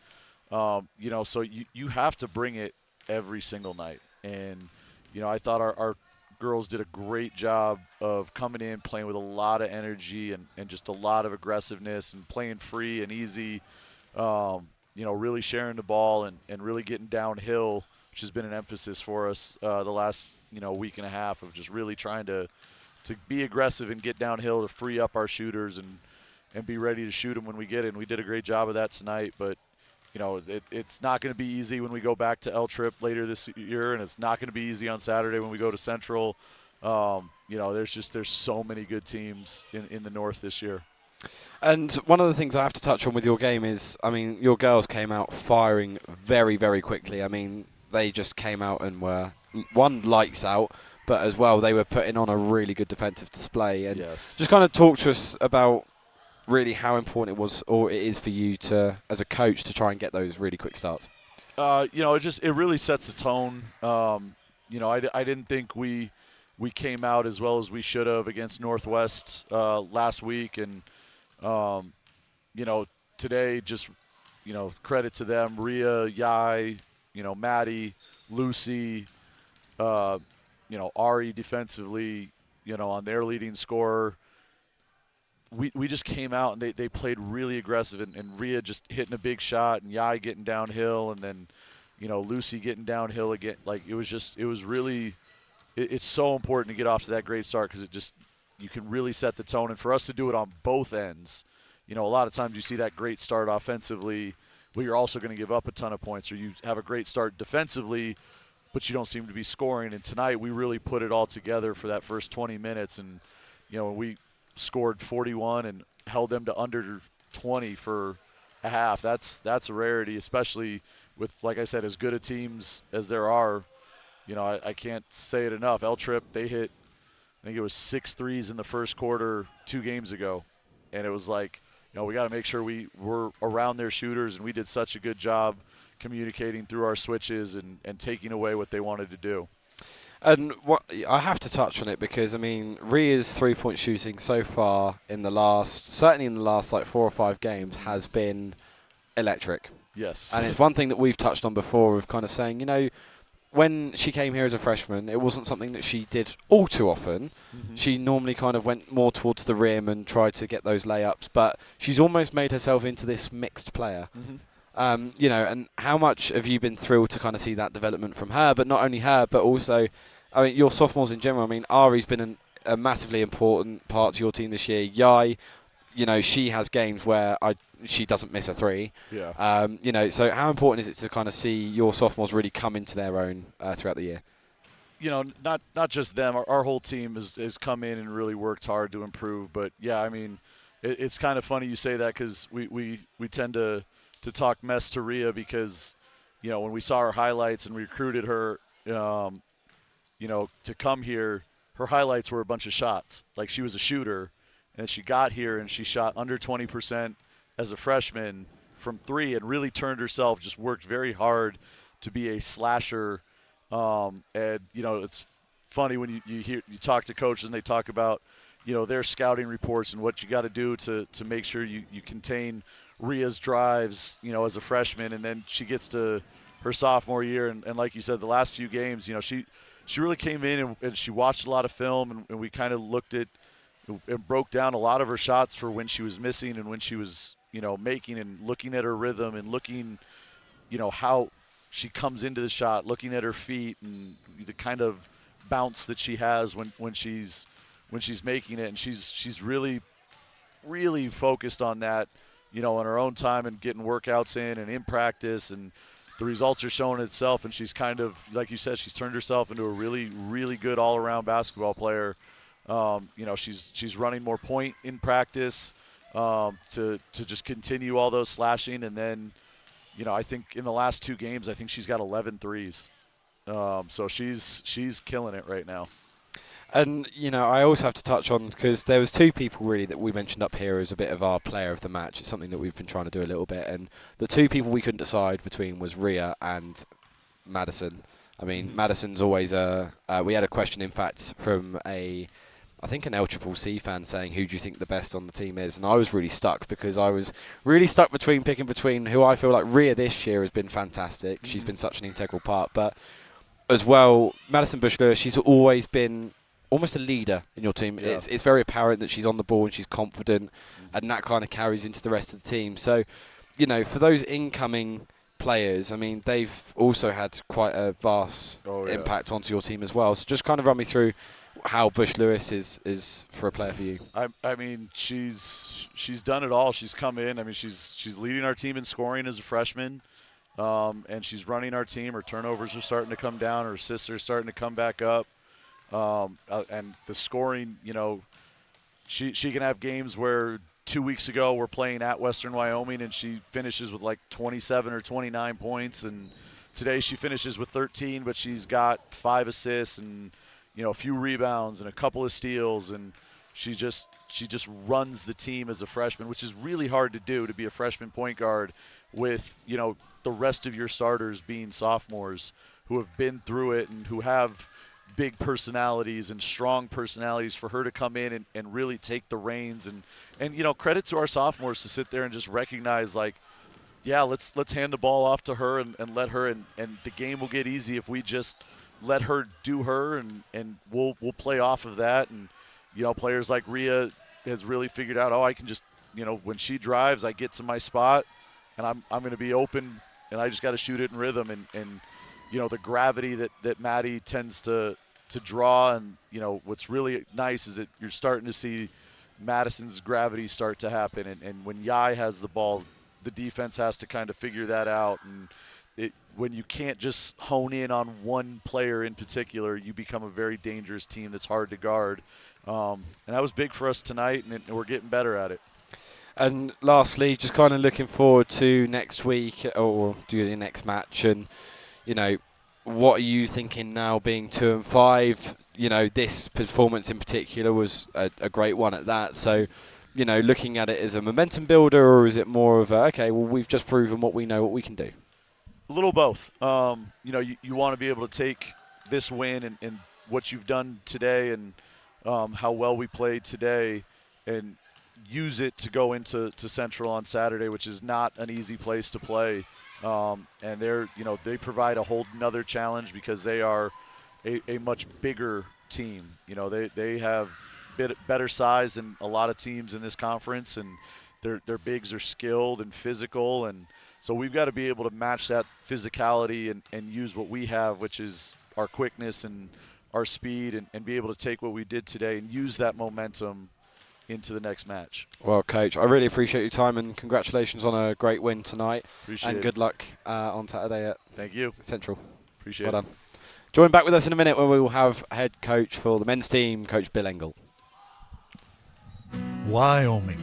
I: So you have to bring it every single night. And I thought our girls did a great job of coming in, playing with a lot of energy and just a lot of aggressiveness and playing free and easy, really sharing the ball and really getting downhill, which has been an emphasis for us the last, week and a half, of just really trying to be aggressive and get downhill to free up our shooters and be ready to shoot them when we get it. And we did a great job of that tonight, but it's not going to be easy when we go back to L Trip later this year, and it's not going to be easy on Saturday when we go to Central. There's so many good teams in the North this year.
A: And one of the things I have to touch on with your game is, I mean, your girls came out firing very, very quickly. I mean, they just came out and were, lights out, but as well they were putting on a really good defensive display. And just kind of talk to us about really how important it was, or it is for you to, as a coach, to try and get those really quick starts.
I: It really sets the tone. I didn't think we came out as well as we should have against Northwest last week, and today just credit to them. Rhea, Yai, Maddie, Lucy, Ari defensively, on their leading scorer. We just came out and they played really aggressive, and Rhea just hitting a big shot, and Yai getting downhill, and then Lucy getting downhill again. Like, it's so important to get off to that great start, because you can really set the tone. And for us to do it on both ends, a lot of times you see that great start offensively, but you're also going to give up a ton of points, or you have a great start defensively, but you don't seem to be scoring. And tonight we really put it all together for that first 20 minutes, and we scored 41 and held them to under 20 for a half. That's a rarity, especially with, like I said, as good a teams as there are. I can't say it enough. L Trip, they hit, I think it was 6 threes in the first quarter 2 games ago, and it was like, we got to make sure we were around their shooters, and we did such a good job communicating through our switches and taking away what they wanted to do.
A: And I have to touch on it, because, I mean, Rhea's three-point shooting so far certainly in the last like 4 or 5 games, has been electric.
I: Yes.
A: And it's one thing that we've touched on before, of kind of saying, when she came here as a freshman, it wasn't something that she did all too often. Mm-hmm. She normally kind of went more towards the rim and tried to get those layups, but she's almost made herself into this mixed player. Mm-hmm. And how much have you been thrilled to kind of see that development from her? But not only her, but also, I mean, your sophomores in general. I mean, Ari's been a massively important part to your team this year. Yai, she has games where she doesn't miss a 3.
I: Yeah.
A: So how important is it to kind of see your sophomores really come into their own throughout the year?
I: Not just them. Our whole team has come in and really worked hard to improve. But yeah, I mean, it's kind of funny you say that, because we tend to talk mess to Rhea, because when we saw her highlights and recruited her to come here, her highlights were a bunch of shots. Like, she was a shooter, and she got here and she shot under 20% as a freshman from 3, and really turned herself, just worked very hard to be a slasher. And it's funny when you talk to coaches and they talk about their scouting reports and what you got to do to make sure you contain Rhea's drives, as a freshman, and then she gets to her sophomore year. And like you said, the last few games, she really came in and she watched a lot of film, and we kind of looked at and broke down a lot of her shots for when she was missing and when she was, making, and looking at her rhythm and looking, how she comes into the shot, looking at her feet and the kind of bounce that she has when she's making it. And she's really, really focused on that, on her own time and getting workouts in practice, and the results are showing itself. And she's kind of, like you said, she's turned herself into a really, really good all-around basketball player. She's running more point in practice to just continue all those slashing. And then, I think in the last 2 games, I think she's got 11 threes. So she's killing it right now.
A: And, I also have to touch on, because there was 2 people really that we mentioned up here as a bit of our player of the match. It's something that we've been trying to do a little bit. And the 2 people we couldn't decide between was Rhea and Madison. I mean, Madison's always we had a question, in fact, from I think an LCCC fan saying, who do you think the best on the team is? And I was really stuck, because I was really stuck picking between who I feel like Rhea this year has been fantastic. She's been such an integral part. But as well, Madison Bush-Lewis, she's always been almost a leader in your team. Yeah. It's very apparent that she's on the ball and she's confident, and that kind of carries into the rest of the team. So, for those incoming players, I mean, they've also had quite a vast impact onto your team as well. So just kind of run me through how Bush-Lewis is for a player for you.
I: I mean, she's done it all. She's come in. I mean, she's leading our team in scoring as a freshman, and she's running our team. Her turnovers are starting to come down. Her assists are starting to come back up. And the scoring, she can have games where 2 weeks ago we're playing at Western Wyoming and she finishes with like 27 or 29 points, and today she finishes with 13, but she's got 5 assists and a few rebounds and a couple of steals, and she just runs the team as a freshman, which is really hard to do, to be a freshman point guard with the rest of your starters being sophomores who have been through it and who have big personalities and strong personalities. For her to come in and really take the reins and credit to our sophomores to sit there and just recognize, like, yeah, let's hand the ball off to her and let her, and the game will get easy if we just let her do her, and we'll play off of that. And players like Rhea has really figured out, I can just when she drives, I get to my spot and I'm going to be open, and I just got to shoot it in rhythm. And the gravity that Maddie tends to draw. And, what's really nice is that you're starting to see Madison's gravity start to happen. And when Yai has the ball, the defense has to kind of figure that out. And when you can't just hone in on one player in particular, you become a very dangerous team that's hard to guard. And that was big for us tonight, and we're getting better at it.
A: And lastly, just kind of looking forward to next week, or do the next match, and what are you thinking now, being 2-5? This performance in particular was a great one at that. So, looking at it as a momentum builder, or is it more of we've just proven what we know, what we can do?
I: A little both. You want to be able to take this win and what you've done today, and how well we played today, and use it to go into Central on Saturday, which is not an easy place to play. And they provide a whole nother challenge, because they are a much bigger team. They have better size than a lot of teams in this conference, and their bigs are skilled and physical, and so we've got to be able to match that physicality and use what we have, which is our quickness and our speed, and be able to take what we did today and use that momentum into the next match.
A: Well, Coach, I really appreciate your time, and congratulations on a great win tonight.
I: Appreciate
A: and
I: it.
A: good luck on Saturday at
I: Thank you.
A: Central.
I: Appreciate
A: well
I: it.
A: done. Join back with us in a minute when we will have head coach for the men's team, Coach Bill Engel.
E: Wyoming,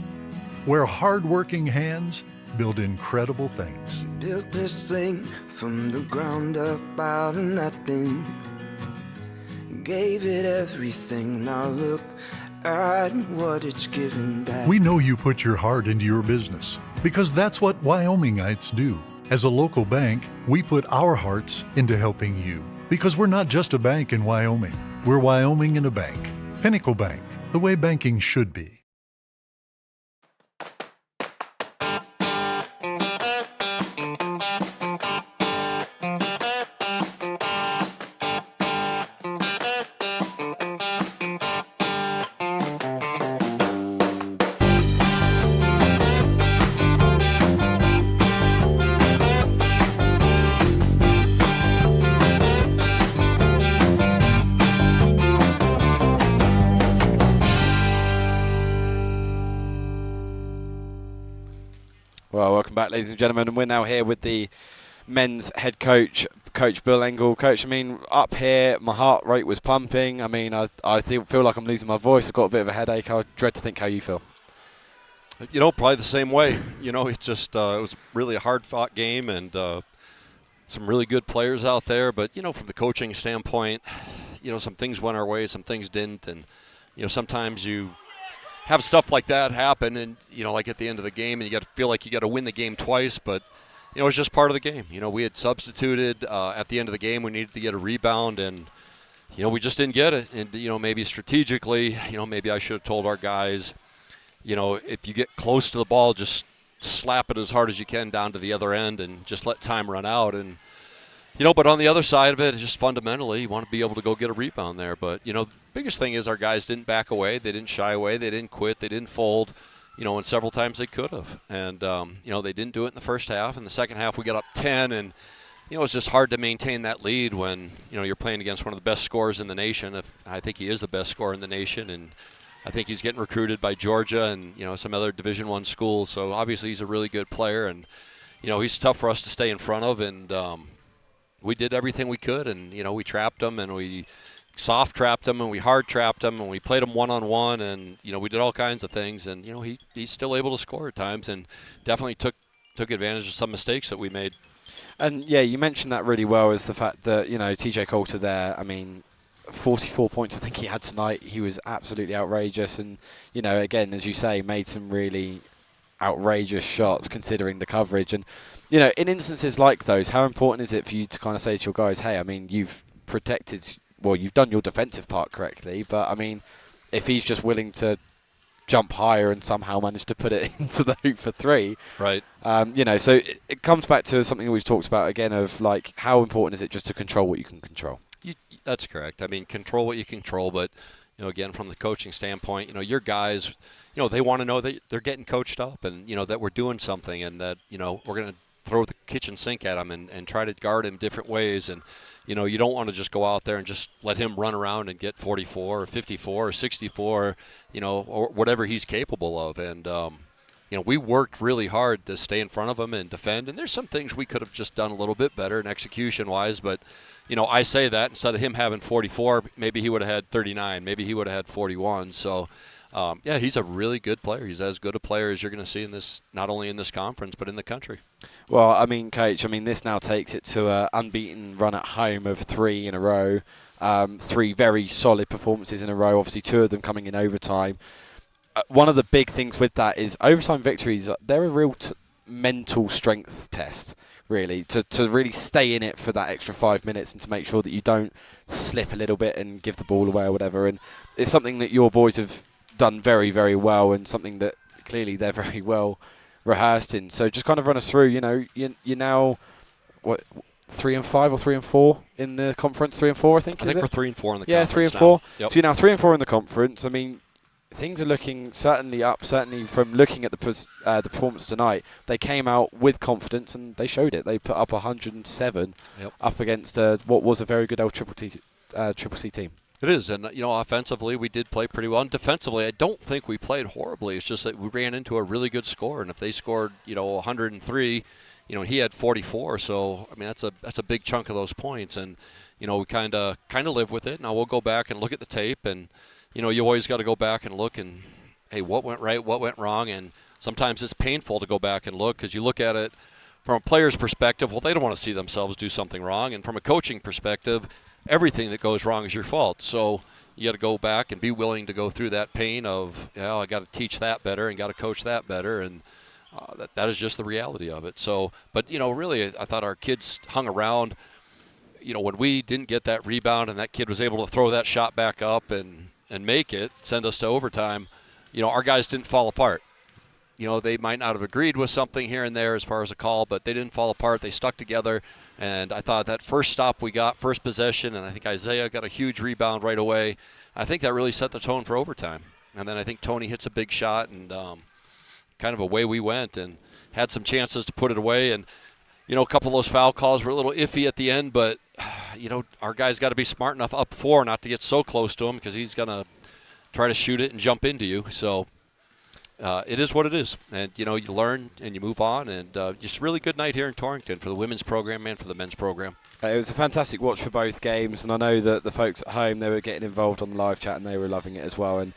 E: where hard-working hands build incredible things.
F: Built this thing from the ground up out of nothing. Gave it everything. Now look at what it's given back.
E: We know you put your heart into your business, because that's what Wyomingites do. As a local bank, we put our hearts into helping you, because we're not just a bank in Wyoming. We're Wyoming in a bank. Pinnacle Bank, the way banking should be.
A: Welcome back, ladies and gentlemen. And we're now here with the men's head coach, Coach Bill Engel. Coach, I mean, up here, my heart rate was pumping. I mean, I feel like I'm losing my voice. I've got a bit of a headache. I dread to think how you feel.
J: You know, probably the same way. You know, it just it was really a hard-fought game and some really good players out there. But, you know, from the coaching standpoint, you know, some things went our way, some things didn't. And, you know, sometimes you have stuff like that happen and, you know, like at the end of the game, and you got to feel like you got to win the game twice. But, you know, it's just part of the game. You know, we had substituted at the end of the game. We needed to get a rebound, and, you know, we just didn't get it. And, you know, maybe strategically, you know, maybe I should have told our guys, you know, if you get close to the ball, just slap it as hard as you can down to the other end and just let time run out. And, you know, but on the other side of it, just fundamentally, you want to be able to go get a rebound there. But, you know, the biggest thing is our guys didn't back away. They didn't shy away. They didn't quit. They didn't fold, you know, and several times they could have. And, you know, they didn't do it in the first half. In the second half, we got up 10, and, you know, it's just hard to maintain that lead when, you know, you're playing against one of the best scorers in the nation. I think he is the best scorer in the nation, and I think he's getting recruited by Georgia and, you know, some other Division I schools. So obviously he's a really good player, and, you know, he's tough for us to stay in front of. And we did everything we could, and, you know, we trapped him, and we soft trapped him, and we hard trapped him, and we played him one-on-one, and, you know, we did all kinds of things. And, you know, he's still able to score at times, and definitely took advantage of some mistakes that we made.
A: And, yeah, you mentioned that really well, is the fact that, you know, TJ Coulter there, I mean, 44 points I think he had tonight. He was absolutely outrageous, and, you know, again, as you say, made some really outrageous shots considering the coverage. And, you know, in instances like those, how important is it for you to kind of say to your guys, hey, I mean, you've protected, well, you've done your defensive part correctly, but, I mean, if he's just willing to jump higher and somehow manage to put it into the hoop for three.
J: Right.
A: You know, so it comes back to something we've talked about again of, like, how important is it just to control what you can control?
J: That's correct. I mean, control what you control, but, you know, again, from the coaching standpoint, you know, your guys, you know, they want to know that they're getting coached up and, you know, that we're doing something and that, you know, we're going to throw the kitchen sink at him and try to guard him different ways. And, you know, you don't want to just go out there and just let him run around and get 44 or 54 or 64, you know, or whatever he's capable of. And, you know, we worked really hard to stay in front of him and defend. And there's some things we could have just done a little bit better in execution-wise, but, you know, I say that instead of him having 44, maybe he would have had 39. Maybe he would have had 41. So, yeah, he's a really good player. He's as good a player as you're going to see in this, not only in this conference, but in the country.
A: Well, I mean, Coach, I mean, this now takes it to an unbeaten run at home of 3 in a row. 3 very solid performances in a row, obviously 2 of them coming in overtime. One of the big things with that is overtime victories, they're a real mental strength test. Really, to really stay in it for that extra 5 minutes and to make sure that you don't slip a little bit and give the ball away or whatever. And it's something that your boys have done very, very well and something that clearly they're very well rehearsed in. So just kind of run us through, you know, you're now, what, 3 and 5 or 3 and 4 in the conference? 3 and 4, I think,
J: I think we're 3 and 4 in the conference.
A: Yeah, 3 and 4.
J: Yep.
A: So you're now 3 and 4 in the conference. I mean, things are looking certainly up, certainly from looking at the performance tonight. They came out with confidence and they showed it. They put up 107 up against what was a very good Triple C team.
J: It is, and, you know, offensively we did play pretty well. And defensively, I don't think we played horribly. It's just that we ran into a really good score. And if they scored, you know, 103, you know, he had 44. So, I mean, that's a big chunk of those points. And, you know, we kind of live with it. Now we'll go back and look at the tape and, you know, you always got to go back and look and, hey, what went right, what went wrong? And sometimes it's painful to go back and look because you look at it from a player's perspective, well, they don't want to see themselves do something wrong. And from a coaching perspective, everything that goes wrong is your fault. So you got to go back and be willing to go through that pain of, yeah, I got to teach that better and got to coach that better. And that is just the reality of it. So, but, you know, really, I thought our kids hung around. You know, when we didn't get that rebound and that kid was able to throw that shot back up and make it, send us to overtime, you know, our guys didn't fall apart. You know, they might not have agreed with something here and there as far as a call, but they didn't fall apart. They stuck together, and I thought that first stop we got, first possession, and I think Isaiah got a huge rebound right away. I think that really set the tone for overtime. And then I think Tony hits a big shot, and kind of away we went and had some chances to put it away. And, you know, a couple of those foul calls were a little iffy at the end, but, you know, our guys got to be smart enough up 4 not to get so close to him because he's going to try to shoot it and jump into you. So, it is what it is. And, you learn and you move on. And just a really good night here in Torrington for the women's program and for the men's program.
A: It was a fantastic watch for both games, and I know that the folks at home, they were getting involved on the live chat and they were loving it as well. And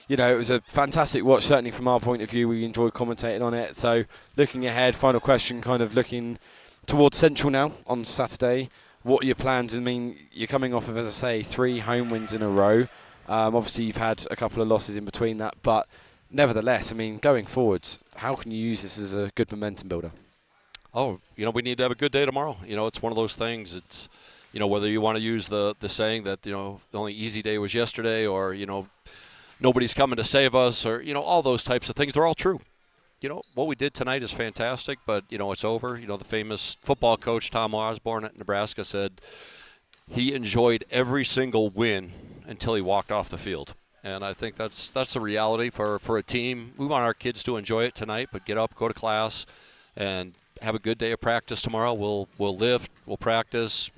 A: it was a fantastic watch, certainly from our point of view. We enjoyed commentating on it. So looking ahead, final question, kind of looking towards Central now on Saturday. What are your plans? I mean, you're coming off of, as I say, 3 home wins in a row. Obviously, you've had a couple of losses in between that, but nevertheless, I mean, going forwards, how can you use this as a good momentum builder?
J: Oh, we need to have a good day tomorrow. It's one of those things. It's, whether you want to use the saying that, the only easy day was yesterday, or, nobody's coming to save us, or, all those types of things. They're all true. What we did tonight is fantastic, but, it's over. The famous football coach, Tom Osborne at Nebraska, said he enjoyed every single win until he walked off the field. And I think that's the reality for a team. We want our kids to enjoy it tonight, but get up, go to class, and have a good day of practice tomorrow. We'll lift, we'll practice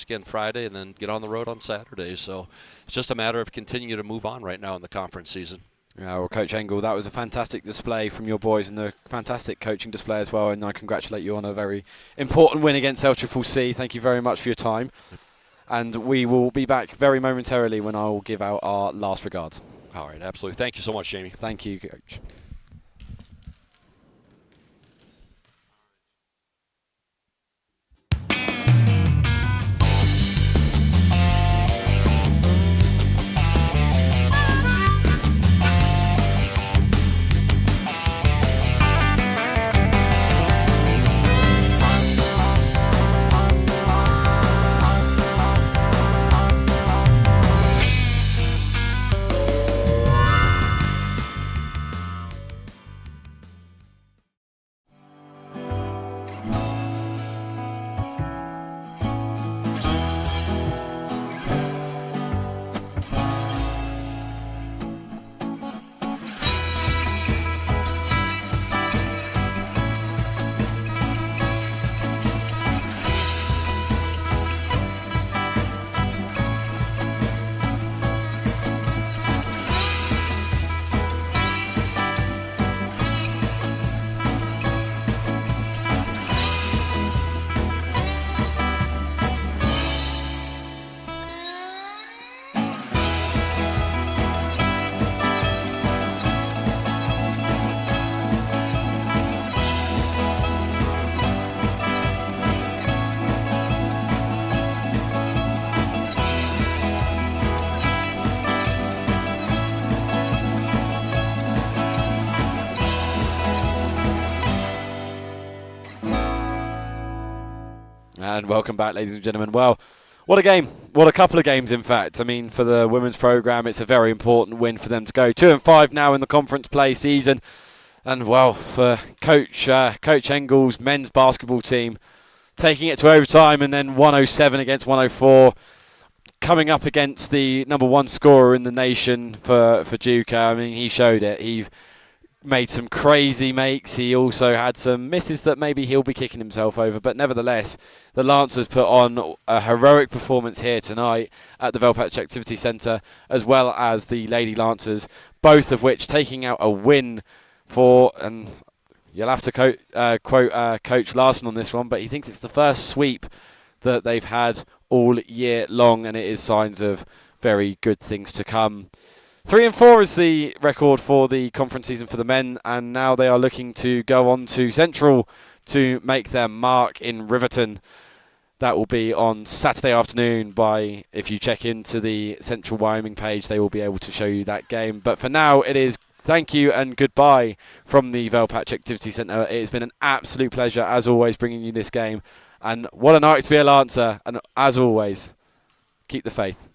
J: again Friday, and then get on the road on Saturday. So it's just a matter of continuing to move on right now in the conference season.
A: Yeah, well, Coach Engel, that was a fantastic display from your boys, and a fantastic coaching display as well. And I congratulate you on a very important win against LCCC. Thank you very much for your time. And we will be back very momentarily when I will give out our last regards.
J: All right, absolutely. Thank you so much, Jamie.
A: Thank you, Coach. And welcome back, ladies and gentlemen. Well, what a game. What a couple of games, in fact. I mean, for the women's programme, it's a very important win for them to go 2-5 now in the conference play season. And, well, for Coach Engel's men's basketball team, taking it to overtime and then 107 against 104, coming up against the number 1 scorer in the nation for Duke. I mean, he showed it. He made some crazy makes. He also had some misses that maybe he'll be kicking himself over. But nevertheless, the Lancers put on a heroic performance here tonight at the Velpatch Activity Centre, as well as the Lady Lancers, both of which taking out a win for, and you'll have to quote Coach Larson on this one, but he thinks it's the first sweep that they've had all year long, and it is signs of very good things to come. 3-4 is the record for the conference season for the men, and now they are looking to go on to Central to make their mark in Riverton. That will be on Saturday afternoon. If you check into the Central Wyoming page, they will be able to show you that game. But for now, it is thank you and goodbye from the Velpatch Activity Centre. It has been an absolute pleasure, as always, bringing you this game. And what a night to be a Lancer. And as always, keep the faith.